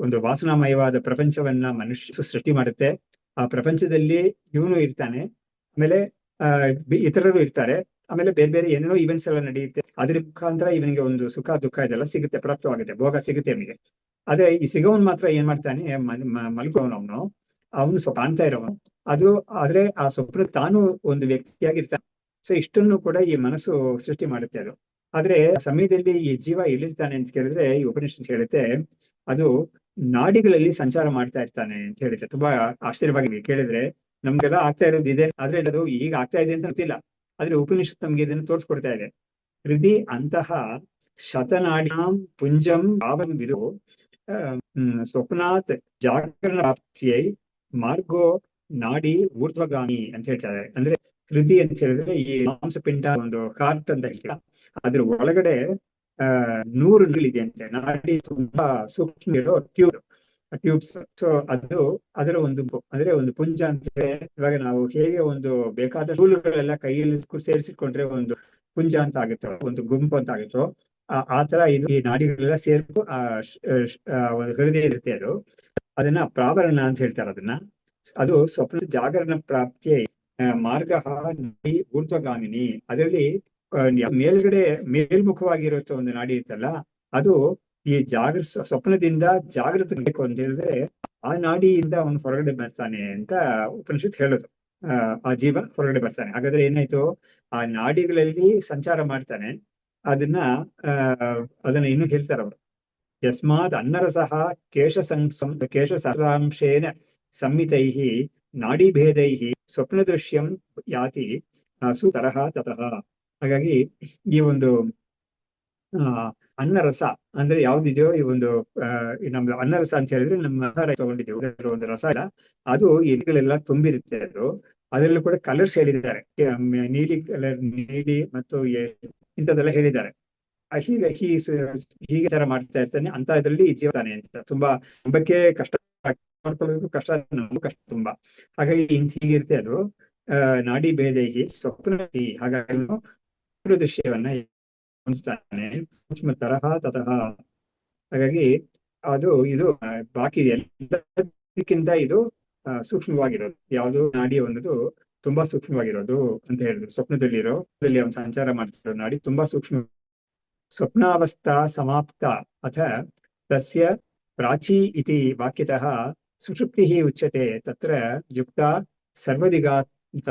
ಒಂದು ವಾಸನಾಮಯವಾದ ಪ್ರಪಂಚವನ್ನ ಮನುಷ್ಯ ಸೃಷ್ಟಿ ಮಾಡುತ್ತೆ. ಆ ಪ್ರಪಂಚದಲ್ಲಿ ಇವನು ಇರ್ತಾನೆ, ಆಮೇಲೆ ಇತರರು ಇರ್ತಾರೆ, ಆಮೇಲೆ ಬೇರೆ ಬೇರೆ ಏನೇನೋ ಇವೆಂಟ್ಸ್ ಎಲ್ಲ ನಡೆಯುತ್ತೆ. ಅದ್ರ ಮುಖಾಂತರ ಇವನಿಗೆ ಒಂದು ಸುಖ ದುಃಖ ಇದೆಲ್ಲ ಸಿಗುತ್ತೆ, ಪ್ರಾಪ್ತವಾಗುತ್ತೆ, ಭೋಗ ಸಿಗುತ್ತೆ ಅವನಿಗೆ. ಆದ್ರೆ ಈ ಸಿಗೋವನ್ ಮಾತ್ರ ಏನ್ ಮಾಡ್ತಾನೆ, ಮಲ್ಗೋವನು ಅವನು ಕಾಣ್ತಾ ಇರೋವನು ಆದ್ರೆ ಆ ಸ್ವಪ್ನ ತಾನು ಒಂದು ವ್ಯಕ್ತಿಯಾಗಿರ್ತಾನೆ. ಸೊ ಇಷ್ಟನ್ನು ಕೂಡ ಈ ಮನಸ್ಸು ಸೃಷ್ಟಿ ಮಾಡುತ್ತೆ ಅದು. ಆದ್ರೆ ಸಮಯದಲ್ಲಿ ಈ ಜೀವ ಎಲ್ಲಿರ್ತಾನೆ ಅಂತ ಕೇಳಿದ್ರೆ ಈ ಉಪನಿಷತ್ ಹೇಳುತ್ತೆ, ಅದು ನಾಡಿಗಳಲ್ಲಿ ಸಂಚಾರ ಮಾಡ್ತಾ ಇರ್ತಾನೆ ಅಂತ ಹೇಳುತ್ತೆ. ತುಂಬಾ ಆಶ್ಚರ್ಯವಾಗಿ ಕೇಳಿದ್ರೆ ನಮ್ಗೆಲ್ಲ ಆಗ್ತಾ ಇರೋದು ಇದೆ, ಆದ್ರೆ ಅದು ಈಗ ಆಗ್ತಾ ಇದೆ ಅಂತ ಗೊತ್ತಿಲ್ಲ. ಆದ್ರೆ ಉಪನಿಷತ್ ನಮ್ಗೆ ಇದನ್ನು ತೋರಿಸ್ಕೊಡ್ತಾ ಇದೆ. ಹೃದಯ ಅಂತಹ ಶತನಾಡ್ಯಾಂ ಪುಂಜಂ ಭಾವಂ ವಿದು ಸ್ವಪ್ನಾತ್ ಜಾಗರಣ ಪ್ರಾಪ್ತಿಯೈ ಮಾರ್ಗೋ ನಾಡಿ ಊರ್ಧ್ವಗಾಮಿ ಅಂತ ಹೇಳ್ತಾ ಇದ್ದಾರೆ. ಅಂದ್ರೆ ಹೃದಯ ಅಂತ ಹೇಳಿದ್ರೆ ಈ ಮಾಂಸಪಿಂಡ ಒಂದು ಹಾರ್ಟ್ ಅಂತ ಹೇಳ್ತೀರಾ, ಅದ್ರ ಒಳಗಡೆ 100 ಇದೆ ಅಂತೆ. ನಾಡಿ ತುಂಬಾ ಸೂಕ್ಷ್ಮ ಇರೋ ಟ್ಯೂಬ್ಸ್. ಸೊ ಅದು ಅದರ ಒಂದು ಪುಂಜ ಅಂತ ಹೇಳಿ, ಇವಾಗ ನಾವು ಹೇಗೆ ಒಂದು ಬೇಕಾದ ಟೂಲ್ಗಳೆಲ್ಲ ಕೈಯಲ್ಲಿ ಸೇರಿಸಿಕೊಂಡ್ರೆ ಒಂದು ಪುಂಜ ಅಂತ ಆಗುತ್ತೋ, ಒಂದು ಗುಂಪು ಅಂತ ಆಗುತ್ತೋ, ಆ ತರ ಇದು ಈ ನಾಡಿಗಳೆಲ್ಲ ಸೇರ್ಕು ಒಂದು ಹೃದಯ ಇರುತ್ತೆ. ಅದನ್ನ ಪ್ರಾವರಣ ಅಂತ ಹೇಳ್ತಾರೆ. ಅದು ಸ್ವಪ್ನ ಜಾಗರಣ ಪ್ರಾಪ್ತಿ ಮಾರ್ಗ ಊರ್ಧ್ವಗಾಮಿನಿ. ಅದರಲ್ಲಿ ಮೇಲ್ಗಡೆ ಮೇಲ್ಮುಖವಾಗಿರುತ್ತ ಒಂದು ನಾಡಿ ಇರ್ತಲ್ಲ, ಅದು ಈ ಸ್ವಪ್ನದಿಂದ ಜಾಗೃತ ಬೇಕು ಅಂತ ಹೇಳಿದ್ರೆ ಆ ನಾಡಿಯಿಂದ ಅವನು ಹೊರಗಡೆ ಬರ್ತಾನೆ ಅಂತ ಉಪನಿಷತ್ ಹೇಳೋದು. ಆ ಜೀವ ಹೊರಗಡೆ ಬರ್ತಾನೆ. ಹಾಗಾದ್ರೆ ಏನಾಯ್ತು, ಆ ನಾಡಿಗಳಲ್ಲಿ ಸಂಚಾರ ಮಾಡ್ತಾನೆ. ಅದನ್ನ ಇನ್ನು ಹೇಳ್ತಾರೆ ಅವರು, ಯಸ್ಮಾದ್ ಅನ್ನರಸಃ ಕೇಶಸಂಶೇನ ಸಂಹಿತೈಃ ನಾಡಿಭೇದೈಃ ಸ್ವಪ್ನದೃಶ್ಯಂ ಯಾತಿ ಸುತರಹ ತತಃ. ಹಾಗಾಗಿ ಈ ಒಂದು ಅನ್ನರಸ ಅಂದ್ರೆ ಯಾವ್ದಿದೆಯೋ, ಈ ಒಂದು ನಮ್ದು ಅನ್ನರಸ ಅಂತ ಹೇಳಿದ್ರೆ ನಮ್ಮ ಆಹಾರ ತಗೊಂಡಿದ್ದೀವಿ, ಅದರ ಒಂದು ರಸ ಇಲ್ಲ, ಅದು ಎಲೆಗಳೆಲ್ಲ ತುಂಬಿರುತ್ತೆ. ಅದರಲ್ಲೂ ಕೂಡ ಕಲರ್ಸ್ ಹೇಳಿದ್ದಾರೆ, ನೀಲಿ ಕಲರ್, ನೀಲಿ ಮತ್ತು ಇಂಥದ್ದೆಲ್ಲ ಹೇಳಿದ್ದಾರೆ. ಹೀಗೆ ತರ ಮಾಡ್ತಾ ಇರ್ತಾನೆ ಅಂತ ಇದರಲ್ಲಿ ಜೀವತಾನೆ ಅಂತ. ತುಂಬಾ ನಂಬಕ್ಕೆ ಕಷ್ಟ, ಮಾಡ್ಕೊಳ್ಬೇಕು ಕಷ್ಟ, ನಮಗೂ ಕಷ್ಟ ತುಂಬಾ. ಹಾಗಾಗಿ ಹೀಗಿರುತ್ತೆ ಅದು. ನಾಡಿ ಭೇದೈಹಿ ಸ್ವಪ್ನತಿ. ಹಾಗಾಗಿ ದೃಶ್ಯವನ್ನ ಸೂಕ್ಷ್ಮ ತರಹ ತತಃ. ಹಾಗಾಗಿ ಇದು ಬಾಕಿ ಎಲ್ಲದಕ್ಕಿಂತ ಇದು ಸೂಕ್ಷ್ಮವಾಗಿರೋದು. ಯಾವುದು ನಾಡಿ ಅನ್ನೋದು ತುಂಬಾ ಸೂಕ್ಷ್ಮವಾಗಿರೋದು ಅಂತ ಹೇಳಿದ್ರು. ಸ್ವಪ್ನದಲ್ಲಿ ಅವನು ಸಂಚಾರ ಮಾಡ್ತಿರೋ ನಾಡಿ ತುಂಬಾ ಸೂಕ್ಷ್ಮ. ಸ್ವಪ್ನಾವಸ್ಥಾ ಸಮಾಪ್ತ ಅಥ ತಸ್ಯ ಪ್ರಾಚೀ ಇತಿ ವಾಕ್ಯತಃ ಸುಷುಪ್ತಿಃ ಉಚ್ಯತೆ ತತ್ರ ಯುಕ್ತ ಸರ್ವದಿಗಾಂತ.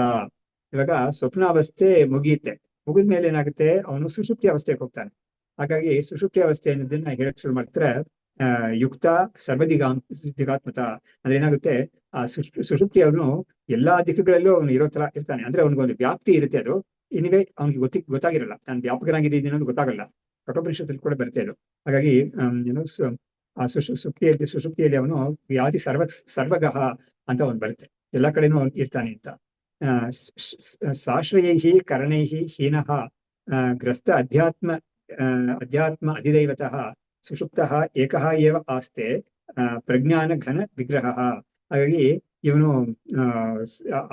ಇವಾಗ ಸ್ವಪ್ನಾವಸ್ಥೆ ಮುಗಿಯುತ್ತೆ, ಮುಗಿದ್ಮೇಲೆ ಏನಾಗುತ್ತೆ, ಅವನು ಸುಷುಪ್ತಿ ಅವಸ್ಥೆಗೆ ಹೋಗ್ತಾನೆ. ಹಾಗಾಗಿ ಸುಷುಪ್ತಿ ಅವಸ್ಥೆ ಅನ್ನೋದನ್ನ ಹೇಳಕ್ ಶುರು ಮಾಡ್ತಾರೆ. ಯುಕ್ತ ದಿಗಾತ್ಮತ ಅಂದ್ರೆ ಏನಾಗುತ್ತೆ, ಆ ಸುಷುಪ್ತಿ ಅವನು ಎಲ್ಲಾ ದಿಕ್ಕುಗಳಲ್ಲೂ ಅವನು ಇರೋ ತರ ಇರ್ತಾನೆ. ಅಂದ್ರೆ ಅವನಿಗೊಂದು ವ್ಯಾಪ್ತಿ ಇರುತ್ತೆ. ಅದು ಇನಿವೇ ಅವ್ನಿಗೆ ಗೊತ್ತಾಗಿರಲ್ಲ, ನಾನು ವ್ಯಾಪಕನಾಗಿದ್ದೀನಿ ಅನ್ನೋದು ಗೊತ್ತಾಗಲ್ಲ. ಕಠೋಪನಿಷತ್ತಲ್ಲಿ ಕೂಡ ಬರುತ್ತೆ ಅದು. ಹಾಗಾಗಿ ಏನು ಆ ಸುಷುಪ್ತಿಯಲ್ಲಿ ಅವನು ಯಾತಿ ಸರ್ವಗಹ ಅಂತ ಒಂದು ಬರುತ್ತೆ, ಎಲ್ಲಾ ಕಡೆನೂ ಅವನು ಇರ್ತಾನೆ ಅಂತ. ಸಾಶ್ರಯೈಹಿ ಕರಣೈಹಿ ಹೀನಃ ಗ್ರಸ್ತ ಅಧ್ಯಾತ್ಮ ಅಧಿದೈವತಃ ಸುಷುಪ್ತಃ ಏಕಃ ಏವ ಆಸ್ತೆ ಪ್ರಜ್ಞಾನ ಘನ ವಿಗ್ರಹ. ಹಾಗಾಗಿ ಇವನು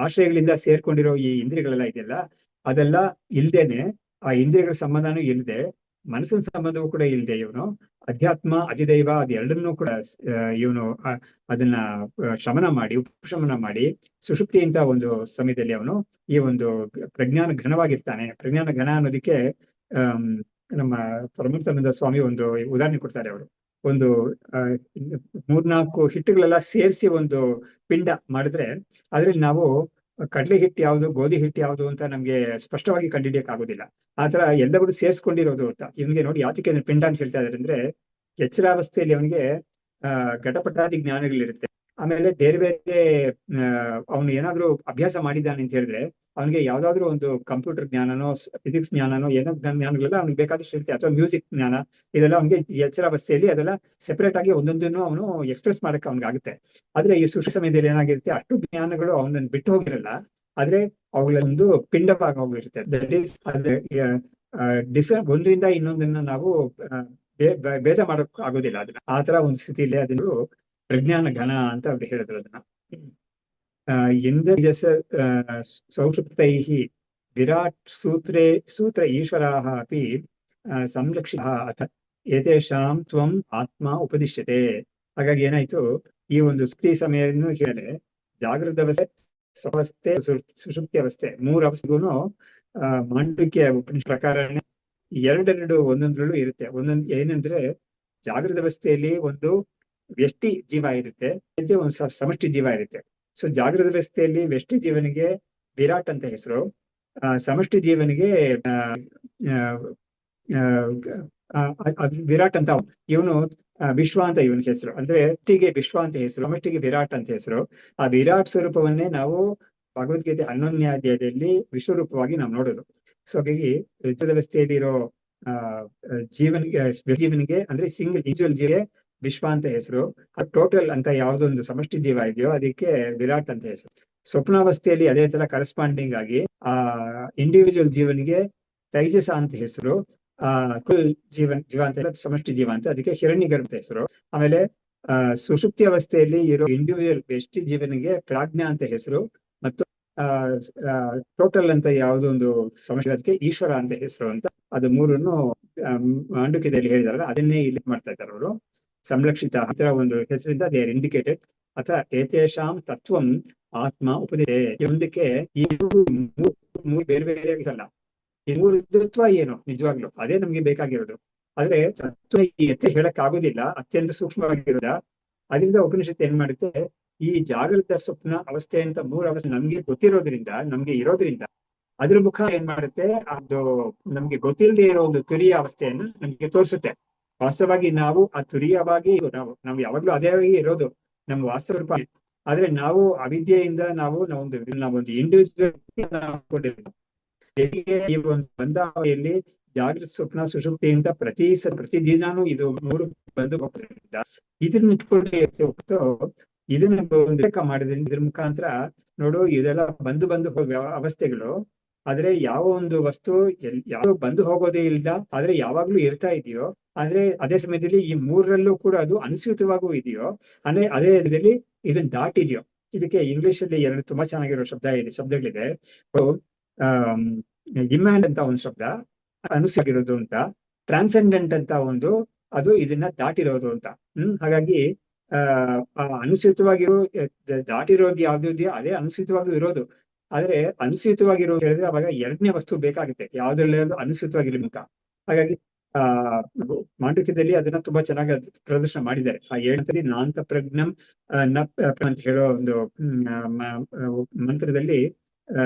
ಆಶ್ರಯಗಳಿಂದ ಸೇರ್ಕೊಂಡಿರೋ ಈ ಇಂದ್ರಿಯಗಳೆಲ್ಲ ಇದೆಯಲ್ಲ, ಅದೆಲ್ಲ ಇಲ್ದೇನೆ, ಆ ಇಂದ್ರಿಯಗಳ ಸಂಬಂಧನೂ ಇಲ್ಲದೆ, ಮನಸ್ಸಿನ ಸಂಬಂಧವೂ ಕೂಡ ಇಲ್ಲದೆ, ಇವನು ಅಧ್ಯಾತ್ಮ ಅಧಿದೈವ ಅದೆರಡನ್ನೂ ಕೂಡ ಇವನು ಅದನ್ನ ಶಮನ ಮಾಡಿ, ಉಪಶಮನ ಮಾಡಿ, ಸುಷುಪ್ತಿ ಅಂತ ಒಂದು ಸಮಯದಲ್ಲಿ ಅವನು ಈ ಒಂದು ಪ್ರಜ್ಞಾನ ಘನವಾಗಿರ್ತಾನೆ. ಪ್ರಜ್ಞಾನ ಘನ ಅನ್ನೋದಕ್ಕೆ ನಮ್ಮ ಪರಮಾನಂದ ಸ್ವಾಮಿ ಒಂದು ಉದಾಹರಣೆ ಕೊಡ್ತಾರೆ. ಅವರು ಒಂದು 3-4 ಹಿಟ್ಟುಗಳೆಲ್ಲ ಸೇರಿಸಿ ಒಂದು ಪಿಂಡ ಮಾಡಿದ್ರೆ ಅದ್ರಲ್ಲಿ ನಾವು ಕಡಲೆ ಹಿಟ್ಟು ಯಾವುದು, ಗೋಧಿ ಹಿಟ್ಟು ಯಾವುದು ಅಂತ ನಮ್ಗೆ ಸ್ಪಷ್ಟವಾಗಿ ಕಂಡುಹಿಡಿಯಕ್ ಆಗೋದಿಲ್ಲ. ಆತರ ಎಲ್ಲವೂ ಸೇರಿಸ್ಕೊಂಡಿರೋದು ಅಂತ ಇವನಿಗೆ ನೋಡಿ. ಯಾತಕ್ಕೆ ಪಿಂಡ ಅಂತ ಹೇಳ್ತಾ ಇದಾರೆ ಅಂದ್ರೆ, ಎಚ್ಚರಾವಸ್ಥೆಯಲ್ಲಿ ಅವನಿಗೆ ಘಟಪಟಾದಿ ಜ್ಞಾನಗಳಿರುತ್ತೆ. ಆಮೇಲೆ ಬೇರೆ ಬೇರೆ ಅವನು ಏನಾದ್ರೂ ಅಭ್ಯಾಸ ಮಾಡಿದ್ದಾನೆ ಅಂತ ಹೇಳಿದ್ರೆ ಅವನಿಗೆ ಯಾವ್ದಾದ್ರು ಒಂದು ಕಂಪ್ಯೂಟರ್ ಜ್ಞಾನನೋ ಫಿಸಿಕ್ಸ್ ಜ್ಞಾನನೋ ಏನೋ ಜ್ಞಾನಗಳೆಲ್ಲ ಅವ್ನಿಗೆ ಬೇಕಾದಷ್ಟು ಇರುತ್ತೆ, ಅಥವಾ ಮ್ಯೂಸಿಕ್ ಜ್ಞಾನ, ಇದೆಲ್ಲ ಅವನಿಗೆ ಎಚ್ಚರಾವಸ್ಥೆಯಲ್ಲಿ ಅದೆಲ್ಲ ಸೆಪರೇಟ್ ಆಗಿ ಒಂದೊಂದನ್ನು ಅವನು ಎಕ್ಸ್ಪ್ರೆಸ್ ಮಾಡಕ್ಕೆ ಅವ್ನಿಗೆ ಆಗುತ್ತೆ. ಆದ್ರೆ ಈ ಸುಷುಪ್ತಿ ಸಮಯದಲ್ಲಿ ಏನಾಗಿರುತ್ತೆ, ಅಷ್ಟು ಜ್ಞಾನಗಳು ಅವನನ್ನು ಬಿಟ್ಟು ಹೋಗಿರಲ್ಲ. ಆದ್ರೆ ಅವುಗಳೊಂದು ಪಿಂಡಭಾಗ ಹೋಗಿರುತ್ತೆ. ದಟ್ ಈಸ್ ಅದ್ರ ಒಂದರಿಂದ ಇನ್ನೊಂದನ್ನ ನಾವು ಭೇದ ಮಾಡಕ್ ಆಗೋದಿಲ್ಲ. ಅದನ್ನ ಆ ತರ ಒಂದು ಸ್ಥಿತಿಯಲ್ಲಿ ಅದನ್ನು ಪ್ರಜ್ಞಾನ ಘನ ಅಂತ ಅವ್ರು ಹೇಳಿದ್ರು ಅದನ್ನ. ಇಂದ್ರಜಸ ಸೌಷುಪ್ತೈಃ ವಿರಾಟ್ ಸೂತ್ರ ಈಶ್ವರಾಃ ಅಪಿ ಸಂರಕ್ಷಿತಃ ಅಥ ಏತೇಷಾಂ ತ್ವಂ ಆತ್ಮ ಉಪದಿಶ್ಯತೆ. ಹಾಗಾಗಿ ಏನಾಯ್ತು, ಈ ಒಂದು ಸುಪ್ತಿ ಸಮಯವನ್ನು ಹೇಳಿ ಜಾಗೃತ ಅವಸ್ಥೆ, ಸ್ವವಸ್ಥೆ, ಸುಷುಪ್ತಿ ಅವಸ್ಥೆ, ಮೂರು ಅವಸ್ಥೆಗೂ ಮಾಂಡುಕ್ಯ ಉಪನಿಷತ್ ಪ್ರಕಾರನೇ ಎರಡೆರಡು ಒಂದೊಂದ್ರಲ್ಲೂ ಇರುತ್ತೆ. ಒಂದೊಂದು ಏನಂದ್ರೆ ಜಾಗೃತ ಅವಸ್ಥೆಯಲ್ಲಿ ಒಂದು ವ್ಯಷ್ಟಿ ಜೀವ ಇರುತ್ತೆ, ಒಂದು ಸಮಷ್ಟಿ ಜೀವ ಇರುತ್ತೆ. ಸೊ ಜಾಗೃತ ಅವಸ್ಥೆಯಲ್ಲಿ ವ್ಯಷ್ಟಿ ಜೀವನಿಗೆ ವಿರಾಟ್ ಅಂತ ಹೆಸರು, ಸಮಷ್ಟಿ ಜೀವನಿಗೆ ವಿರಾಟ್ ಅಂತ. ಇವನು ವಿಶ್ವ ಅಂತ ಇವನ ಹೆಸರು, ಅಂದ್ರೆ ವ್ಯಕ್ತಿಗೆ ವಿಶ್ವ ಅಂತ ಹೆಸರು, ಸಮಷ್ಟಿಗೆ ವಿರಾಟ್ ಅಂತ ಹೆಸರು. ಆ ವಿರಾಟ್ ಸ್ವರೂಪವನ್ನೇ ನಾವು ಭಗವದ್ಗೀತೆ 11ನೇ ಅಧ್ಯಾಯದಲ್ಲಿ ವಿಶ್ವರೂಪವಾಗಿ ನಾವು ನೋಡೋದು. ಸೊ ಹಾಗಾಗಿ ವ್ಯವಸ್ಥೆಯಲ್ಲಿ ಇರೋ ಜೀವನಿಗೆ ಅಂದ್ರೆ ಸಿಂಗಲ್ ಇಂಡಿವಿಜುವಲ್ ಜೀವಿಗೆ ವಿಶ್ವ ಅಂತ ಹೆಸರು. ಟೋಟಲ್ ಅಂತ ಯಾವ್ದೊಂದು ಸಮಷ್ಟಿ ಜೀವ ಇದೆಯೋ ಅದಕ್ಕೆ ವಿರಾಟ್ ಅಂತ ಹೆಸರು. ಸ್ವಪ್ನಾವಸ್ಥೆಯಲ್ಲಿ ಅದೇ ತರ ಕರೆಸ್ಪಾಂಡಿಂಗ್ ಆಗಿ ಆ ಇಂಡಿವಿಜುವಲ್ ಜೀವನಿಗೆ ತೈಜಸ ಅಂತ ಹೆಸರು, ಕುಲ್ ಜೀವ ಅಂತ ಸಮಷ್ಟಿ ಜೀವ ಅಂತ ಅದಕ್ಕೆ ಹಿರಣ್ಯಗರ್ಭ ಅಂತ ಹೆಸರು. ಆಮೇಲೆ ಸುಷುಪ್ತಿ ಅವಸ್ಥೆಯಲ್ಲಿ ಇರೋ ಇಂಡಿವಿಜುವಲ್ ವ್ಯಷ್ಟಿ ಜೀವನಿಗೆ ಪ್ರಾಜ್ಞಾ ಅಂತ ಹೆಸರು, ಮತ್ತು ಟೋಟಲ್ ಅಂತ ಯಾವುದೊಂದು ಸಮಷ್ಟಿ ಅದಕ್ಕೆ ಈಶ್ವರ ಅಂತ ಹೆಸರು ಅಂತ. ಅದು ಮೂರನ್ನು ಮಾಂಡುಕ್ಯದಲ್ಲಿ ಹೇಳಿದಾರಲ್ಲ ಅದನ್ನೇ ಇಲ್ಲಿ ಮಾಡ್ತಾ ಇದ್ದಾರೆ ಅವರು. ಸಂರಕ್ಷಿತ ಆ ತರ ಒಂದು ಹೆಸರಿಂದ ದೇ ಆರ್ ಇಂಡಿಕೇಟೆಡ್. ಅಥ ಏತೇಷಾಂ ತತ್ವಂ ಆತ್ಮ ಉಪದಿತೆ. ಮುಂದಕ್ಕೆ ಈ ಮೂರು ಬೇರೆ ಬೇರೆ ಇರಲ್ಲ. ಈ ಮೂರು ತತ್ವ ಏನು ನಿಜವಾಗ್ಲು ಅದೇ ನಮ್ಗೆ ಬೇಕಾಗಿರೋದು. ಆದ್ರೆ ತತ್ವ ಎತ್ತೆ ಹೇಳಕ್ ಆಗೋದಿಲ್ಲ, ಅತ್ಯಂತ ಸೂಕ್ಷ್ಮವಾಗಿರೋದ. ಅದರಿಂದ ಉಪನಿಷತ್ತು ಏನ್ ಮಾಡುತ್ತೆ, ಈ ಜಾಗೃತ ಸ್ವಪ್ನ ಅವಸ್ಥೆ ಅಂತ ಮೂರು ಅವಸ್ಥೆ ನಮ್ಗೆ ಗೊತ್ತಿರೋದ್ರಿಂದ, ನಮ್ಗೆ ಇರೋದ್ರಿಂದ ಅದ್ರ ಮುಖ ಏನ್ ಮಾಡುತ್ತೆ, ಅದು ನಮ್ಗೆ ಗೊತ್ತಿಲ್ಲದೆ ಇರೋ ಒಂದು ತುರಿಯ ಅವಸ್ಥೆಯನ್ನ ನಮ್ಗೆ ತೋರಿಸುತ್ತೆ. ವಾಸ್ತವವಾಗಿ ನಾವು ಆ ತುರಿಯವಾಗಿ ನಾವು ಯಾವಾಗ್ಲೂ ಅದೇ ಇರೋದು ನಮ್ಮ ವಾಸ್ತವ ರೂಪ. ಆದ್ರೆ ನಾವು ಅವಿದ್ಯೆಯಿಂದ ನಾವೊಂದು ಇಂಡಿವಿಜುವಲ್ ಈ ಒಂದು ಬಂದಾವಳಿಯಲ್ಲಿ ಜಾಗೃತ ಸ್ವಪ್ನ ಸುಷುಪ್ತಿ ಅಂತ ಪ್ರತಿದಿನಾನು ಇದು ಮೂರು ಬಂದು ಹೋಗ್ತದ್ರಿಂದ ಇದನ್ನ ಇಟ್ಕೊಂಡು ಇದನ್ನ ಒಂದು ಮಾಡಿದ್ರಿಂದ ಇದ್ರ ಮುಖಾಂತರ ನೋಡು ಇದೆಲ್ಲ ಬಂದು ಹೋಗುವ ಅವಸ್ಥೆಗಳು. ಆದ್ರೆ ಯಾವ ಒಂದು ವಸ್ತು ಯಾವ ಬಂದು ಹೋಗೋದೇ ಇಲ್ದ ಆದ್ರೆ ಯಾವಾಗ್ಲೂ ಇರ್ತಾ ಇದೆಯೋ, ಅಂದ್ರೆ ಅದೇ ಸಮಯದಲ್ಲಿ ಈ ಮೂರರಲ್ಲೂ ಕೂಡ ಅದು ಅನುಸೂತವಾಗೂ ಇದೆಯೋ, ಅಂದ್ರೆ ಅದೇ ಇದರಲ್ಲಿ ಇದನ್ನ ದಾಟಿದೆಯೋ. ಇದಕ್ಕೆ ಇಂಗ್ಲಿಷ್ ಅಲ್ಲಿ ಎರಡು ತುಂಬಾ ಚೆನ್ನಾಗಿರೋ ಶಬ್ದಗಳಿದೆ. ಇಮ್ಯಾಂಡ್ ಅಂತ ಒಂದು ಶಬ್ದ ಅನುಸಾಗಿರೋದು ಅಂತ, ಟ್ರಾನ್ಸೆಂಡೆಂಟ್ ಅಂತ ಒಂದು ಅದು ಇದನ್ನ ದಾಟಿರೋದು ಅಂತ. ಹಾಗಾಗಿ ಅನುಸೂತವಾಗಿರೋ ದಾಟಿರೋದು ಯಾವ್ದು ಇದೆಯೋ ಅದೇ ಅನುಸೂತವಾಗಿ ಇರೋದು. ಆದ್ರೆ ಅನುಸೂತವಾಗಿರೋದು ಹೇಳಿದ್ರೆ ಅವಾಗ ಎರಡನೇ ವಸ್ತು ಬೇಕಾಗುತ್ತೆ ಯಾವ್ದ್ರಲ್ಲಿ ಅನುಸೂತವಾಗಿರ್ಲಿ ಅಂತ. ಹಾಗಾಗಿ ಮಾಂಡುಕ್ಯದಲ್ಲಿ ಅದನ್ನ ತುಂಬಾ ಚೆನ್ನಾಗಿ ಪ್ರದರ್ಶನ ಮಾಡಿದ್ದಾರೆ. ಆ ಏನಂತಲ್ಲಿ ನಾಂತ ಪ್ರಜ್ಞಂ ಅಂತ ಹೇಳೋ ಒಂದು ಮಂತ್ರದಲ್ಲಿ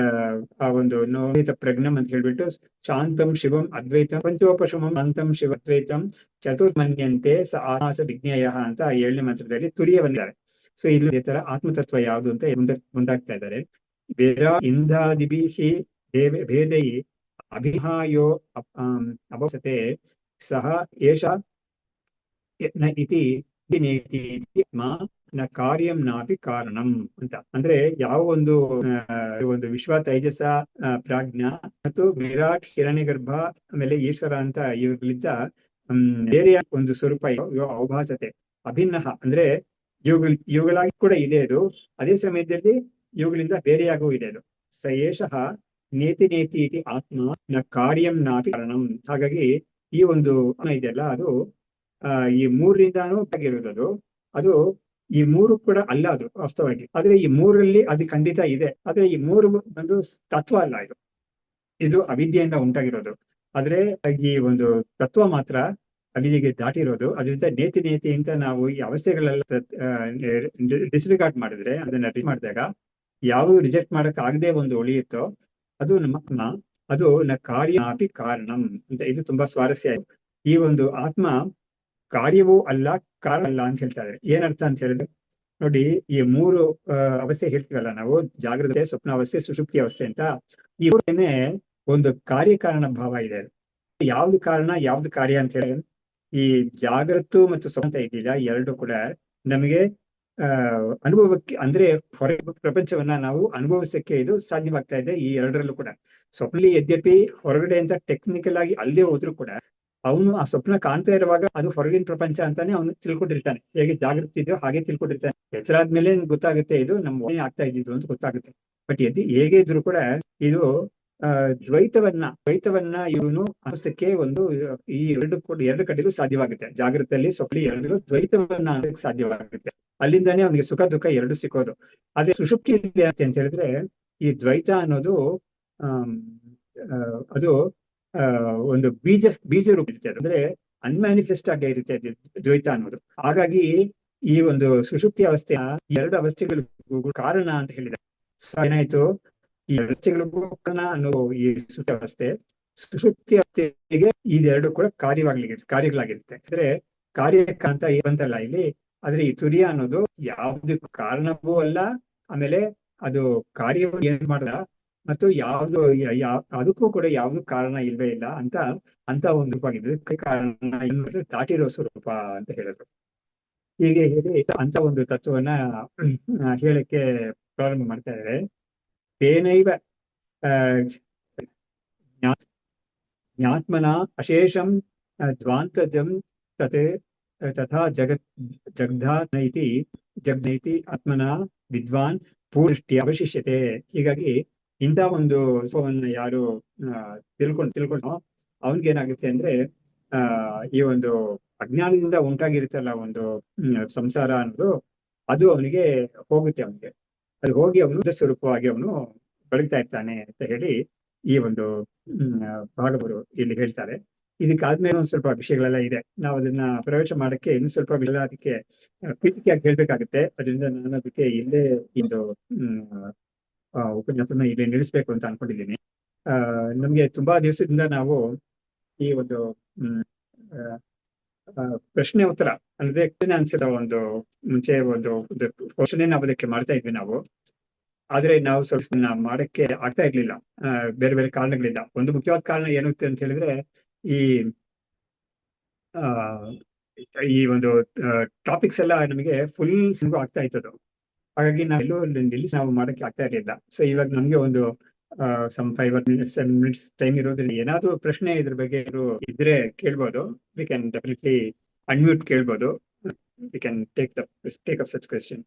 ಆ ಒಂದು ನೋಹಿತ ಪ್ರಜ್ಞಂ ಅಂತ ಹೇಳ್ಬಿಟ್ಟು ಶಾಂತಂ ಶಿವಂ ಅದ್ವೈತಂ ಪಂಚೋಪಶಮಂ ಶಾಂತಂ ಶಿವ ಅದ್ವೈತಂ ಚತುರ್ಮನ್ಯಂತೆ ಸ ಆನಾಸ ವಿಜ್ಞೇಯ ಅಂತ 7ನೇ ಮಂತ್ರದಲ್ಲಿ ತುರಿಯವನ್ನಿದ್ದಾರೆ. ಸೊ ಇಲ್ಲಿ ಈ ತರ ಆತ್ಮತತ್ವ ಯಾವುದು ಅಂತ ಮುಂದಾಗ್ತಾ ಇದ್ದಾರೆ. ಬೇರ ಇಂದಾದಿಭಿಹಿ ಭೇದೈ ಅಭಿಹಾಯೋ ಅಭವಸತೆ ಸಹ ಏಷ ನ ಇತಿ ನ ಕಾರ್ಯಂ ನಾಪಿ ಕಾರಣಂ ಅಂತ. ಅಂದ್ರೆ ಯಾವ ಒಂದು ವಿಶ್ವ ತೈಜಸ ಪ್ರಾಜ್ಞಾ ಮತ್ತು ವಿರಾಟ್ ಹಿರಣ್ಯಗರ್ಭ ಆಮೇಲೆ ಈಶ್ವರ ಅಂತ ಇವುಗಳಿಂದ ಬೇರೆ ಒಂದು ಸ್ವರೂಪ ಅವಭಾಸತೆ ಅಭಿನ್ನ, ಅಂದ್ರೆ ಇವುಗಳಾಗಿ ಕೂಡ ಇದೆ ಅದು, ಅದೇ ಸಮಯದಲ್ಲಿ ಇವುಗಳಿಂದ ಬೇರೆಯಾಗೂ ಇದೆ ಅದು. ಸ ಏಷಃ ನೇತಿ ಇತಿ ಆತ್ಮ ನ ಕಾರ್ಯಂ ನಾಪಿ ಕಾರಣಂ. ಹಾಗಾಗಿ ಈ ಒಂದು ಇದೆಯಲ್ಲ ಅದು ಈ ಮೂರರಿಂದಾನು ಆಗಿರೋದು. ಅದು ಈ ಮೂರು ಕೂಡ ಅಲ್ಲ ಅದು ವಾಸ್ತವವಾಗಿ. ಆದ್ರೆ ಈ ಮೂರಲ್ಲಿ ಅದು ಖಂಡಿತ ಇದೆ. ಆದ್ರೆ ಈ ಮೂರು ಒಂದು ತತ್ವ ಅಲ್ಲ, ಇದು ಅವಿದ್ಯೆಯಿಂದ ಉಂಟಾಗಿರೋದು. ಆದ್ರೆ ಈ ಒಂದು ತತ್ವ ಮಾತ್ರ ಅವಿದ್ಯೆಗೆ ದಾಟಿರೋದು. ಅದರಿಂದ ನೇತಿ ಅಂತ ನಾವು ಈ ಅವಸ್ಥೆಗಳೆಲ್ಲ ಡಿಸ್ರಿಗಾರ್ಡ್ ಮಾಡಿದ್ರೆ, ಅದನ್ನ ಮಾಡಿದಾಗ ಯಾವುದು ರಿಜೆಕ್ಟ್ ಮಾಡಕ್ ಆಗದೆ ಒಂದು ಉಳಿಯುತ್ತೋ ಅದು ನಮ್ಮ ಅದು ನ ಕಾರ್ಯ ಅಪಿ ಕಾರಣಂ ಅಂತ. ಇದು ತುಂಬಾ ಸ್ವಾರಸ್ಯ. ಈ ಒಂದು ಆತ್ಮ ಕಾರ್ಯವೂ ಅಲ್ಲ ಕಾರಣ ಅಲ್ಲ ಅಂತ ಹೇಳ್ತಾ ಇದ್ದಾರೆ. ಏನರ್ಥ ಅಂತ ಹೇಳಿದ್ರೆ ನೋಡಿ, ಈ ಮೂರು ಅವಸ್ಥೆ ಹೇಳ್ತೀವಲ್ಲ ನಾವು, ಜಾಗೃತೆ, ಸ್ವಪ್ನಾವಸ್ಥೆ, ಸುಷುಪ್ತಿ ಅವಸ್ಥೆ ಅಂತ. ಈ ಒಂದು ಕಾರ್ಯಕಾರಣ ಭಾವ ಇದೆ. ಯಾವ್ದು ಕಾರಣ ಯಾವ್ದು ಕಾರ್ಯ ಅಂತ ಹೇಳಿ, ಈ ಜಾಗೃತ ಮತ್ತು ಸ್ವಪ್ನ ಇದೆಯಲ್ಲ ಎರಡು ಕೂಡ ನಮಗೆ ಅನುಭವಕ್ಕೆ ಅಂದ್ರೆ ಹೊರ ಪ್ರಪಂಚವನ್ನ ನಾವು ಅನುಭವಿಸಕ್ಕೆ ಇದು ಸಾಧ್ಯವಾಗ್ತಾ ಇದೆ ಈ ಎರಡರಲ್ಲೂ ಕೂಡ. ಸ್ವಪ್ನಲ್ಲಿ ಯದ್ಯಪಿ ಹೊರಗಡೆ ಅಂತ ಟೆಕ್ನಿಕಲ್ ಆಗಿ ಅಲ್ಲೇ ಹೋದ್ರು ಕೂಡ ಅವನು ಆ ಸ್ವಪ್ನ ಕಾಣ್ತಾ ಇರುವಾಗ ಅದು ಹೊರಗಿನ ಪ್ರಪಂಚ ಅಂತಾನೆ ಅವನು ತಿಳ್ಕೊಂಡಿರ್ತಾನೆ. ಹೇಗೆ ಜಾಗೃತಿ ಇದೆಯೋ ಹಾಗೆ ತಿಳ್ಕೊಂಡಿರ್ತಾನೆ. ಎಚ್ಚರ ಆದ್ಮೇಲೆ ಗೊತ್ತಾಗುತ್ತೆ ಇದು ನಮ್ಮ ಒಳಗೆ ಆಗ್ತಾ ಇದ್ದಿದ್ದು ಅಂತ ಗೊತ್ತಾಗುತ್ತೆ. ಬಟ್ ಹೇಗೆ ಇದ್ರು ಕೂಡ ಇದು ದ್ವೈತವನ್ನ ಇವನು ಅನಿಸಕ್ಕೆ ಒಂದು ಈ ಎರಡು ಕಡೆಗೂ ಸಾಧ್ಯವಾಗುತ್ತೆ. ಜಾಗೃತಿಯಲ್ಲಿ ಸ್ವಪ್ನ ಎರಡು ದ್ವೈತವನ್ನ ಅನ್ಸಕ್ಕೆ ಸಾಧ್ಯವಾಗುತ್ತೆ. ಅಲ್ಲಿಂದಾನೇ ಅವನಿಗೆ ಸುಖ ದುಃಖ ಎರಡು ಸಿಕ್ಕೋದು. ಅದೇ ಸುಷುಪ್ತಿಯಲ್ಲಿ ಅಂತ ಹೇಳಿದ್ರೆ ಈ ದ್ವೈತ ಅನ್ನೋದು ಅದು ಒಂದು ಬೀಜ ರೂಪ ಇರುತ್ತೆ. ಅಂದ್ರೆ ಅನ್ಮ್ಯಾನಿಫೆಸ್ಟ್ ಆಗಿ ಇರುತ್ತೆ ದ್ವೈತ ಅನ್ನೋದು. ಹಾಗಾಗಿ ಈ ಒಂದು ಸುಷುಪ್ತಿ ಅವಸ್ಥೆ ಎರಡು ಅವಸ್ಥೆಗಳಿಗೂ ಕಾರಣ ಅಂತ ಹೇಳಿದ್ದಾರೆ. ಏನಾಯ್ತು, ಈ ಅವಸ್ಥೆಗಳಿಗೂ ಕಾರಣ ಅನ್ನೋ ಈ ಸುಷುಪ್ತಿ ಅವಸ್ಥೆ, ಸುಷುಪ್ತಿ ಅವಸ್ಥೆಗೆ ಇದೆರಡು ಕೂಡ ಕಾರ್ಯಗಳಾಗಿರುತ್ತೆ. ಅಂದ್ರೆ ಕಾರ್ಯಕ್ಕಂತ ಬಂತಲ್ಲ ಇಲ್ಲಿ, ಆದ್ರೆ ಈ ತುರಿಯ ಅನ್ನೋದು ಯಾವ್ದಕ್ಕೂ ಕಾರಣವೂ ಅಲ್ಲ, ಆಮೇಲೆ ಅದು ಕಾರ್ಯವನ್ನು ಏನ್ ಮಾಡಲ್ಲ, ಮತ್ತು ಅದಕ್ಕೂ ಕೂಡ ಯಾವ್ದು ಕಾರಣ ಇಲ್ವೇ ಇಲ್ಲ ಅಂತ ಒಂದು ರೂಪ ಆಗಿದೆ. ಕಾರಣ ಏನು ದಾಟಿರೋ ಸ್ವರೂಪ ಅಂತ ಹೇಳಿದ್ರು. ಹೀಗೆ ಹೇಳಿ ಅಂತ ಒಂದು ತತ್ವವನ್ನ ಹೇಳಕ್ಕೆ ಪ್ರಾರಂಭ ಮಾಡ್ತಾ ಇದ್ದಾರೆ. ತೇನೈವ ಜ್ಞಾತ್ಮನ ಅಶೇಷಂ ಧ್ವಾಂತಜಂ ತಥಾ ಜಗ್ನೈತಿ ಆತ್ಮನ ವಿದ್ವಾನ್ ಪೂರ್ಷ್ಟಿ ಅವಶಿಷ್ಯತೆ. ಹೀಗಾಗಿ ಇಂಥ ಒಂದು ಸ್ವವನ್ನು ಯಾರು ತಿಳ್ಕೊಂಡು ಅವನ್ಗೇನಾಗುತ್ತೆ ಅಂದ್ರೆ ಈ ಒಂದು ಅಜ್ಞಾನದಿಂದ ಉಂಟಾಗಿರುತ್ತಲ್ಲ ಒಂದು ಸಂಸಾರ ಅನ್ನೋದು, ಅದು ಅವನಿಗೆ ಹೋಗುತ್ತೆ. ಅದು ಹೋಗಿ ಅವನು ಸ್ವರೂಪವಾಗಿ ಅವನು ಬೆಳಗ್ತಾ ಇರ್ತಾನೆ ಅಂತ ಹೇಳಿ ಈ ಒಂದು ಭಾಗವರು ಇಲ್ಲಿ ಹೇಳ್ತಾರೆ. ಇದಕ್ಕಾದ್ಮೇಲೆ ಒಂದ್ ಸ್ವಲ್ಪ ವಿಷಯಗಳೆಲ್ಲ ಇದೆ. ನಾವು ಅದನ್ನ ಪ್ರವೇಶ ಮಾಡಕ್ಕೆ ಇನ್ನೂ ಸ್ವಲ್ಪ ವಿಷಯ ಅದಕ್ಕೆ ಪೀಠಿಕೆಯಾಗಿ ಹೇಳ್ಬೇಕಾಗುತ್ತೆ. ಅದರಿಂದ ನಾನು ಅದಕ್ಕೆ ಇಲ್ಲೇ ಇದು ಉಪನ್ಯಾಸನ ಇಲ್ಲಿ ನಿಲ್ಲಿಸ್ಬೇಕು ಅಂತ ಅನ್ಕೊಂಡಿದ್ದೀನಿ. ನಮ್ಗೆ ತುಂಬಾ ದಿವಸದಿಂದ ನಾವು ಈ ಒಂದು ಪ್ರಶ್ನೆ ಉತ್ತರ ಅಂದ್ರೆ ಅನ್ಸಿದ ಒಂದು ಮುಂಚೆ ಒಂದು ಕ್ವಶನ್ ನಾವು ಅದಕ್ಕೆ ಮಾಡ್ತಾ ಇದ್ವಿ ನಾವು. ಆದ್ರೆ ನಾವು ಸ್ವಲ್ಪ ಮಾಡಕ್ಕೆ ಆಗ್ತಾ ಇರ್ಲಿಲ್ಲ, ಬೇರೆ ಬೇರೆ ಕಾರಣಗಳಿಂದ. ಒಂದು ಮುಖ್ಯವಾದ ಕಾರಣ ಏನುತ್ತೆ ಅಂತ ಹೇಳಿದ್ರೆ ಈ ಒಂದು ಟಾಪಿಕ್ಸ್ ಎಲ್ಲ ನಮಗೆ ಫುಲ್ ಸಿಂಗು ಆಗ್ತಾ ಇತ್ತದು. ಹಾಗಾಗಿ ನಾವೆಲ್ಲೂ ನಿಲ್ಲಿಸಿ ನಾವು ಮಾಡಕ್ಕೆ ಆಗ್ತಾ ಇರ್ಲಿಲ್ಲ. ಸೊ ಇವಾಗ ನಮ್ಗೆ ಒಂದು ಸಮ್ 5 minutes ಟೈಮ್ ಇರೋದ್ರಿಂದ ಏನಾದ್ರು ಪ್ರಶ್ನೆ ಇದ್ರ ಬಗ್ಗೆ ಇದ್ರೆ ಕೇಳ್ಬೋದು. ವಿ ಕ್ಯಾನ್ ಡೆಫಿನೆಟ್ಲಿ ಅನ್ಮ್ಯೂಟ್ ಕೇಳ್ಬೋದು. We can take up such question.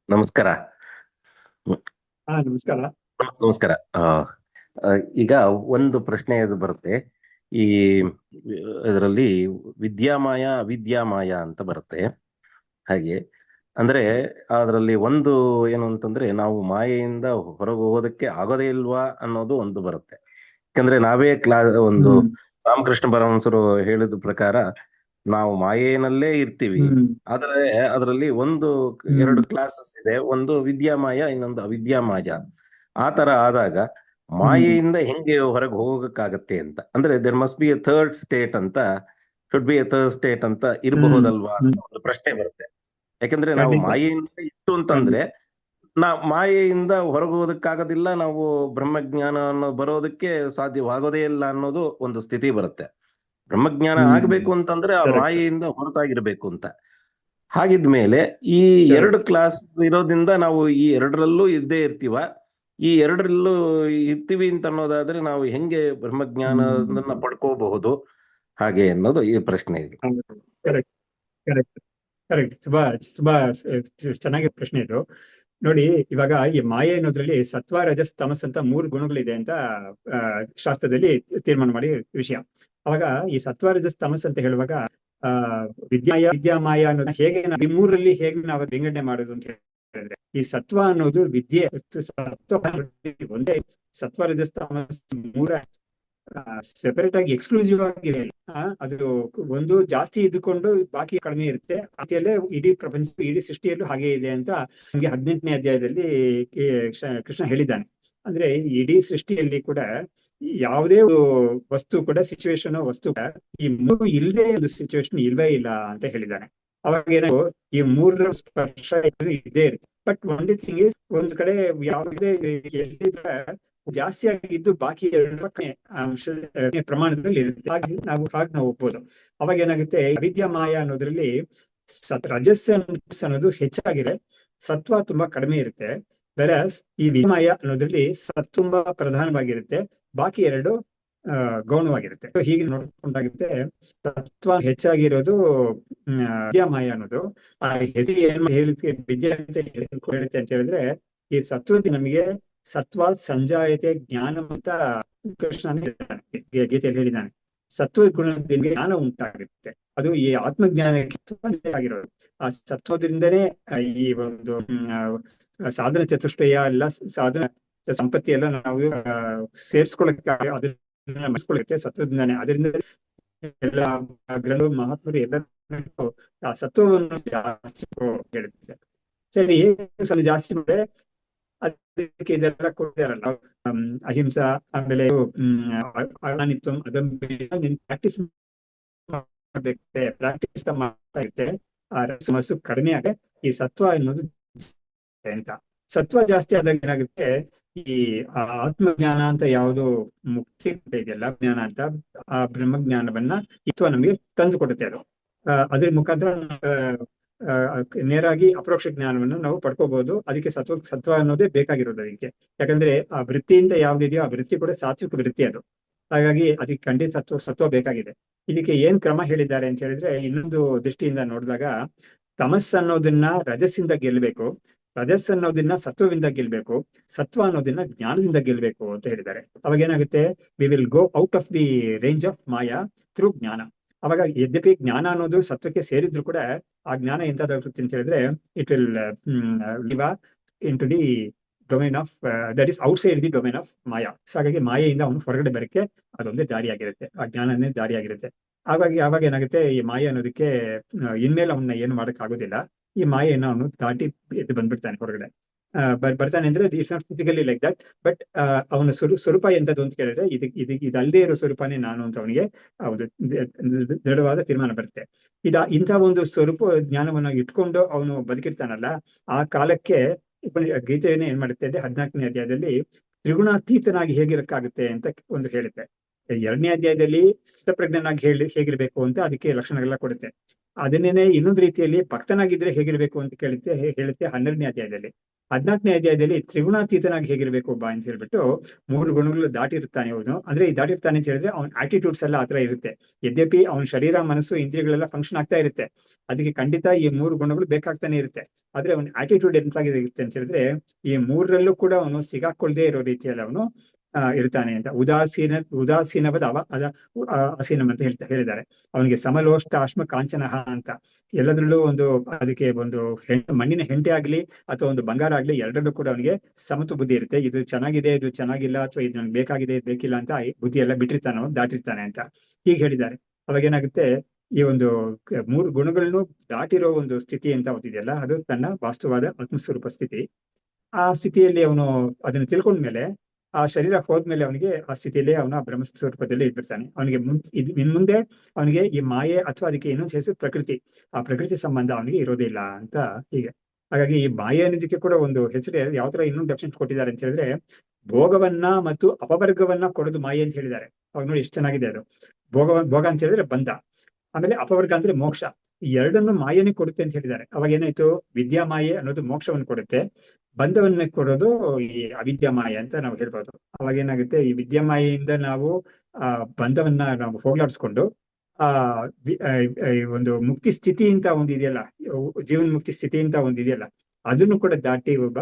ನಮಸ್ಕಾರ. ನಮಸ್ಕಾರ. ನಮಸ್ಕಾರ. ಈಗ ಒಂದು ಪ್ರಶ್ನೆ ಇದು ಬರುತ್ತೆ. ಈ ಇದರಲ್ಲಿ ವಿದ್ಯಾಮಾಯ ಅವಿದ್ಯಾಮಾಯ ಅಂತ ಬರುತ್ತೆ. ಹಾಗೆ ಅಂದ್ರೆ ಅದರಲ್ಲಿ ಒಂದು ಏನು ಅಂತಂದ್ರೆ ನಾವು ಮಾಯೆಯಿಂದ ಹೊರಗೆ ಹೋಗೋದಕ್ಕೆ ಆಗೋದೇ ಇಲ್ವಾ ಅನ್ನೋದು ಒಂದು ಬರುತ್ತೆ. ಯಾಕಂದ್ರೆ ನಾವೇ ಒಂದು ರಾಮಕೃಷ್ಣ ಪರಮಹಂಸರು ಹೇಳಿದ ಪ್ರಕಾರ ನಾವು ಮಾಯೆನಲ್ಲೇ ಇರ್ತೀವಿ. ಆದ್ರೆ ಅದರಲ್ಲಿ ಎರಡು ಕ್ಲಾಸಸ್ ಇದೆ, ಒಂದು ವಿದ್ಯಾಮಾಯ, ಇನ್ನೊಂದು ಅವಿದ್ಯಾಮಾಯ. ಆ ತರ ಆದಾಗ ಮಾಯೆಯಿಂದ ಹೆಂಗೆ ಹೊರಗೆ ಹೋಗಕ್ಕಾಗತ್ತೆ ಅಂತ ಅಂದ್ರೆ there must be a third state ಅಂತ, should be a third state ಅಂತ ಇರಬಹುದಲ್ವಾ ಅಂತ ಒಂದು ಪ್ರಶ್ನೆ ಬರುತ್ತೆ. ಯಾಕಂದ್ರೆ ನಾವು ಮಾಯೆಯಿಂದ ಇತ್ತು ಅಂತಂದ್ರೆ ಮಾಯೆಯಿಂದ ಹೊರಗೋದಕ್ಕಾಗೋದಿಲ್ಲ, ನಾವು ಬ್ರಹ್ಮಜ್ಞಾನ ಅನ್ನೋ ಬರೋದಕ್ಕೆ ಸಾಧ್ಯವಾಗೋದೇ ಇಲ್ಲ ಅನ್ನೋದು ಒಂದು ಸ್ಥಿತಿ ಬರುತ್ತೆ. ಬ್ರಹ್ಮಜ್ಞಾನ ಆಗ್ಬೇಕು ಅಂತಂದ್ರೆ ಆ ಮಾಯೆಯಿಂದ ಹೊರತಾಗಿರ್ಬೇಕು ಅಂತ. ಹಾಗಿದ್ಮೇಲೆ ಈ ಎರಡು ಕ್ಲಾಸ್ ಇರೋದ್ರಿಂದ ನಾವು ಈ ಎರಡರಲ್ಲೂ ಇದ್ದೇ ಇರ್ತೀವ, ಈ ಎರಡರಲ್ಲೂ ಇರ್ತೀವಿ ಅಂತ ಅನ್ನೋದಾದ್ರೆ ನಾವು ಹೆಂಗೆ ಬ್ರಹ್ಮಜ್ಞಾನದನ್ನ ಪಡ್ಕೋಬಹುದು ಹಾಗೆ ಅನ್ನೋದು ಈ ಪ್ರಶ್ನೆ ಇದೆ. ಕರೆಕ್ಟ್. ತುಂಬಾ ಚೆನ್ನಾಗಿರೋ ಪ್ರಶ್ನೆ ಇದು. ನೋಡಿ, ಇವಾಗ ಈ ಮಾಯೆ ಅನ್ನೋದ್ರಲ್ಲಿ ಸತ್ವ ರಜಸ್ ತಮಸ್ ಅಂತ 3 ಗುಣಗಳಿದೆ ಅಂತ ಶಾಸ್ತ್ರದಲ್ಲಿ ತೀರ್ಮಾನ ಮಾಡಿ ವಿಷಯ. ಅವಾಗ ಈ ಸತ್ವ ರಜಸ್ ತಮಸ್ ಅಂತ ಹೇಳುವಾಗ ವಿದ್ಯಾಮಾಯ ಅನ್ನೋದನ್ನ ಹೇಗೆ ಈ 3ರಲ್ಲಿ ಹೇಗೆ ನಾವು ವಿಂಗಡಣೆ ಮಾಡೋದು ಅಂತ ಹೇಳಿದ್ರೆ, ಈ ಸತ್ವ ಅನ್ನೋದು ವಿದ್ಯೆ. ಸತ್ವ ಒಂದೇ, ಸತ್ವ ರಜಸ್ ತಮಸ್ 3 ಸೆಪರೇಟ್ ಆಗಿ ಎಕ್ಸ್ಕ್ಲೂಸಿವ್ ಆಗಿದೆ. ಅದು ಒಂದು ಜಾಸ್ತಿ ಇದ್ದುಕೊಂಡು ಬಾಕಿ ಕಡಿಮೆ ಇರುತ್ತೆ. ಅದೆಲ್ಲೇ ಇಡೀ ಪ್ರಪಂಚ, ಇಡೀ ಸೃಷ್ಟಿಯಲ್ಲೂ ಹಾಗೆ ಇದೆ ಅಂತ ನಮ್ಗೆ 18ನೇ ಅಧ್ಯಾಯದಲ್ಲಿ ಕೃಷ್ಣ ಹೇಳಿದ್ದಾನೆ. ಅಂದ್ರೆ ಇಡೀ ಸೃಷ್ಟಿಯಲ್ಲಿ ಕೂಡ ಯಾವುದೇ ಒಂದು ವಸ್ತು ಕೂಡ ಸಿಚುವೇಶನ್ ವಸ್ತು ಕೂಡ ಈ ಮೂರು ಇಲ್ಲದೆ ಒಂದು ಸಿಚುವೇಶನ್ ಇಲ್ವೇ ಇಲ್ಲ ಅಂತ ಹೇಳಿದ್ದಾನೆ. ಅವಾಗ ಏನೋ ಈ ಮೂರರ ಸ್ಪರ್ಶ ಇದ್ದೇ ಇರುತ್ತೆ. ಬಟ್ ಒನ್ ಥಿಂಗ್ ಇಸ್, ಒಂದು ಕಡೆ ಯಾವುದೇ ಜಾಸ್ತಿ ಆಗಿದ್ದು ಬಾಕಿ ಎರಡು ಅಂಶ ಪ್ರಮಾಣದಲ್ಲಿ ಇರುತ್ತೆ. ಹಾಗೆ ನಾವು ಒಪ್ಬೋದು. ಅವಾಗ ಏನಾಗುತ್ತೆ, ಅವಿದ್ಯಾ ಮಾಯ ಅನ್ನೋದ್ರಲ್ಲಿ ರಜಸ್ ಅನ್ನೋದು ಹೆಚ್ಚಾಗಿದೆ, ಸತ್ವ ತುಂಬಾ ಕಡಿಮೆ ಇರುತ್ತೆ. ಬೇರೆ ಈ ವಿಮಾಯ ಅನ್ನೋದ್ರಲ್ಲಿ ತುಂಬಾ ಪ್ರಧಾನವಾಗಿರುತ್ತೆ, ಬಾಕಿ ಎರಡು ಗೌಣವಾಗಿರುತ್ತೆ. ಹೀಗೆ ನೋಡ್ಕೊಂಡಾಗುತ್ತೆ ಸತ್ವ ಹೆಚ್ಚಾಗಿರೋದು ವಿದ್ಯಾಮಾಯ ಅನ್ನೋದು. ಆ ಹೆಸರು ಏನ್ ಹೇಳುತ್ತೆ, ವಿದ್ಯೆ ಅಂತ ಹೇಳುತ್ತೆ ಅಂತ ಹೇಳಿದ್ರೆ, ಈ ಸತ್ವದ ನಮಗೆ ಸತ್ವ ಸಂಜಾಯತೆ ಜ್ಞಾನ ಅಂತ ಕೃಷ್ಣ ಗೀತೆಯಲ್ಲಿ ಹೇಳಿದ್ದಾನೆ. ಸತ್ವ ಗುಣದಿಂದ ಜ್ಞಾನ ಉಂಟಾಗುತ್ತೆ, ಅದು ಈ ಆತ್ಮಜ್ಞಾನಕ್ಕೆ ಆಗಿರೋದು. ಆ ಸತ್ವದಿಂದನೇ ಈ ಒಂದು ಸಾಧನ ಚತುಷ್ಟಯ ಎಲ್ಲ, ಸಾಧನ ಸಂಪತ್ತಿ ಎಲ್ಲ ನಾವು ಸೇರ್ಸ್ಕೊಳಕ್ಕೆ, ಅದನ್ನ ಮಸ್ಕೊಳಕ್ಕೆ ಸತ್ವದಿಂದಾನೆ. ಅದರಿಂದ ಎಲ್ಲ ಮಹಾತ್ಮರು ಎಲ್ಲ ಆ ಸತ್ವವನ್ನು ಜಾಸ್ತಿ ಹೇಳುತ್ತೆ. ಸರಿ, ಜಾಸ್ತಿ ಮಾಡಿದ್ರೆ ಅದಕ್ಕೆ ಇದೆಲ್ಲ ಕೊಡ್ತಾರಲ್ಲ, ಅಹಿಂಸಾ, ಆಮೇಲೆ ಅನಿತ್ವ, ಅದನ್ನ ಪ್ರಾಕ್ಟೀಸ್ ಮಾಡ್ಬೇಕು. ಪ್ರಾಕ್ಟೀಸ್ ಮಾಡ್ತಾ ಇರುತ್ತೆ, ಆ ಮನಸ್ಸು ಕಡಿಮೆ ಆಗ ಈ ಸತ್ವ ಅನ್ನೋದು ಅಂತ. ಸತ್ವ ಜಾಸ್ತಿ ಆದಾಗ ಏನಾಗುತ್ತೆ, ಈ ಆತ್ಮಜ್ಞಾನ ಅಂತ ಯಾವುದು ಮುಕ್ತಿ ಇದೆಯಲ್ಲ, ಜ್ಞಾನ ಅಂತ, ಆ ಬ್ರಹ್ಮಜ್ಞಾನವನ್ನ ಇತ್ವ ನಮಗೆ ತಂದು ಕೊಡುತ್ತೆ. ಅದು ಅದ್ರ ಮುಖಾಂತರ ನೇರಾಗಿ ಅಪರೋಕ್ಷ ಜ್ಞಾನವನ್ನು ನಾವು ಪಡ್ಕೋಬಹುದು. ಅದಕ್ಕೆ ಸತ್ವ ಅನ್ನೋದೇ ಬೇಕಾಗಿರೋದು ಅದಕ್ಕೆ. ಯಾಕಂದ್ರೆ ಆ ವೃತ್ತಿಯಿಂದ ಯಾವ್ದಿದೆಯೋ ಆ ವೃತ್ತಿ ಕೂಡ ಸಾತ್ವಿಕ ವೃತ್ತಿ ಅದು. ಹಾಗಾಗಿ ಅದಕ್ಕೆ ಖಂಡಿತ ಸತ್ವ ಬೇಕಾಗಿದೆ. ಇದಕ್ಕೆ ಏನ್ ಕ್ರಮ ಹೇಳಿದ್ದಾರೆ ಅಂತ ಹೇಳಿದ್ರೆ, ಇನ್ನೊಂದು ದೃಷ್ಟಿಯಿಂದ ನೋಡಿದಾಗ ತಮಸ್ ಅನ್ನೋದನ್ನ ರಜಸ್ಸಿಂದ ಗೆಲ್ಬೇಕು, ರಜಸ್ ಅನ್ನೋದನ್ನ ಸತ್ವದಿಂದ ಗೆಲ್ಬೇಕು, ಸತ್ವ ಅನ್ನೋದನ್ನ ಜ್ಞಾನದಿಂದ ಗೆಲ್ಬೇಕು ಅಂತ ಹೇಳಿದ್ದಾರೆ. ಅವಾಗ ಏನಾಗುತ್ತೆ, we will go out of the range of Maya through ಜ್ಞಾನ. ಅವಾಗ ಯದ್ಯಪಿ ಜ್ಞಾನ ಅನ್ನೋದು ಸತ್ವಕ್ಕೆ ಸೇರಿದ್ರು ಕೂಡ ಆ ಜ್ಞಾನ ಎಂತದಾಗುತ್ತೆ ಅಂತ ಹೇಳಿದ್ರೆ, it will live into the domain of that is outside the domain of maya. So ಹಾಗಾಗಿ ಮಾಯೆಯಿಂದ ಅವನು ಹೊರಗಡೆ ಬರಕ್ಕೆ ಅದೊಂದೇ ದಾರಿಯಾಗಿರುತ್ತೆ, ಆ ಜ್ಞಾನನೇ ದಾರಿಯಾಗಿರುತ್ತೆ. ಹಾಗಾಗಿ ಆವಾಗ ಏನಾಗುತ್ತೆ, ಈ ಮಾಯೆ ಅನ್ನೋದಕ್ಕೆ ಇನ್ಮೇಲೆ ಅವನ್ನ ಏನು ಮಾಡಕ್ ಆಗೋದಿಲ್ಲ. ಈ ಮಾಯೆಯನ್ನು ಅವನು ದಾಟಿ ಎದ್ದು ಬಂದ್ಬಿಡ್ತಾನೆ ಹೊರಗಡೆ. ಬರ್ತಾನೆ ಅಂದ್ರೆ it's not physically like that, but ಅವನ ಸ್ವರೂಪ ಎಂತದ್ದು ಅಂತ ಕೇಳಿದ್ರೆ, ಇದಲ್ಲದೆ ಇರೋ ಸ್ವರೂಪನೇ ನಾನು ಅಂತ ಅವನಿಗೆ ಒಂದು ದೃಢವಾದ ತೀರ್ಮಾನ ಬರುತ್ತೆ. ಇಂಥ ಒಂದು ಸ್ವರೂಪ ಜ್ಞಾನವನ್ನು ಇಟ್ಕೊಂಡು ಅವನು ಬದುಕಿರ್ತಾನಲ್ಲ, ಆ ಕಾಲಕ್ಕೆ ಗೀತೆಯನ್ನೇ ಏನ್ ಮಾಡುತ್ತೆ ಅಂದ್ರೆ 14ನೇ ಅಧ್ಯಾಯದಲ್ಲಿ ತ್ರಿಗುಣಾತೀತನಾಗಿ ಹೇಗಿರಕ್ಕಾಗುತ್ತೆ ಅಂತ ಒಂದು ಹೇಳುತ್ತೆ. 2ನೇ ಅಧ್ಯಾಯದಲ್ಲಿ ಸ್ಥಿತಪ್ರಜ್ಞನಾಗಿ ಹೇಗಿರ್ಬೇಕು ಅಂತ ಅದಕ್ಕೆ ಲಕ್ಷಣಗಳೆಲ್ಲ ಕೊಡುತ್ತೆ. ಅದನ್ನೇನೆ ಇನ್ನೊಂದು ರೀತಿಯಲ್ಲಿ ಭಕ್ತನಾಗಿದ್ರೆ ಹೇಗಿರ್ಬೇಕು ಅಂತ ಹೇಳುತ್ತೆ 12ನೇ ಅಧ್ಯಾಯದಲ್ಲಿ. 14ನೇ ಅಧ್ಯಾಯದಲ್ಲಿ ತ್ರಿಗುಣಾತೀತನಾಗಿ ಹೇಗಿರ್ಬೇಕು ಬಾ ಅಂತ ಹೇಳ್ಬಿಟ್ಟು 3 ಗುಣಗಳು ದಾಟಿರ್ತಾನೆ ಅವನು. ಅಂದ್ರೆ ಈ ದಾಟಿರ್ತಾನೆ ಅಂತ ಹೇಳಿದ್ರೆ ಅವ್ನ ಆಟಿಟ್ಯೂಡ್ಸ್ ಎಲ್ಲ ಆತರ ಇರುತ್ತೆ. ಯದ್ಯಪಿ ಅವನ ಶರೀರ, ಮನಸ್ಸು, ಇಂದ್ರಿಯಗಳೆಲ್ಲ ಫಂಕ್ಷನ್ ಆಗ್ತಾ ಇರುತ್ತೆ, ಅದಕ್ಕೆ ಖಂಡಿತ ಈ 3 ಗುಣಗಳು ಬೇಕಾಗ್ತಾನೆ ಇರುತ್ತೆ. ಆದ್ರೆ ಅವನ ಆಟಿಟ್ಯೂಡ್ ಎಂತಾಗಿರುತ್ತೆ ಅಂತ ಹೇಳಿದ್ರೆ, ಈ 3ರಲ್ಲೂ ಕೂಡ ಅವನು ಸಿಗಾಕೊಳ್ದೇ ಇರೋ ರೀತಿಯಲ್ಲಿ ಅವನು ಇರ್ತಾನೆ ಅಂತ. ಉದಾಸೀನವದ ಆಸೀನಂ ಅಂತ ಹೇಳಿದ್ದಾರೆ. ಅವನಿಗೆ ಸಮಲೋಷ್ಟಾಶ್ಮ ಕಾಂಚನಃ ಅಂತ ಎಲ್ಲದರಲ್ಲೂ ಒಂದು, ಅದಕ್ಕೆ ಒಂದು ಮಣ್ಣಿನ ಹೆಂಟೆ ಆಗ್ಲಿ ಅಥವಾ ಒಂದು ಬಂಗಾರ ಆಗ್ಲಿ, ಎರಡರಲ್ಲೂ ಕೂಡ ಅವನಿಗೆ ಸಮತ್ವ ಬುದ್ಧಿ ಇರುತ್ತೆ. ಇದು ಚೆನ್ನಾಗಿದೆ, ಇದು ಚೆನ್ನಾಗಿಲ್ಲ, ಅಥವಾ ಇದು ನನ್ಗೆ ಬೇಕಾಗಿದೆ, ಇದು ಬೇಕಿಲ್ಲ ಅಂತ ಬುದ್ಧಿ ಎಲ್ಲ ಬಿಟ್ಟಿರ್ತಾನೆ, ಅವನು ದಾಟಿರ್ತಾನೆ ಅಂತ ಹೀಗೆ ಹೇಳಿದ್ದಾರೆ. ಅವಾಗ ಏನಾಗುತ್ತೆ, ಈ ಒಂದು 3 ಗುಣಗಳನ್ನು ದಾಟಿರೋ ಒಂದು ಸ್ಥಿತಿ ಅಂತ ಓದಿದೆಯಲ್ಲ, ಅದು ತನ್ನ ವಾಸ್ತವವಾದ ಆತ್ಮಸ್ವರೂಪ ಸ್ಥಿತಿ. ಆ ಸ್ಥಿತಿಯಲ್ಲಿ ಅವನು ಅದನ್ನು ತಿಳ್ಕೊಂಡ್ಮೇಲೆ, ಆ ಶರೀರ ಹೋದ್ಮೇಲೆ ಅವನಿಗೆ ಆ ಸ್ಥಿತಿಯಲ್ಲಿ ಅವನ ಬ್ರಹ್ಮ ಸ್ವರೂಪದಲ್ಲಿ ಇದ್ಬಿಡ್ತಾನೆ. ಅವನಿಗೆ ಇನ್ ಮುಂದೆ ಅವನಿಗೆ ಈ ಮಾಯೆ ಅಥವಾ ಅದಕ್ಕೆ ಇನ್ನೊಂದು ಹೆಸರು ಪ್ರಕೃತಿ, ಆ ಪ್ರಕೃತಿ ಸಂಬಂಧ ಅವನಿಗೆ ಇರೋದೇ ಇಲ್ಲ ಅಂತ ಹೀಗೆ. ಹಾಗಾಗಿ ಈ ಮಾಯೆ ಅನ್ನೋದಕ್ಕೆ ಕೂಡ ಒಂದು ಹೆಸರು ಯಾವ ತರ ಇನ್ನೊಂದು ಡೆಫಿನೆಷನ್ ಕೊಟ್ಟಿದ್ದಾರೆ ಅಂತ ಹೇಳಿದ್ರೆ, ಭೋಗವನ್ನ ಮತ್ತು ಅಪವರ್ಗವನ್ನ ಕೊಡೋದು ಮಾಯೆ ಅಂತ ಹೇಳಿದ್ದಾರೆ. ಅವಾಗ ನೋಡಿ ಎಷ್ಟು ಚೆನ್ನಾಗಿದೆ ಅದು. ಭೋಗ ಅಂತ ಹೇಳಿದ್ರೆ ಬಂಧ, ಆಮೇಲೆ ಅಪವರ್ಗ ಅಂದ್ರೆ ಮೋಕ್ಷ. ಈ ಎರಡನ್ನು ಮಾಯೆನೇ ಕೊಡುತ್ತೆ ಅಂತ ಹೇಳಿದ್ದಾರೆ. ಅವಾಗ ಏನಾಯ್ತು, ವಿದ್ಯಾ ಮಾಯೆ ಅನ್ನೋದು ಮೋಕ್ಷವನ್ನು ಕೊಡುತ್ತೆ, ಬಂಧವನ್ನ ಕೊಡೋದು ಈ ಅವಿದ್ಯಾ ಮಾಯೆ ಅಂತ ನಾವು ಹೇಳ್ಬೋದು. ಅವಾಗ ಏನಾಗುತ್ತೆ, ಈ ವಿದ್ಯಾಮಾಯೆಯಿಂದ ನಾವು ಬಂಧವನ್ನ ನಾವು ಹೋಗ್ಲಾಡಿಸ್ಕೊಂಡು ಒಂದು ಮುಕ್ತಿ ಸ್ಥಿತಿ ಅಂತ ಒಂದಿದೆಯಲ್ಲ, ಜೀವನ ಮುಕ್ತಿ ಸ್ಥಿತಿ ಅಂತ ಒಂದಿದೆಯಲ್ಲ, ಅದನ್ನು ಕೂಡ ದಾಟಿ ಒಬ್ಬ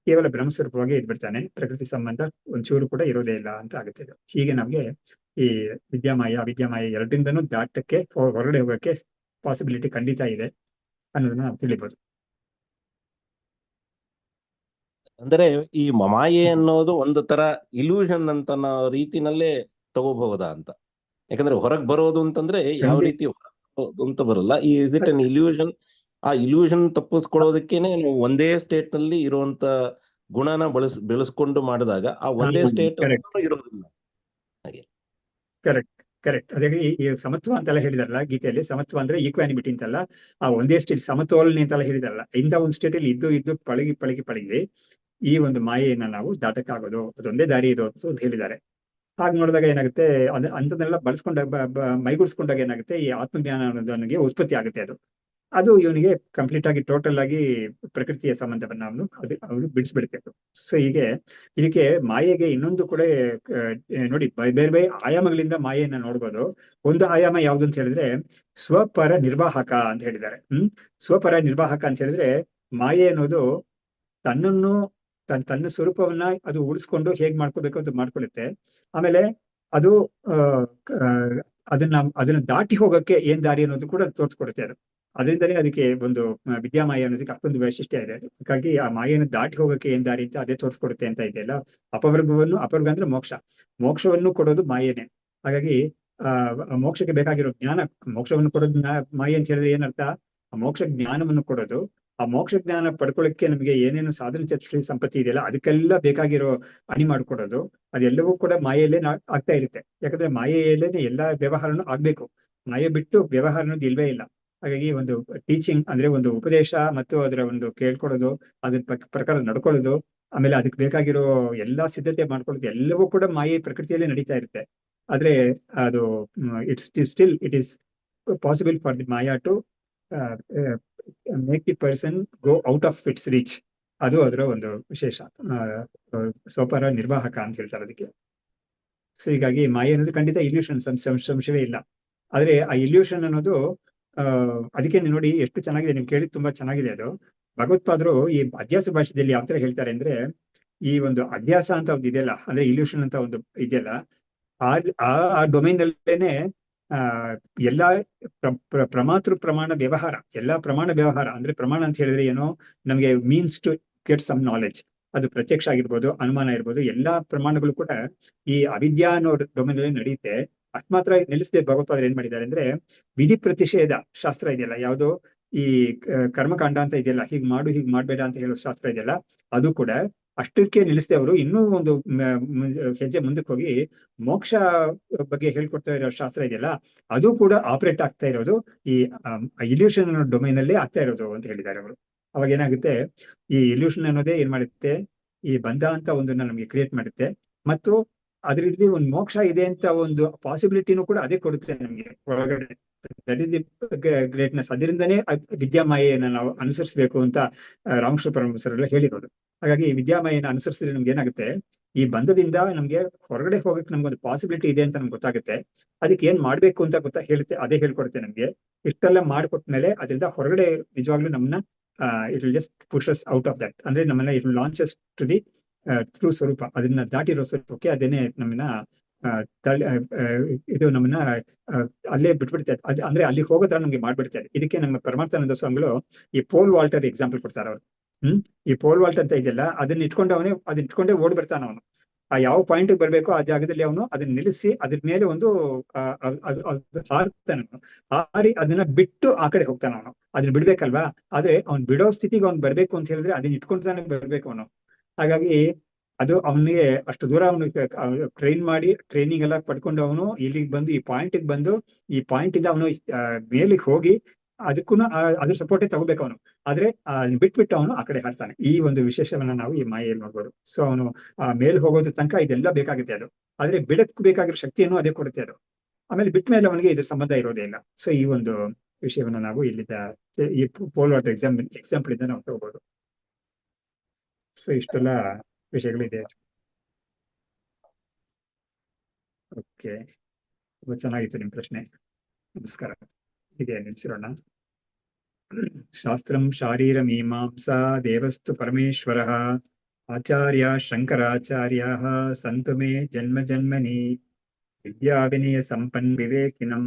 ಕೇವಲ ಬ್ರಹ್ಮಸ್ವರೂಪವಾಗಿ ಇದ್ಬಿಡ್ತಾನೆ. ಪ್ರಕೃತಿ ಸಂಬಂಧ ಒಂಚೂರು ಕೂಡ ಇರೋದೇ ಇಲ್ಲ ಅಂತ ಆಗುತ್ತೆ ಇದು. ಹೀಗೆ ನಮ್ಗೆ ಈ ವಿದ್ಯಾಮಾಯ ಅವಿದ್ಯಾಮಾಯ ಎರಡರಿಂದನೂ ದಾಟಕ್ಕೆ, ಹೊರಗಡೆ ಹೋಗಕ್ಕೆ ಪಾಸಿಬಿಲಿಟಿ ಖಂಡಿತ ಇದೆ ಅನ್ನೋದನ್ನ ನಾವು ತಿಳಿಬಹುದು. ಅಂದ್ರೆ ಈ ಮಾಯೆ ಅನ್ನೋದು ಒಂದು ತರ ಇಲ್ಯೂಷನ್ ಅಂತ ರೀತಿನಲ್ಲೇ ತಗೋಬಹುದಾ ಅಂತ. ಯಾಕಂದ್ರೆ ಹೊರಗ್ ಬರೋದು ಅಂತಂದ್ರೆ ಯಾವ ಖಂಡಿತ ರೀತಿ ಹೊರಗ್ ಬರೋದು ಅಂತ ಬರಲ್ಲ. Is it an illusion? ಆ ಇಲ್ಯೂಷನ್ ತಪ್ಪಿಸ್ಕೊಳ್ಳೋದಕ್ಕೇನೆ ನಾವು ಒಂದೇ ಸ್ಟೇಟ್ ನಲ್ಲಿ ಇರುವಂತ ಗುಣನ ಬೆಳೆಸ್ಕೊಂಡು ಮಾಡಿದಾಗ ಆ ಒಂದೇ ಸ್ಟೇಟ್ ಕರೆಕ್ಟ್ ಇರೋದಿಲ್ಲ. ಹಾಗೆ ಕರೆಕ್ಟ್ ಕರೆಕ್ಟ್. ಅದೇ ಈ ಸಮತ್ವ ಅಂತೆಲ್ಲ ಹೇಳಿದಾರಲ್ಲ ಗೀತೆಯಲ್ಲಿ, ಸಮತ್ವ ಅಂದ್ರೆ ಈಕ್ವಾನಿಮಿಟಿ ಅಂತಲ್ಲ, ಆ ಒಂದೇ ಸ್ಟೇಟ್ ಸಮತೋಲನೆ ಅಂತೆಲ್ಲ ಹೇಳಿದಾರಲ್ಲ, ಇಂಥ ಒಂದು ಸ್ಟೇಟ್ ಅಲ್ಲಿ ಇದ್ದು ಇದ್ದು ಪಳಗಿ ಪಳಗಿ ಪಳಗಿ ಈ ಒಂದು ಮಾಯೆಯನ್ನ ನಾವು ದಾಟಕ್ಕಾಗೋದು, ಅದೊಂದೇ ದಾರಿ ಇದು ಅಂತ ಹೇಳಿದ್ದಾರೆ. ಹಾಗೆ ನೋಡಿದಾಗ ಏನಾಗುತ್ತೆ, ಅಂತದನ್ನೆಲ್ಲ ಬಳಸ್ಕೊಂಡಾಗ ಮೈಗೂಡಿಸ್ಕೊಂಡಾಗ ಏನಾಗುತ್ತೆ, ಈ ಆತ್ಮಜ್ಞಾನ ಅನ್ನೋದನಿಗೆ ಉತ್ಪತ್ತಿ ಆಗುತ್ತೆ. ಅದು ಇವನಿಗೆ ಕಂಪ್ಲೀಟ್ ಆಗಿ ಟೋಟಲ್ ಆಗಿ ಪ್ರಕೃತಿಯ ಸಂಬಂಧವನ್ನ ಅವನು ಬಿಡಿಸ್ಬಿಡುತ್ತೆ. ಸೊ ಹೀಗೆ ಇದಕ್ಕೆ ಮಾಯೆಗೆ ಇನ್ನೊಂದು ಕೂಡ ನೋಡಿ, ಬೇರೆ ಬೇರೆ ಆಯಾಮಗಳಿಂದ ಮಾಯೆಯನ್ನ ನೋಡ್ಬೋದು. ಒಂದು ಆಯಾಮ ಯಾವ್ದು ಅಂತ ಹೇಳಿದ್ರೆ ಸ್ವಪರ ನಿರ್ವಾಹಕ ಅಂತ ಹೇಳಿದ್ದಾರೆ. ಸ್ವಪರ ನಿರ್ವಾಹಕ ಅಂತ ಹೇಳಿದ್ರೆ ಮಾಯೆ ಅನ್ನೋದು ತನ್ನನ್ನು ತನ್ನ ಸ್ವರೂಪವನ್ನ ಅದು ಉಳಿಸ್ಕೊಂಡು ಹೇಗ್ ಮಾಡ್ಕೋಬೇಕು ಅಂತ ಮಾಡ್ಕೊಳ್ಳುತ್ತೆ. ಆಮೇಲೆ ಅದು ಅದನ್ನ ದಾಟಿ ಹೋಗಕ್ಕೆ ಏನ್ ದಾರಿ ಅನ್ನೋದು ಕೂಡ ತೋರಿಸ್ಕೊಡುತ್ತೆ. ಅದು ಅದರಿಂದಲೇ ಅದಕ್ಕೆ ಒಂದು ವಿದ್ಯಾಮಾಯ ಅನ್ನೋದಕ್ಕೆ ಅಷ್ಟೊಂದು ವೈಶಿಷ್ಟ್ಯ ಇದೆ. ಹಾಗಾಗಿ ಆ ಮಾಯೆಯನ್ನು ದಾಟಿ ಹೋಗಕ್ಕೆ ಏನ್ ದಾರಿ ಅಂತ ಅದೇ ತೋರಿಸ್ಕೊಡುತ್ತೆ ಅಂತ ಇದೆಯಲ್ಲ. ಅಪವರ್ಗ ಅಂದ್ರೆ ಮೋಕ್ಷವನ್ನು ಕೊಡೋದು ಮಾಯೆನೆ. ಹಾಗಾಗಿ ಮೋಕ್ಷಕ್ಕೆ ಬೇಕಾಗಿರೋ ಜ್ಞಾನ, ಮೋಕ್ಷವನ್ನು ಕೊಡೋದು ಮಾಯೆ ಅಂತ ಹೇಳಿದ್ರೆ ಏನರ್ಥ, ಆ ಮೋಕ್ಷ ಜ್ಞಾನವನ್ನು ಕೊಡೋದು. ಆ ಮೋಕ್ಷ ಜ್ಞಾನ ಪಡ್ಕೊಳ್ಳಿಕ್ಕೆ ನಮಗೆ ಏನೇನು ಸಾಧನ ಚತುಷ್ಟಯ ಸಂಪತ್ತಿ ಇದೆಯಲ್ಲ ಅದಕ್ಕೆಲ್ಲ ಬೇಕಾಗಿರೋ ಅಣಿ ಮಾಡ್ಕೊಡೋದು, ಅದೆಲ್ಲವೂ ಕೂಡ ಮಾಯೆಯಲ್ಲೇ ಆಗ್ತಾ ಇರುತ್ತೆ. ಯಾಕಂದ್ರೆ ಮಾಯೆಯಲ್ಲೇನೆ ಎಲ್ಲಾ ವ್ಯವಹಾರನೂ ಆಗ್ಬೇಕು. ಮಾಯೆ ಬಿಟ್ಟು ವ್ಯವಹಾರ ಅನ್ನೋದು ಇಲ್ವೇ ಇಲ್ಲ. ಹಾಗಾಗಿ ಒಂದು ಟೀಚಿಂಗ್ ಅಂದ್ರೆ ಒಂದು ಉಪದೇಶ ಮತ್ತು ಅದರ ಒಂದು ಕೇಳ್ಕೊಳ್ಳೋದು, ಅದ್ರ ಪ್ರಕಾರ ನಡ್ಕೊಳ್ಳೋದು, ಆಮೇಲೆ ಅದಕ್ಕೆ ಬೇಕಾಗಿರೋ ಎಲ್ಲಾ ಸಿದ್ಧತೆ ಮಾಡ್ಕೊಳ್ಳೋದು ಎಲ್ಲವೂ ಕೂಡ ಮಾಯೆ ಪ್ರಕೃತಿಯಲ್ಲೇ ನಡೀತಾ ಇರುತ್ತೆ. ಆದ್ರೆ ಅದು it is possible for the maya to make the person go out of its reach. ಅದು ಅದರ ಒಂದು ವಿಶೇಷ ಸ್ವಪರ ನಿರ್ವಾಹಕ ಅಂತ ಹೇಳ್ತಾರೆ ಅದಕ್ಕೆ. ಸೊ ಹೀಗಾಗಿ ಮಾಯೆ ಅನ್ನೋದು ಖಂಡಿತ ಇಲ್ಯೂಷನ್, ಸಂಶಯವೇ ಇಲ್ಲ. ಆದ್ರೆ ಆ ಇಲ್ಯೂಷನ್ ಅನ್ನೋದು ಅದಕ್ಕೆ ನೋಡಿ ಎಷ್ಟು ಚೆನ್ನಾಗಿದೆ, ನೀವು ಕೇಳಿದ್ ತುಂಬಾ ಚೆನ್ನಾಗಿದೆ. ಅದು ಭಗವತ್ಪಾದರು ಈ ಅಧ್ಯಾಸ ಭಾಷೆಯಲ್ಲಿ ಯಾವ ತರ ಹೇಳ್ತಾರೆ ಅಂದ್ರೆ, ಈ ಒಂದು ಅಧ್ಯಾಸ ಅಂತ ಒಂದು ಇದೆಯಲ್ಲ, ಅಂದ್ರೆ ಇಲ್ಯೂಷನ್ ಅಂತ ಒಂದು ಇದೆಯಲ್ಲ, ಆ ಡೊಮೈನ್ ಅಲ್ಲೇನೆ ಎಲ್ಲಾ ಪ್ರಮಾತೃ ಪ್ರಮಾಣ ವ್ಯವಹಾರ, ಎಲ್ಲಾ ಪ್ರಮಾಣ ವ್ಯವಹಾರ. ಅಂದ್ರೆ ಪ್ರಮಾಣ ಅಂತ ಹೇಳಿದ್ರೆ ಏನೋ, ನಮ್ಗೆ means to get some knowledge. ಅದು ಪ್ರತ್ಯಕ್ಷ ಆಗಿರ್ಬೋದು, ಅನುಮಾನ ಇರ್ಬೋದು, ಎಲ್ಲಾ ಪ್ರಮಾಣಗಳು ಕೂಡ ಈ ಅವಿದ್ಯಾ ಅನ್ನೋ ಡೊಮೈನ್ ಅಲ್ಲಿ ನಡೆಯುತ್ತೆ. ಅಷ್ಟ್ ಮಾತ್ರ ನಿಲ್ಲಿಸದೆ ಭಗವತ್ಪಾದರು ಏನ್ ಮಾಡಿದ್ದಾರೆ ಅಂದ್ರೆ, ವಿಧಿ ಪ್ರತಿಷೇಧ ಶಾಸ್ತ್ರ ಇದೆಯಲ್ಲ, ಯಾವ್ದು ಈ ಕರ್ಮಕಾಂಡ ಅಂತ ಇದೆಯಲ್ಲ, ಹೀಗ್ ಮಾಡು ಹೀಗ್ ಮಾಡ್ಬೇಡ ಅಂತ ಹೇಳೋ ಶಾಸ್ತ್ರ ಇದೆಯಲ್ಲ, ಅದು ಕೂಡ ಅಷ್ಟಕ್ಕೆ ನಿಲ್ಲಿಸದೆ ಅವರು ಇನ್ನೂ ಒಂದು ಹೆಜ್ಜೆ ಮುಂದಕ್ಕೆ ಹೋಗಿ ಮೋಕ್ಷ ಬಗ್ಗೆ ಹೇಳ್ಕೊಡ್ತಾ ಇರೋ ಶಾಸ್ತ್ರ ಇದೆಯಲ್ಲ, ಅದು ಕೂಡ ಆಪರೇಟ್ ಆಗ್ತಾ ಇರೋದು ಈ ಇಲ್ಯೂಷನ್ ಅನ್ನೋ ಡೊಮೈನ್ ಅಲ್ಲೇ ಆಗ್ತಾ ಇರೋದು ಅಂತ ಹೇಳಿದ್ದಾರೆ ಅವರು. ಅವಾಗ ಏನಾಗುತ್ತೆ, ಈ ಇಲ್ಯೂಷನ್ ಅನ್ನೋದೇ ಏನ್ ಮಾಡುತ್ತೆ, ಈ ಬಂಧ ಅಂತ ಒಂದನ್ನ ನಮ್ಗೆ ಕ್ರಿಯೇಟ್ ಮಾಡುತ್ತೆ, ಮತ್ತು ಅದರಲ್ಲಿ ಒಂದು ಮೋಕ್ಷ ಇದೆ ಅಂತ ಒಂದು ಪಾಸಿಬಿಲಿಟಿನೂ ಕೂಡ ಅದೇ ಕೊಡುತ್ತೆ ನಮ್ಗೆ ಒಳಗಡೆ. That is the greatness. ಅದರಿಂದನೇ ವಿದ್ಯಾಮಾಯೆಯನ್ನು ನಾವು ಅನುಸರಿಸಬೇಕು ಅಂತ ರಾಮಕೃಷ್ಣ ಪರಮಹಂಸರೆಲ್ಲ ಹೇಳಿರೋದು. ಹಾಗಾಗಿ ವಿದ್ಯಾಮಾಯೆಯನ್ನು ಅನುಸರಿಸಿದ್ರೆ ನಮ್ಗೆ ಏನಾಗುತ್ತೆ, ಈ ಬಂಧದಿಂದ ನಮ್ಗೆ ಹೊರಗಡೆ ಹೋಗಕ್ಕೆ ನಮ್ಗೊಂದು ಪಾಸಿಬಿಲಿಟಿ ಇದೆ ಅಂತ ನಮ್ಗೆ ಗೊತ್ತಾಗುತ್ತೆ. ಅದಕ್ಕೆ ಏನ್ ಮಾಡ್ಬೇಕು ಅಂತ ಹೇಳುತ್ತೆ, ಅದೇ ಹೇಳ್ಕೊಡುತ್ತೆ ನಮ್ಗೆ. ಇಷ್ಟೆಲ್ಲ ಮಾಡ್ಕೊಟ್ಮೇಲೆ ಅದರಿಂದ ಹೊರಗಡೆ ನಿಜವಾಗ್ಲೂ ನಮ್ಮನ್ನ it will just pushes out of that. ಅಂದ್ರೆ ನಮ್ಮನ್ನ it will launches to the true ಸ್ವರೂಪ. ಅದನ್ನ ದಾಟಿರೋ ಸ್ವರೂಪಕ್ಕೆ ಅದೇನೆ ನಮ್ಮನ್ನ ಇದು ನಮ್ಮನ್ನ ಅಲ್ಲೇ ಬಿಟ್ಬಿಡ್ತಾರೆ. ಅಂದ್ರೆ ಅಲ್ಲಿ ಹೋಗೋ ತರ ನಮ್ಗೆ ಮಾಡ್ಬಿಡ್ತಾರೆ. ಇದಕ್ಕೆ ನಮ್ಮ ಪರಮಾರ್ಥಾನಂದ ಸ್ವಾಮಿಗಳು ಈ ಪೋಲ್ ವಾಲ್ಟರ್ ಎಕ್ಸಾಂಪಲ್ ಕೊಡ್ತಾರೆ ಅವರು. ಈ ಪೋಲ್ ವಾಲ್ಟ್ ಅಂತ ಇದೆಯಲ್ಲ, ಅದನ್ನ ಇಟ್ಕೊಂಡೇ ಓಡ್ ಬರ್ತಾನ ಅವನು. ಆ ಯಾವ ಪಾಯಿಂಟ್ ಬರ್ಬೇಕು ಆ ಜಾಗದಲ್ಲಿ ಅವನು ಅದನ್ನ ನಿಲ್ಲಿಸಿ ಅದ್ರ ಮೇಲೆ ಒಂದು ಹಾರ್ತಾನ, ಹಾರಿ ಅದನ್ನ ಬಿಟ್ಟು ಆ ಕಡೆ ಹೋಗ್ತಾನ ಅವನು. ಅದನ್ನ ಬಿಡ್ಬೇಕಲ್ವಾ, ಆದ್ರೆ ಅವ್ನ್ ಬಿಡೋ ಸ್ಥಿತಿಗೆ ಅವ್ನು ಬರ್ಬೇಕು ಅಂತ ಹೇಳಿದ್ರೆ ಅದನ್ನ ಇಟ್ಕೊಂಡ್ತಾನೆ ಬರ್ಬೇಕು ಅವನು. ಹಾಗಾಗಿ ಅದು ಅವನಿಗೆ ಅಷ್ಟು ದೂರ ಅವನಿಗೆ ಟ್ರೈನ್ ಮಾಡಿ ಟ್ರೈನಿಂಗ್ ಎಲ್ಲ ಪಡ್ಕೊಂಡು ಅವನು ಇಲ್ಲಿಗೆ ಬಂದು ಈ ಪಾಯಿಂಟ್ ಬಂದು ಈ ಪಾಯಿಂಟ್ ಇಂದ ಅವನು ಮೇಲಿಗೆ ಹೋಗಿ ಅದಕ್ಕೂ ಅದ್ರ ಸಪೋರ್ಟೇ ತಗೋಬೇಕು ಅವನು. ಆದ್ರೆ ಬಿಟ್ಬಿಟ್ಟು ಅವನು ಆ ಕಡೆ ಹಾರ್ತಾನೆ. ಈ ಒಂದು ವಿಶೇಷವನ್ನ ನಾವು ಈ ಮಾಯೆಯಲ್ಲಿ ನೋಡ್ಬೋದು. ಸೊ ಅವನು ಮೇಲ್ ಹೋಗೋದ್ರ ತನಕ ಇದೆಲ್ಲ ಬೇಕಾಗುತ್ತೆ ಅದು, ಆದ್ರೆ ಬಿಡಕ್ ಬೇಕಾಗಿರೋ ಶಕ್ತಿಯನ್ನು ಅದೇ ಕೊಡುತ್ತೆ ಅದು. ಆಮೇಲೆ ಬಿಟ್ಟ ಮೇಲೆ ಅವನಿಗೆ ಇದ್ರ ಸಂಬಂಧ ಇರೋದೇ ಇಲ್ಲ. ಸೊ ಈ ಒಂದು ವಿಷಯವನ್ನ ನಾವು ಇಲ್ಲಿದ್ದ ಈ ಪೋಲ್ ವಾಟರ್ ಎಕ್ಸಾಂಪಲ್ ಇಂದ ನಾವು ತಗೋಬಹುದು. ಸೊ ಇಷ್ಟೆಲ್ಲ ವಿಷಯಗಳಿದೆ. ಓಕೆ, ತುಂಬಾ ಚೆನ್ನಾಗಿತ್ತು ನಿಮ್ ಪ್ರಶ್ನೆ. ನಮಸ್ಕಾರ. ಹೀಗೆ ನಿಲ್ಸಿರೋಣ. ಶಾಸ್ತ್ರಂ ಶಾರೀರ ಮೀಮಾಂಸಾ ದೇವಸ್ತು ಪರಮೇಶ್ವರಃ ಆಚಾರ್ಯ ಶಂಕರಾಚಾರ್ಯಾಃ ಸಂತು ಮೇ ಜನ್ಮ ಜನ್ಮನಿ ವಿದ್ಯಾ ವಿನಯ ಸಂಪನ್ ವಿವೇಕಿನಂ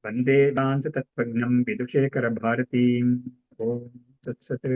ವಂದೇ ವೇದಾಂತ ತತ್ವಜ್ಞಂ ವಿದುಷೇಖರ ಭಾರತೀಂ. ಓಂ ತತ್ಸತ್.